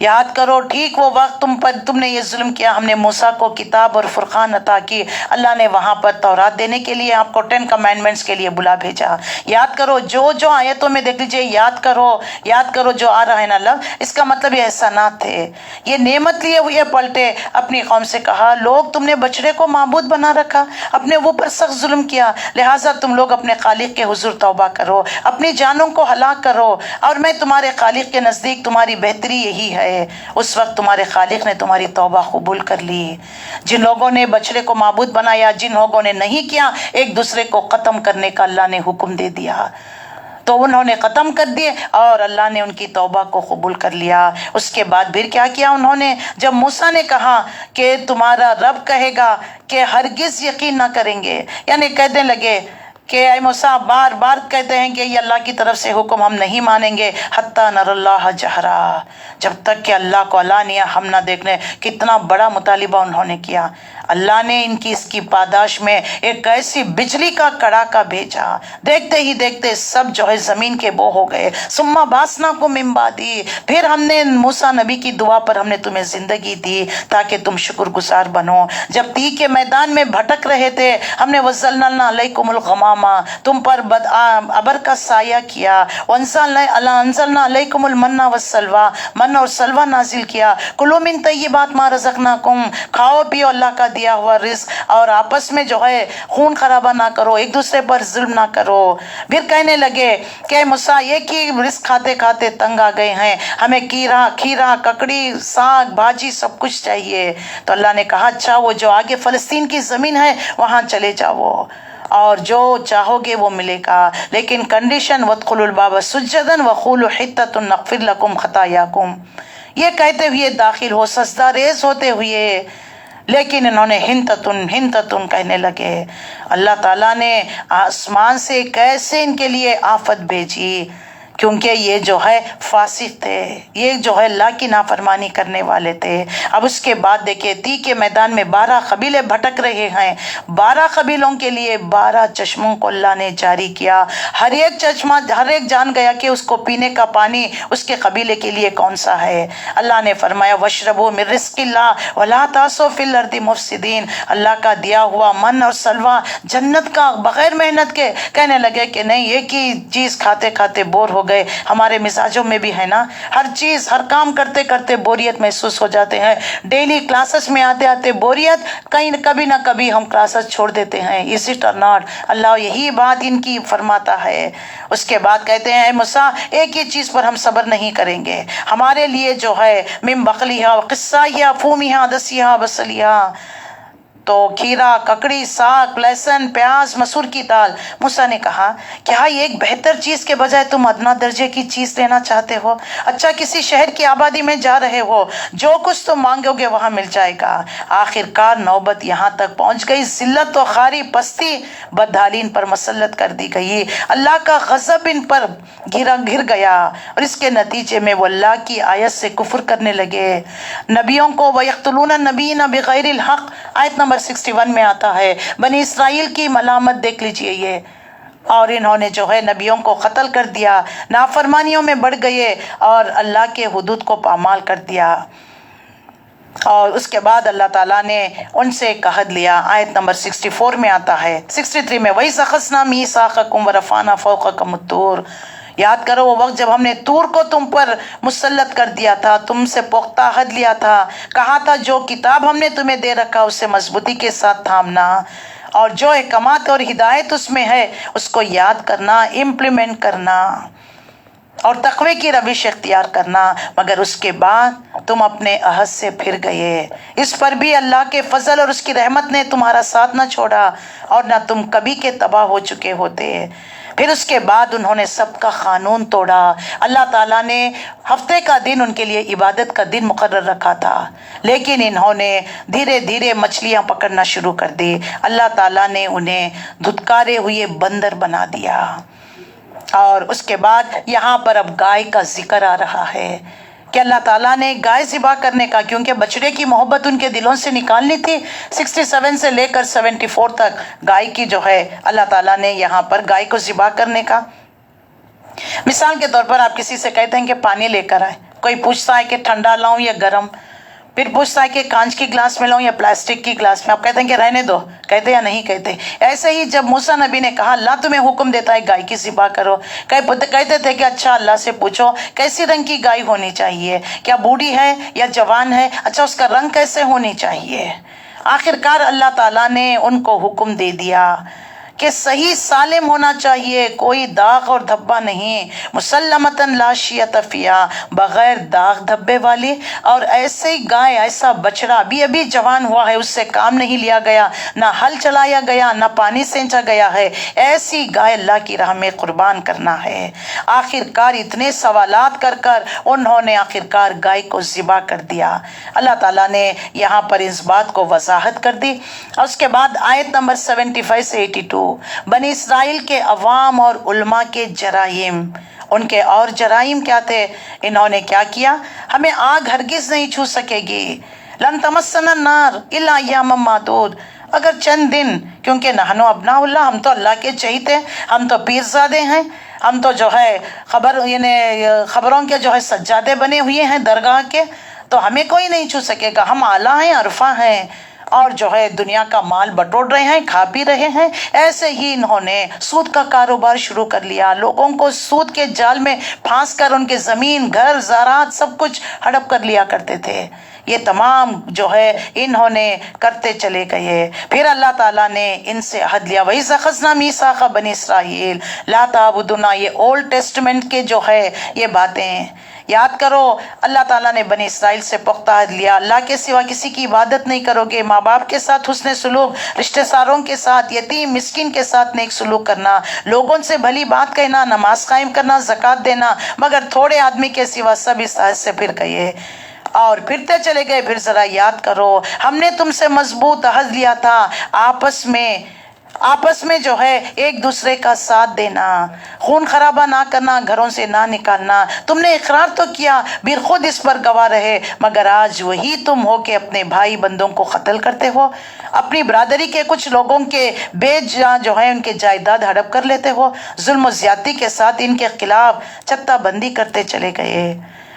یاد کرو ٹھیک وہ وقت تم نے یہ ظلم کیا، ہم نے موسیٰ کو کتاب اور فرقان عطا کی، اللہ نے وہاں پر تورات دینے کے لیے آپ کو 10 کمانڈمنٹس کے لیے بلا بھیجا۔ یاد کرو جو آیتوں میں دیکھ لیجئے، یاد کرو جو آ رہا ہے نا لفظ، اس کا مطلب یہ احسانات تھے، یہ نعمت لیے ہوئے پلٹے، اپنی قوم سے کہا لوگ تم نے بچڑے کو معبود بنا رکھا، اپنے وہ پر سخت ظلم کیا، لہٰذا تم لوگ اپنے خالق کے حضور توبہ کرو، اپنی جانوں کو ہلاک کرو، اور میں تمہارے خالق کے نزدیک تمہاری بہتری یہی ہے۔ اس وقت تمہارے خالق نے تمہاری توبہ قبول کر لی۔ جن لوگوں نے بچڑے کو معبود بنایا، جن لوگوں نے نہیں کیا، ایک دوسرے کو ختم کرنے کا اللہ نے حکم دے دیا، تو انہوں نے ختم کر دیے اور اللہ نے ان کی توبہ کو قبول کر لیا۔ اس کے بعد پھر کیا کیا انہوں نے؟ جب موسیٰ نے کہا کہ تمہارا رب کہے گا کہ ہرگز یقین نہ کریں گے، یعنی کہنے لگے کہ اے موسیٰ، بار بار کہتے ہیں کہ یہ اللہ کی طرف سے حکم، ہم نہیں مانیں گے، حتی نر اللہ جہرا، جب تک کہ اللہ کو علانیہ ہم نہ دیکھ لیں۔ کتنا بڑا مطالبہ انہوں نے کیا، اللہ نے ان کی اس کی پاداش میں ایک ایسی بجلی کا کڑاکا بھیجا، دیکھتے ہی دیکھتے سب جو ہے زمین کے بو ہو گئے۔ ثم بعثناکم من بعدی، پھر ہم نے موسیٰ نبی کی دعا پر ہم نے تمہیں زندگی دی تاکہ تم شکر گزار بنو۔ جب تی کے میدان میں بھٹک رہے تھے، ہم نے وَظَلَّلْنَا عَلَيْكُمُ الْغَمَامَ، تم پر ابر کا سایہ کیا، وَأَنزَلْنَا عَلَيْكُمُ الْمَنَّ وَالسَّلْوَىٰ، من اور سلوہ نازل کیا، کُلُوا مِن طَیِّبَاتِ مَا رَزَقْنَاکُمْ، کھاؤ پیو اللہ کا دیا ہوا رزق، اور آپس میں جو ہے خون خرابہ نہ کرو، ایک دوسرے پر ظلم نہ کرو۔ پھر کہنے لگے کہ موسیٰ ایک ہی رزق کھاتے کھاتے تنگ آ گئے ہیں، ہمیں کھیرا ککڑی ساگ بھاجی سب کچھ چاہیے۔ تو اللہ نے کہا اچھا، وہ جو آگے فلسطین کی زمین ہے وہاں چلے جاؤ، اور جو چاہو گے وہ ملے گا، لیکن کنڈیشن وَادْخُلُوا الْبَابَ سُجَّدًا وَقُولُوا حِطَّةٌ نَغْفِرْ لَكُمْ خَطَايَاكُمْ، یہ کہتے ہوئے داخل ہو، سجدہ ریز ہوتے ہوئے، لیکن انہوں نے ہنتتن کہنے لگے۔ اللہ تعالیٰ نے آسمان سے کیسے ان کے لیے آفت بھیجی، کیونکہ یہ جو ہے فاسق تھے، یہ جو ہے اللہ کی نافرمانی کرنے والے تھے۔ اب اس کے بعد دیکھیں تی کے میدان میں 12 قبیلے بھٹک رہے ہیں، 12 قبیلوں کے لیے 12 چشموں کو اللہ نے جاری کیا، ہر ایک چشمہ ہر ایک جان گیا کہ اس کو پینے کا پانی اس کے قبیلے کے لیے کون سا ہے۔ اللہ نے فرمایا وَاشْرَبُوا مِن رِزْقِ اللَّهِ وَلَا تَعْثُوا فِي الْأَرْضِ مُفْسِدِينَ، اللہ کا دیا ہوا من اور سلوہ جنت کا بغیر محنت کے۔ کہنے لگے کہ نہیں، ایک ہی چیز کھاتے کھاتے بور ہو گئے، ہمارے مزاجوں میں بھی ہے نا، ہر چیز ہر کام کرتے کرتے بوریت محسوس ہو جاتے ہیں، ڈیلی کلاسز میں آتے آتے بوریت، کبھی نہ کبھی ہم کلاسز چھوڑ دیتے ہیں، is it or not؟ اللہ یہی بات ان کی فرماتا ہے۔ اس کے بعد کہتے ہیں اے موسیٰ، ایک ہی چیز پر ہم صبر نہیں کریں گے، ہمارے لیے جو ہے من بقلیہا وقصائیہا فومیہا دسیہا بصلیہا، تو کھیرا ککڑی ساگ لہسن پیاز مسور کی دال۔ موسیٰ نے کہا کیا ایک بہتر چیز کے بجائے تم ادنا درجے کی چیز لینا چاہتے ہو؟ اچھا کسی شہر کی آبادی میں جا رہے ہو، جو کچھ تم مانگو گے وہاں مل جائے گا۔ آخر کار نوبت یہاں تک پہنچ گئی، ذلت و خواری پستی بدحالین پر مسلط کر دی گئی، اللہ کا غضب ان پر گر گیا، اور اس کے نتیجے میں وہ اللہ کی آیت سے کفر کرنے لگے، نبیوں کو وَيَقْتُلُونَ النَّبِيِّينَ بِغَيْرِ الْحَقِّ، آیت نمبر 61 میں آتا ہے۔ بنی اسرائیل کی ملامت دیکھ لیجئے یہ، اور انہوں نے جو ہے نبیوں کو قتل کر دیا، نافرمانیوں میں بڑھ گئے اور اللہ کے حدود کو پامال کر دیا، اور اس کے بعد اللہ تعالیٰ نے ان سے ایک عہد لیا، آیت نمبر 64 میں آتا ہے، 63 میں وَإِذْ أَخَذْنَا مِيثَاقَكُمْ وَرَفَعْنَا فَوْقَكُمُ الطُّورَ، یاد کرو وہ وقت جب ہم نے طور کو تم پر مسلط کر دیا تھا، تم سے پختہ عہد لیا تھا، کہا تھا جو کتاب ہم نے تمہیں دے رکھا اسے مضبوطی کے ساتھ تھامنا، اور جو احکامات اور ہدایت اس میں ہے اس کو یاد کرنا، امپلیمنٹ کرنا، اور تقوی کی روش اختیار کرنا، مگر اس کے بعد تم اپنے عہد سے پھر گئے۔ اس پر بھی اللہ کے فضل اور اس کی رحمت نے تمہارا ساتھ نہ چھوڑا، اور نہ تم کبھی کے تباہ ہو چکے ہوتے۔ پھر اس کے بعد انہوں نے سب کا قانون توڑا۔ اللہ تعالیٰ نے ہفتے کا دن ان کے لیے عبادت کا دن مقرر رکھا تھا، لیکن انہوں نے دھیرے دھیرے مچھلیاں پکڑنا شروع کر دی۔ اللہ تعالیٰ نے انہیں دھتکارے ہوئے بندر بنا دیا۔ اور اس کے بعد یہاں پر اب گائے کا ذکر آ رہا ہے کہ اللہ تعالیٰ نے گائے ذبح کرنے کا، کیونکہ بچڑے کی محبت ان کے دلوں سے نکالنی تھی، 67 سے لے کر 74 تک گائے کی جو ہے اللہ تعالیٰ نے یہاں پر گائے کو ذبح کرنے کا۔ مثال کے طور پر آپ کسی سے کہتے ہیں کہ پانی لے کر آئے، کوئی پوچھتا ہے کہ ٹھنڈا لاؤں یا گرم، پھر پوچھتا ہے کہ کانچ کی گلاس میں لاؤں یا پلاسٹک کی گلاس میں، آپ کہتے ہیں کہ رہنے دو، کہتے یا نہیں کہتے؟ ایسے ہی جب موسیٰ نبی نے کہا اللہ تمہیں حکم دیتا ہے گائے کی ذبح کرو، کہتے تھے کہ اچھا اللہ سے پوچھو کیسی رنگ کی گائے ہونی چاہیے، کیا بوڑھی ہے یا جوان ہے، اچھا اس کا رنگ کیسے ہونی چاہیے۔ آخرکار اللہ تعالیٰ نے ان کو حکم دے دیا کہ صحیح سالم ہونا چاہیے، کوئی داغ اور دھبا نہیں، مسلمتاً لا شیۃ فیہا، بغیر داغ دھبے والی، اور ایسے ہی گائے، ایسا بچڑا ابھی جوان ہوا ہے، اس سے کام نہیں لیا گیا، نہ ہل چلایا گیا، نہ پانی سینچا گیا ہے، ایسی گائے اللہ کی راہ میں قربان کرنا ہے۔ آخرکار اتنے سوالات کر انہوں نے آخرکار گائے کو ذبح کر دیا۔ اللہ تعالیٰ نے یہاں پر اس بات کو وضاحت کر دی، اور اس کے بعد آیت نمبر 75 سے 82، بنی اسرائیل کے عوام اور علماء کے جرائم، ان کے اور جرائم کیا تھے؟ انہوں نے کیا کیا؟ ہمیں آگ ہرگز نہیں چھو سکے گی، لن تمسنا النار الا ایاما معدود، اگر چند دن، کیونکہ نحن ابناء اللہ، ہم تو اللہ کے چہیتے، ہم تو پیرزادے ہیں، ہم تو جو ہے خبروں کے جو ہے سجادے بنے ہوئے ہیں درگاہ کے، تو ہمیں کوئی نہیں چھو سکے گا، ہم اعلیٰ ہیں، عرفہ ہیں، اور جو ہے دنیا کا مال بٹور رہے ہیں، کھا پی رہے ہیں۔ ایسے ہی انہوں نے سود کا کاروبار شروع کر لیا، لوگوں کو سود کے جال میں پھانس کر ان کے زمین، گھر، زراعت سب کچھ ہڑپ کر لیا کرتے تھے۔ یہ تمام جو ہے انہوں نے کرتے چلے گئے۔ پھر اللہ تعالیٰ نے ان سے عہد لیا، وَإِذْ أَخَذْنَا مِيثَاقَ بَنِي إِسْرَائِيلَ لَا تَعْبُدُونَ، یہ اولڈ ٹیسٹمنٹ کے جو ہے یہ باتیں یاد کرو۔ اللہ تعالیٰ نے بنی اسرائیل سے پختہ عہد لیا، اللہ کے سوا کسی کی عبادت نہیں کرو گے، ماں باپ کے ساتھ حسن سلوک، رشتہ داروں کے ساتھ، یتیم مسکین کے ساتھ نیک سلوک کرنا، لوگوں سے بھلی بات کہنا، نماز قائم کرنا، زکوٰۃ دینا، مگر تھوڑے آدمی کے سوا سب اس عہد سے پھر گئے اور پھرتے چلے گئے۔ پھر ذرا یاد کرو، ہم نے تم سے مضبوط عہد لیا تھا، آپس میں جو ہے ایک دوسرے کا ساتھ دینا، خون خرابہ نہ کرنا، گھروں سے نہ نکالنا، تم نے اقرار تو کیا، پھر خود اس پر گواہ رہے، مگر آج وہی تم ہو کہ اپنے بھائی بندوں کو قتل کرتے ہو، اپنی برادری کے کچھ لوگوں کے جو ہے ان کے جائیداد ہڑپ کر لیتے ہو، ظلم و زیادتی کے ساتھ ان کے خلاف چتہ بندی کرتے چلے گئے۔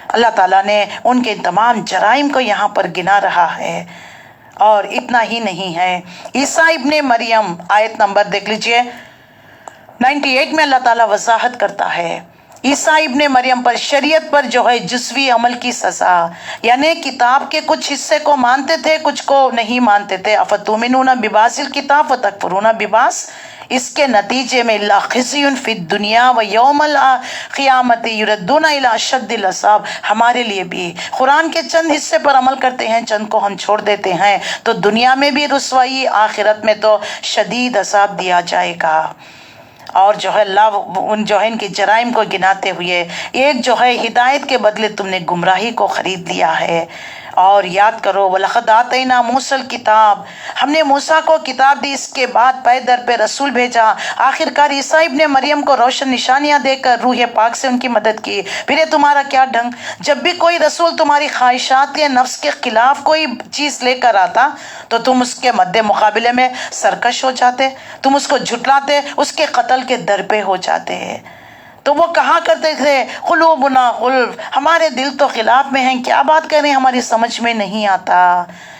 اللہ تعالیٰ نے ان کے تمام جرائم کو یہاں پر گنا رہا ہے۔ اور اتنا ہی نہیں ہے، عیسیٰ ابن مریم، آیت نمبر دیکھ لیجئے 98 میں اللہ تعالیٰ وضاحت کرتا ہے، عیسیٰ ابن مریم پر شریعت پر جو ہے جزوی عمل کی سزا، یعنی کتاب کے کچھ حصے کو مانتے تھے، کچھ کو نہیں مانتے تھے، افتؤمنون ببعض الکتاب وتکفرون ببعض، اس کے نتیجے میں لا خزی فی الدنیا و یوم القیامت یردون الی اشد العذاب، ہمارے لیے بھی قرآن کے چند حصے پر عمل کرتے ہیں، چند کو ہم چھوڑ دیتے ہیں تو دنیا میں بھی رسوائی، آخرت میں تو شدید عذاب دیا جائے گا۔ اور جو ہے اللہ ان کے جرائم کو گناتے ہوئے، ایک جو ہے ہدایت کے بدلے تم نے گمراہی کو خرید لیا ہے۔ اور یاد کرو، وَلَقَدْ آتَيْنَا مُوسَى الْكِتَابَ، ہم نے موسیٰ کو کتاب دی، اس کے بعد پے در پہ رسول بھیجا، آخرکار عیسیٰ ابن مریم کو روشن نشانیاں دے کر روح پاک سے ان کی مدد کی۔ پھر یہ تمہارا کیا ڈھنگ، جب بھی کوئی رسول تمہاری خواہشات کے نفس کے خلاف کوئی چیز لے کر آتا تو تم اس کے مد مقابلے میں سرکش ہو جاتے، تم اس کو جھٹلاتے، اس کے قتل کے در پہ ہو جاتے۔ تو وہ کہا کرتے تھے قلوبنا غلف، ہمارے دل تو خلاف میں ہیں، کیا بات کریں، ہماری سمجھ میں نہیں آتا،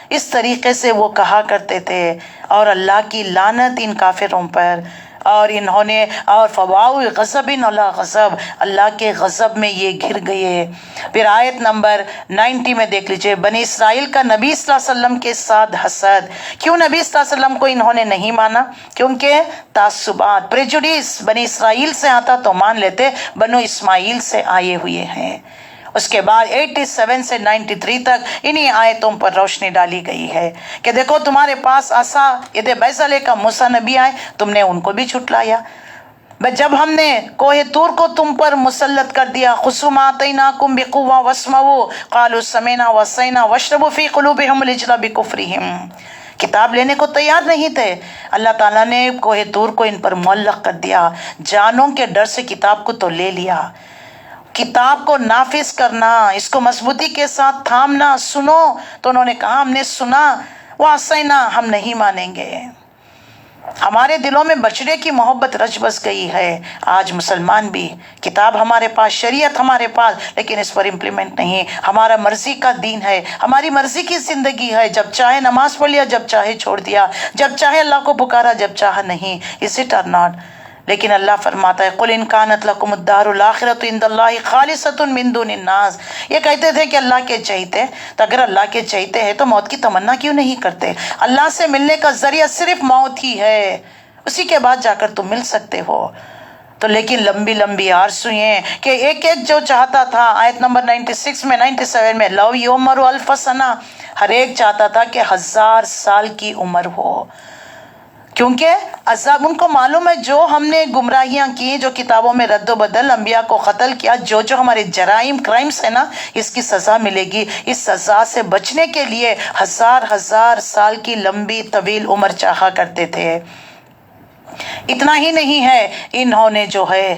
اس طریقے سے وہ کہا کرتے تھے۔ اور اللہ کی لعنت ان کافروں پر، اور انہوں نے اور فواؤ غضب علی غضب، اللہ کے غضب میں یہ گر گئے۔ پھر آیت نمبر 90 میں دیکھ لیجئے، بنی اسرائیل کا نبی صلی اللہ علیہ وسلم کے ساتھ حسد، کیوں نبی صلی اللہ علیہ وسلم کو انہوں نے نہیں مانا؟ کیونکہ تعصبات، پریجوڈیس بنی اسرائیل سے آتا تو مان لیتے، بنو اسماعیل سے آئے ہوئے ہیں۔ اس کے بعد 87 سے 93 تک انہی آیتوں پر روشنی ڈالی گئی ہے کہ دیکھو تمہارے پاس عصا ید بیضا لے کر موسیٰ نبی آئے، تم نے ان کو بھی جھٹلایا۔ جب ہم نے کوہ طور کو تم پر مسلط کر دیا، خذوا ما آتیناکم بقوۃ واسمعوا قالوا سمعنا وعصینا واشربوا فی قلوبہم العجل بکفرہم، کتاب لینے کو تیار نہیں تھے، اللہ تعالیٰ نے کوہ طور کو ان پر معلق کر دیا، جانوں کے ڈر سے کتاب کو تو لے لیا، کتاب کو نافذ کرنا، اس کو مضبوطی کے ساتھ تھامنا، سنو تو انہوں نے کہا ہم نے سنا، وعصینا، ہم نہیں مانیں گے۔ ہمارے دلوں میں بچڑے کی محبت رچ بس گئی ہے. آج مسلمان بھی کتاب ہمارے پاس، شریعت ہمارے پاس، لیکن اس پر امپلیمنٹ نہیں. ہمارا مرضی کا دین ہے، ہماری مرضی کی زندگی ہے. جب چاہے نماز پڑھ لیا، جب چاہے چھوڑ دیا، جب چاہے اللہ کو پکارا، جب چاہا نہیں. از اٹ اور ناٹ؟ لیکن اللہ فرماتا ہے قُلْ إِنْ كَانَتْ لَكُمُ الدَّارُ الْآخِرَةُ عِنْدَ اللَّهِ خَالِصَةٌ مِّن دُونِ النَّاسِ. یہ کہتے تھے کہ اللہ کے چہیتے، تو اگر اللہ کے چہیتے ہیں تو موت کی تمنا کیوں نہیں کرتے؟ اللہ سے ملنے کا ذریعہ صرف موت ہی ہے، اسی کے بعد جا کر تم مل سکتے ہو. تو لیکن لمبی لمبی آرزوئیں کہ ایک ایک جو چاہتا تھا، آیت نمبر 96 میں 97 میں، لو یعمر الف سنہ، ہر ایک چاہتا تھا کہ 1000 سال کی عمر ہو. کیونکہ عذاب، ان کو معلوم ہے جو ہم نے گمراہیاں کی، جو کتابوں میں رد و بدل، انبیاء کو قتل کیا، جو ہمارے جرائم کرائمز ہے نا، اس کی سزا ملے گی. اس سزا سے بچنے کے لیے 1000 سال کی لمبی طویل عمر چاہا کرتے تھے. اتنا ہی نہیں ہے، انہوں نے جو ہے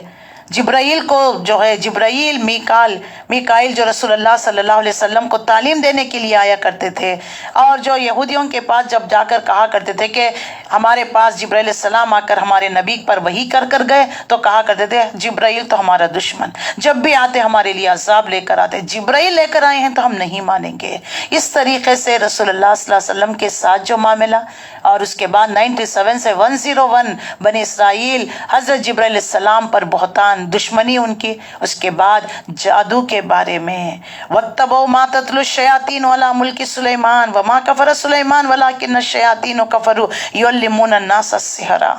جبرائیل کو جو ہے جبرائیل میکائیل جو رسول اللہ صلی اللہ علیہ وسلم کو تعلیم دینے کے لیے آیا کرتے تھے، اور جو یہودیوں کے پاس جب جا کر کہا کرتے تھے کہ ہمارے پاس جبرائیل علیہ السلام آ کر ہمارے نبی پر وحی کر گئے، تو کہا کرتے تھے جبرائیل تو ہمارا دشمن، جب بھی آتے ہمارے لیے عذاب لے کر آتے، جبرائیل لے کر آئے ہیں تو ہم نہیں مانیں گے. اس طریقے سے رسول اللہ صلی اللہ علیہ وسلم کے ساتھ جو معاملہ، اور اس کے بعد 97 سے 101 بنی اسرائیل حضرت جبرائیل علیہ السلام پر بہتان، دشمنی ان کی. اس کے بعد جادو کے بارے میں، وَاتَّبَعُوا مَا تَتْلُو الشَّيَاطِينُ عَلَىٰ مُلْكِ سُلَيْمَانَ وَمَا كَفَرَ سُلَيْمَانُ وَلَٰكِنَّ الشَّيَاطِينَ كَفَرُوا يُعَلِّمُونَ النَّاسَ السِّحْرَ.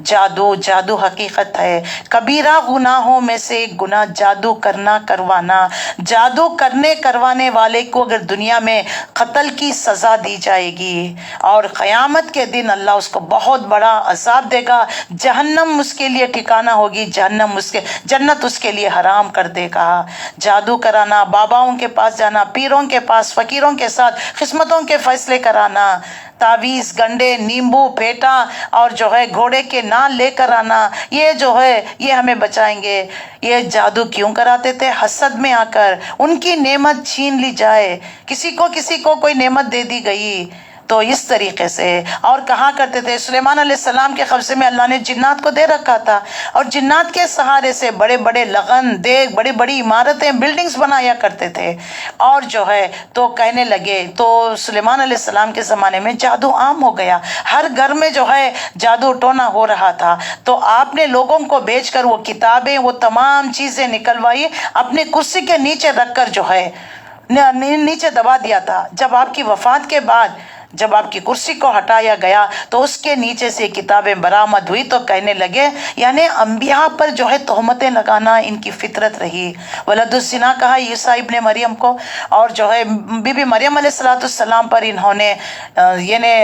جادو حقیقت ہے. کبیرہ گناہوں میں سے ایک گناہ جادو کروانا. جادو کروانے والے کو اگر دنیا میں قتل کی سزا دی جائے گی، اور قیامت کے دن اللہ اس کو بہت بڑا عذاب دے گا. جہنم اس کے لیے ٹھکانہ ہوگی، جنت اس کے لیے حرام کر دے گا. جادو کرانا، باباؤں کے پاس جانا، پیروں کے پاس، فقیروں کے ساتھ قسمتوں کے فیصلے کرانا، تعویذ، گنڈے، نیمبو، پھیٹا اور جو ہے گھوڑے کے نال لے کر آنا، یہ جو ہے یہ ہمیں بچائیں گے. یہ جادو کیوں کراتے تھے؟ حسد میں آ کر ان کی نعمت چھین لی جائے. کسی کو کوئی نعمت دے دی گئی تو اس طریقے سے. اور کہا کرتے تھے سلیمان علیہ السلام کے قبضے میں اللہ نے جنات کو دے رکھا تھا، اور جنات کے سہارے سے بڑے بڑے لغن دیگ، بڑی بڑی عمارتیں، بلڈنگز بنایا کرتے تھے. اور جو ہے تو کہنے لگے، تو سلیمان علیہ السلام کے زمانے میں جادو عام ہو گیا، ہر گھر میں جو ہے جادو ٹونا ہو رہا تھا. تو آپ نے لوگوں کو بھیج کر وہ کتابیں، وہ تمام چیزیں نکلوائی، اپنی کرسی کے نیچے رکھ کر جو ہے نیچے دبا دیا تھا. جب آپ کی وفات کے بعد جب آپ کی کرسی کو ہٹایا گیا تو اس کے نیچے سے کتابیں برآمد ہوئی. تو کہنے لگے یعنی انبیاء پر جو ہے تہمتیں لگانا ان کی فطرت رہی. ولد الزنا کہا عیسیٰ ابن مریم کو، اور جو ہے بی بی مریم علیہ السلام پر انہوں نے یعنی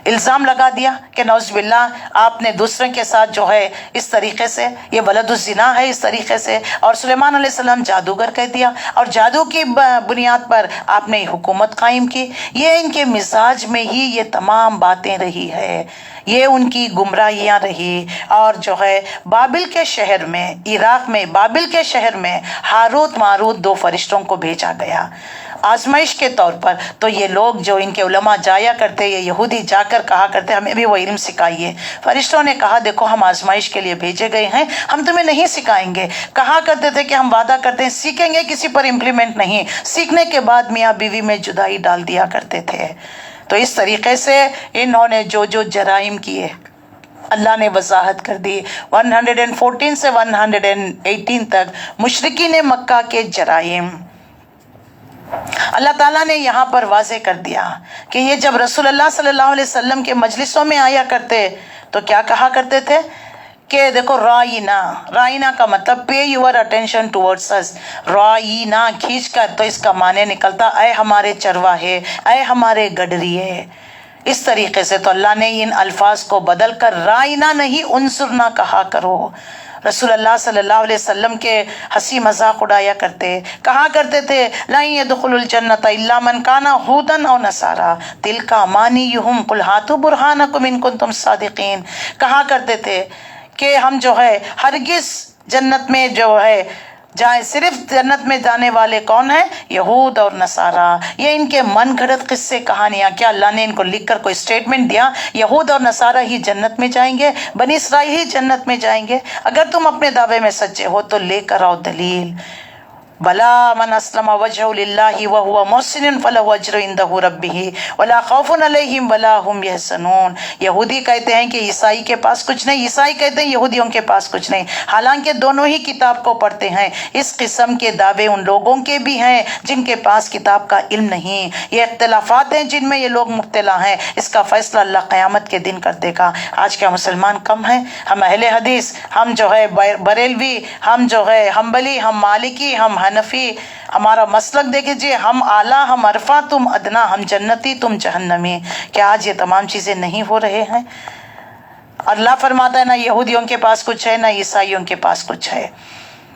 الزام لگا دیا کہ نعوذ باللہ آپ نے دوسرے کے ساتھ جو ہے اس طریقے سے، یہ ولد الزنا ہے اس طریقے سے. اور سلیمان علیہ السلام جادوگر کہہ دیا، اور جادو کی بنیاد پر آپ نے حکومت قائم کی. یہ ان کے مزاج میں ہی یہ تمام باتیں رہی ہے، یہ ان کی گمراہیاں رہی. اور جو ہے بابل کے شہر میں، عراق میں بابل کے شہر میں ہاروت ماروت 2 فرشتوں کو بھیجا گیا آزمائش کے طور پر. تو یہ لوگ جو ان کے علماء جایا کرتے، یہ یہودی جا کر کہا کرتے ہمیں بھی وہ علم سکھائیے. فرشتوں نے کہا دیکھو ہم آزمائش کے لیے بھیجے گئے ہیں، ہم تمہیں نہیں سکھائیں گے. کہا کرتے تھے کہ ہم وعدہ کرتے ہیں سیکھیں گے، کسی پر امپلیمنٹ نہیں. سیکھنے کے بعد میاں بیوی میں جدائی ڈال دیا کرتے تھے. تو اس طریقے سے انہوں نے جو جرائم کیے اللہ نے وضاحت کر دی. 114 سے 118 تک مشرکین مکہ کے جرائم اللہ تعالیٰ نے یہاں پر واضح کر دیا کہ یہ جب رسول اللہ صلی اللہ علیہ وسلم کے مجلسوں میں آیا کرتے تو کیا کہا کرتے تھے کہ دیکھو رائنا کا مطلب پے یور اٹینشن ٹورڈز اس. رائنا کھینچ کر، تو اس کا معنی نکلتا اے ہمارے چرواہے، اے ہمارے گڈریے. اس طریقے سے تو اللہ نے ان الفاظ کو بدل کر رائنا نہیں انظرنا کہا کرو. رسول اللہ صلی اللہ علیہ وسلم کے ہنسی مذاق اڑایا کرتے، کہا کرتے تھے لا يدخل الجنت الا من كان هودا او نصارى تلك امانيهم قل هاتوا برهانكم ان كنتم صادقين. کہا کرتے تھے کہ ہم جو ہے ہرگز جنت میں جو ہے جائے صرف جنت میں جانے والے کون ہیں؟ یہود اور نصارہ۔ یہ ان کے من گھڑت قصے کہانیاں، کیا اللہ نے ان کو لکھ کر کوئی سٹیٹمنٹ دیا یہود اور نصارہ ہی جنت میں جائیں گے، بنی اسرائیل ہی جنت میں جائیں گے؟ اگر تم اپنے دعوے میں سچے ہو تو لے کر آؤ دلیل۔ بلا من اسلم وجهه لله وهو محسن فله اجر عنده ربه ولا خوف علیہم ولا هم يحزنون۔ یہودی کہتے ہیں کہ عیسائی کے پاس کچھ نہیں، عیسائی کہتے ہیں یہودیوں کے پاس کچھ نہیں، حالانکہ دونوں ہی کتاب کو پڑھتے ہیں۔ اس قسم کے دعوے ان لوگوں کے بھی ہیں جن کے پاس کتاب کا علم نہیں۔ یہ اختلافات ہیں جن میں یہ لوگ مبتلا ہیں، اس کا فیصلہ اللہ قیامت کے دن کر دے گا۔ آج کیا مسلمان کم ہیں؟ ہم اہل حدیث، ہم جو ہے بریلوی، ہم جو ہے حنبلی، ہم مالکی، ہم حنفی، ہمارا مسلک دیکھیے، ہم اعلیٰ، ہم عرفہ، تم ادنا، ہم جنتی، تم جہنمی۔ کیا آج یہ تمام چیزیں نہیں ہو رہے ہیں؟ اللہ فرماتا ہے نہ یہودیوں کے پاس کچھ ہے، نہ عیسائیوں کے پاس کچھ ہے۔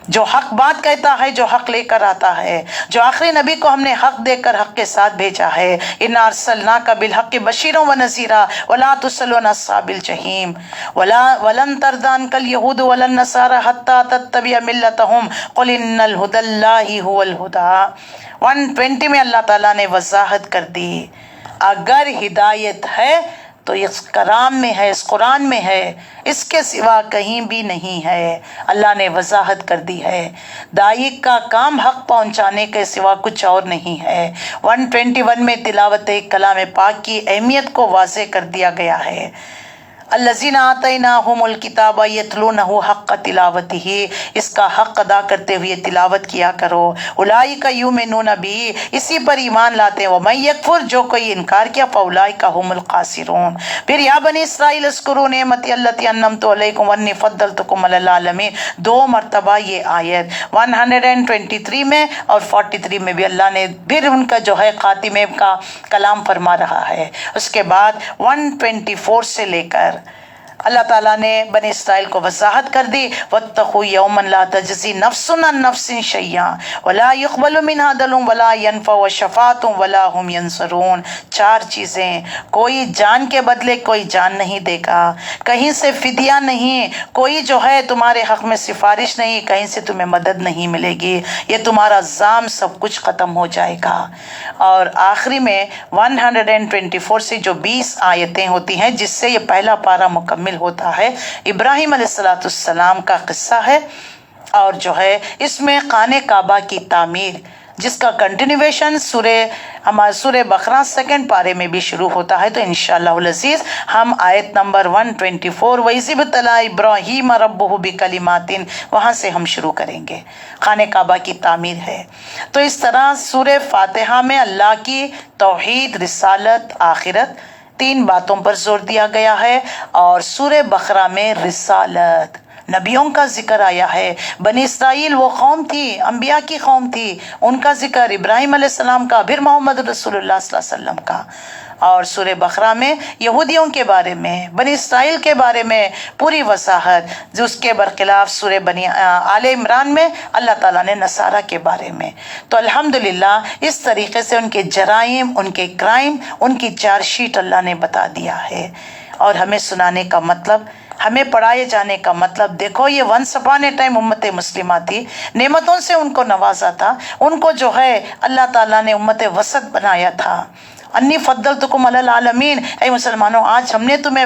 جو حق بات کہتا ہے، جو حق لے کر آتا ہے، جو آخری نبی کو ہم نے حق دے کر حق کے ساتھ بھیجا ہے، اِنَّا أَرْسَلْنَاكَ بِالْحَقِّ بَشِيرًا وَنَذِيرًا وَلَا تُسْأَلُ عَنْ أَصْحَابِ الْجَحِيمِ وَلَن تَرْضَىٰ عَنكَ الْيَهُودُ وَلَا النَّصَارَىٰ حَتَّىٰ تَتَّبِعَ مِلَّتَهُمْ قُلْ إِنَّ الْهُدَى اللَّهِ هُوَ الْهُدَىٰ۔ 120 میں اللہ تعالیٰ نے وضاحت کر دی، اگر ہدایت ہے تو اس کلام میں ہے، اس قرآن میں ہے، اس کے سوا کہیں بھی نہیں ہے۔ اللہ نے وضاحت کر دی ہے، داعی کا کام حق پہنچانے کے سوا کچھ اور نہیں ہے۔ 121 میں تلاوت کلام پاک کی اہمیت کو واضح کر دیا گیا ہے۔ الذین آتیناہم الکتاب یتلونہ حق تلاوتہ، اس کا حق ادا کرتے ہوئے تلاوت کیا کرو۔ اولئک یؤمنون بہ، اسی پر ایمان لاتے ہیں۔ ومن یکفر، جو کوئی انکار کیا، فاولئک هم الخاسرون۔ پھر یا بنی اسرائیل اذکروا نعمتی التی انعمت علیکم وانی فضلتکم علی العالمین، 2 مرتبہ یہ آیت 123 میں اور 43 میں بھی اللہ نے پھر ان کا جو ہے خاتمے کا کلام فرما رہا ہے۔ اس کے بعد 124 سے لے کر اللہ تعالیٰ نے بنی اسرائیل کو وضاحت کر دی، وَاتَّقُوا يَوْمًا لَا تَجْزِي نَفْسٌ عَن نَفْسٍ شَيْئًا وَلَا يُقْبَلُ مِنْهَا عَدْلٌ وَلَا يَنفَعُ شَفَاعَةٌ وَلَا هُمْ يَنصَرُونَ۔ 4 چیزیں، کوئی جان کے بدلے کوئی جان نہیں دے گا، کہیں سے فدیہ نہیں، کوئی جو ہے تمہارے حق میں سفارش نہیں، کہیں سے تمہیں مدد نہیں ملے گی، یہ تمہارا زام سب کچھ ختم ہو جائے گا۔ اور آخری میں 124 سے جو 20 آیتیں ہوتی ہیں جس سے یہ پہلا پارہ مکمل ہوتا ہے، ابراہیم علیہ السلام کا قصہ ہے، اور جو ہے اس میں خانہ کعبہ کی تعمیر جس کا کنٹینیویشن سورہ بقرہ 2 پارے میں بھی شروع ہوتا ہے۔ تو انشاءاللہ العزیز ہم آیت نمبر 124 وَإِذِ ابْتَلَىٰ إِبْرَاهِيمَ رَبُّهُ بِكَلِمَاتٍ، وہاں سے ہم شروع کریں گے۔ خانہ کعبہ کی تعمیر ہے۔ تو اس طرح سورہ فاتحہ میں اللہ کی توحید، رسالت، آخرت، 3 باتوں پر زور دیا گیا ہے، اور سورہ بقرہ میں رسالت، نبیوں کا ذکر آیا ہے۔ بنی اسرائیل وہ قوم تھی، انبیاء کی قوم تھی، ان کا ذکر، ابراہیم علیہ السلام کا، پھر محمد رسول اللہ صلی اللہ علیہ وسلم کا۔ اور سورہ بقرہ میں یہودیوں کے بارے میں، بنی اسرائیل کے بارے میں پوری وضاحت، جو اس کے برخلاف سورہ آل عمران میں اللہ تعالیٰ نے نصارہ کے بارے میں۔ تو الحمدللہ اس طریقے سے ان کے جرائم، ان کے کرائم، ان کی چارج شیٹ اللہ نے بتا دیا ہے۔ اور ہمیں سنانے کا مطلب، ہمیں پڑھائے جانے کا مطلب، دیکھو یہ ونس اپان اے ٹائم امت مسلمہ تھی، نعمتوں سے ان کو نوازا تھا، ان کو جو ہے اللہ تعالیٰ نے امت وسط بنایا تھا۔ انی فضلتکم علی العالمین، اے مسلمانوں آج ہم نے تمہیں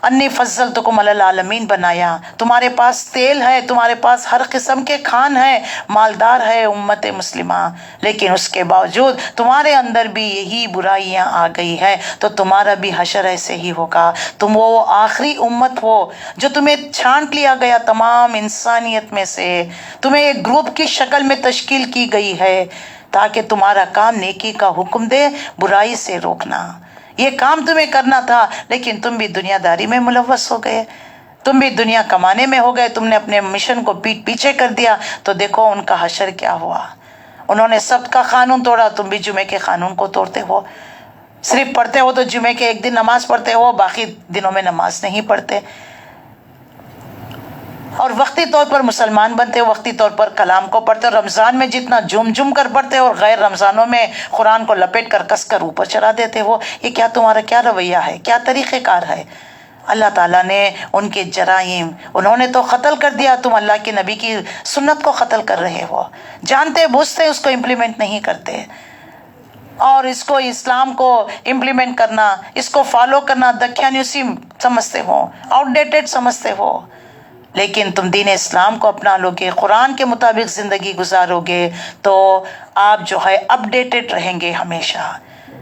انی فضلتکم علی العالمین بنایا، تمہارے پاس تیل ہے، تمہارے پاس ہر قسم کے کھان ہے، مالدار ہے امت مسلمہ، لیکن اس کے باوجود تمہارے اندر بھی یہی برائیاں آ گئی ہیں، تو تمہارا بھی حشر ایسے ہی ہوگا۔ تم وہ آخری امت ہو جو تمہیں چھانٹ لیا گیا تمام انسانیت میں سے، تمہیں ایک گروپ کی شکل میں تشکیل کی گئی ہے تاکہ تمہارا کام نیکی کا حکم دے، برائی سے روکنا۔ یہ کام تمہیں کرنا تھا، لیکن تم بھی دنیا داری میں ملوث ہو گئے، تم بھی دنیا کمانے میں ہو گئے، تم نے اپنے مشن کو پیچھے کر دیا۔ تو دیکھو ان کا حشر کیا ہوا، انہوں نے سب کا قانون توڑا، تم بھی جمعے کے قانون کو توڑتے ہو، صرف پڑھتے ہو تو جمعے کے ایک دن نماز پڑھتے ہو، باقی دنوں میں نماز نہیں پڑھتے، اور وقتی طور پر مسلمان بنتے ہو، وقتی طور پر کلام کو پڑھتے ہو، رمضان میں جتنا جم کر پڑھتے ہو اور غیر رمضانوں میں قرآن کو لپیٹ کر کس کر اوپر چڑھا دیتے ہو۔ یہ کیا تمہارا کیا رویہ ہے، کیا طریقہ کار ہے؟ اللہ تعالیٰ نے ان کے جرائم، انہوں نے تو قتل کر دیا، تم اللہ کے نبی کی سنت کو قتل کر رہے ہو، جانتے بوجھتے اس کو امپلیمنٹ نہیں کرتے، اور اس کو اسلام کو امپلیمنٹ کرنا، اس کو فالو کرنا دکھیانوسی سمجھتے ہو، آؤٹ ڈیٹڈ سمجھتے ہو، لیکن تم دین اسلام کو اپنا لو گے، قرآن کے مطابق زندگی گزارو گے تو آپ جو ہے اپ ڈیٹڈ رہیں گے ہمیشہ۔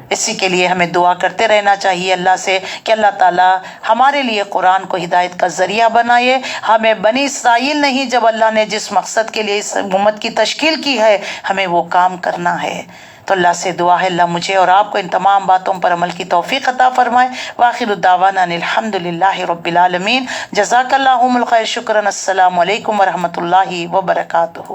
اسی کے لیے ہمیں دعا کرتے رہنا چاہیے اللہ سے کہ اللہ تعالیٰ ہمارے لیے قرآن کو ہدایت کا ذریعہ بنائے، ہمیں بنی اسرائیل نہیں، جب اللہ نے جس مقصد کے لیے اس امت کی تشکیل کی ہے ہمیں وہ کام کرنا ہے۔ تو اللہ سے دعا ہے اللہ مجھے اور آپ کو ان تمام باتوں پر عمل کی توفیق عطا فرمائے۔ وآخر دعوانا ان الحمد للہ رب العالمین۔ جزاک اللہم الخیر، شکراً، السلام علیکم ورحمۃ اللہ وبرکاتہ۔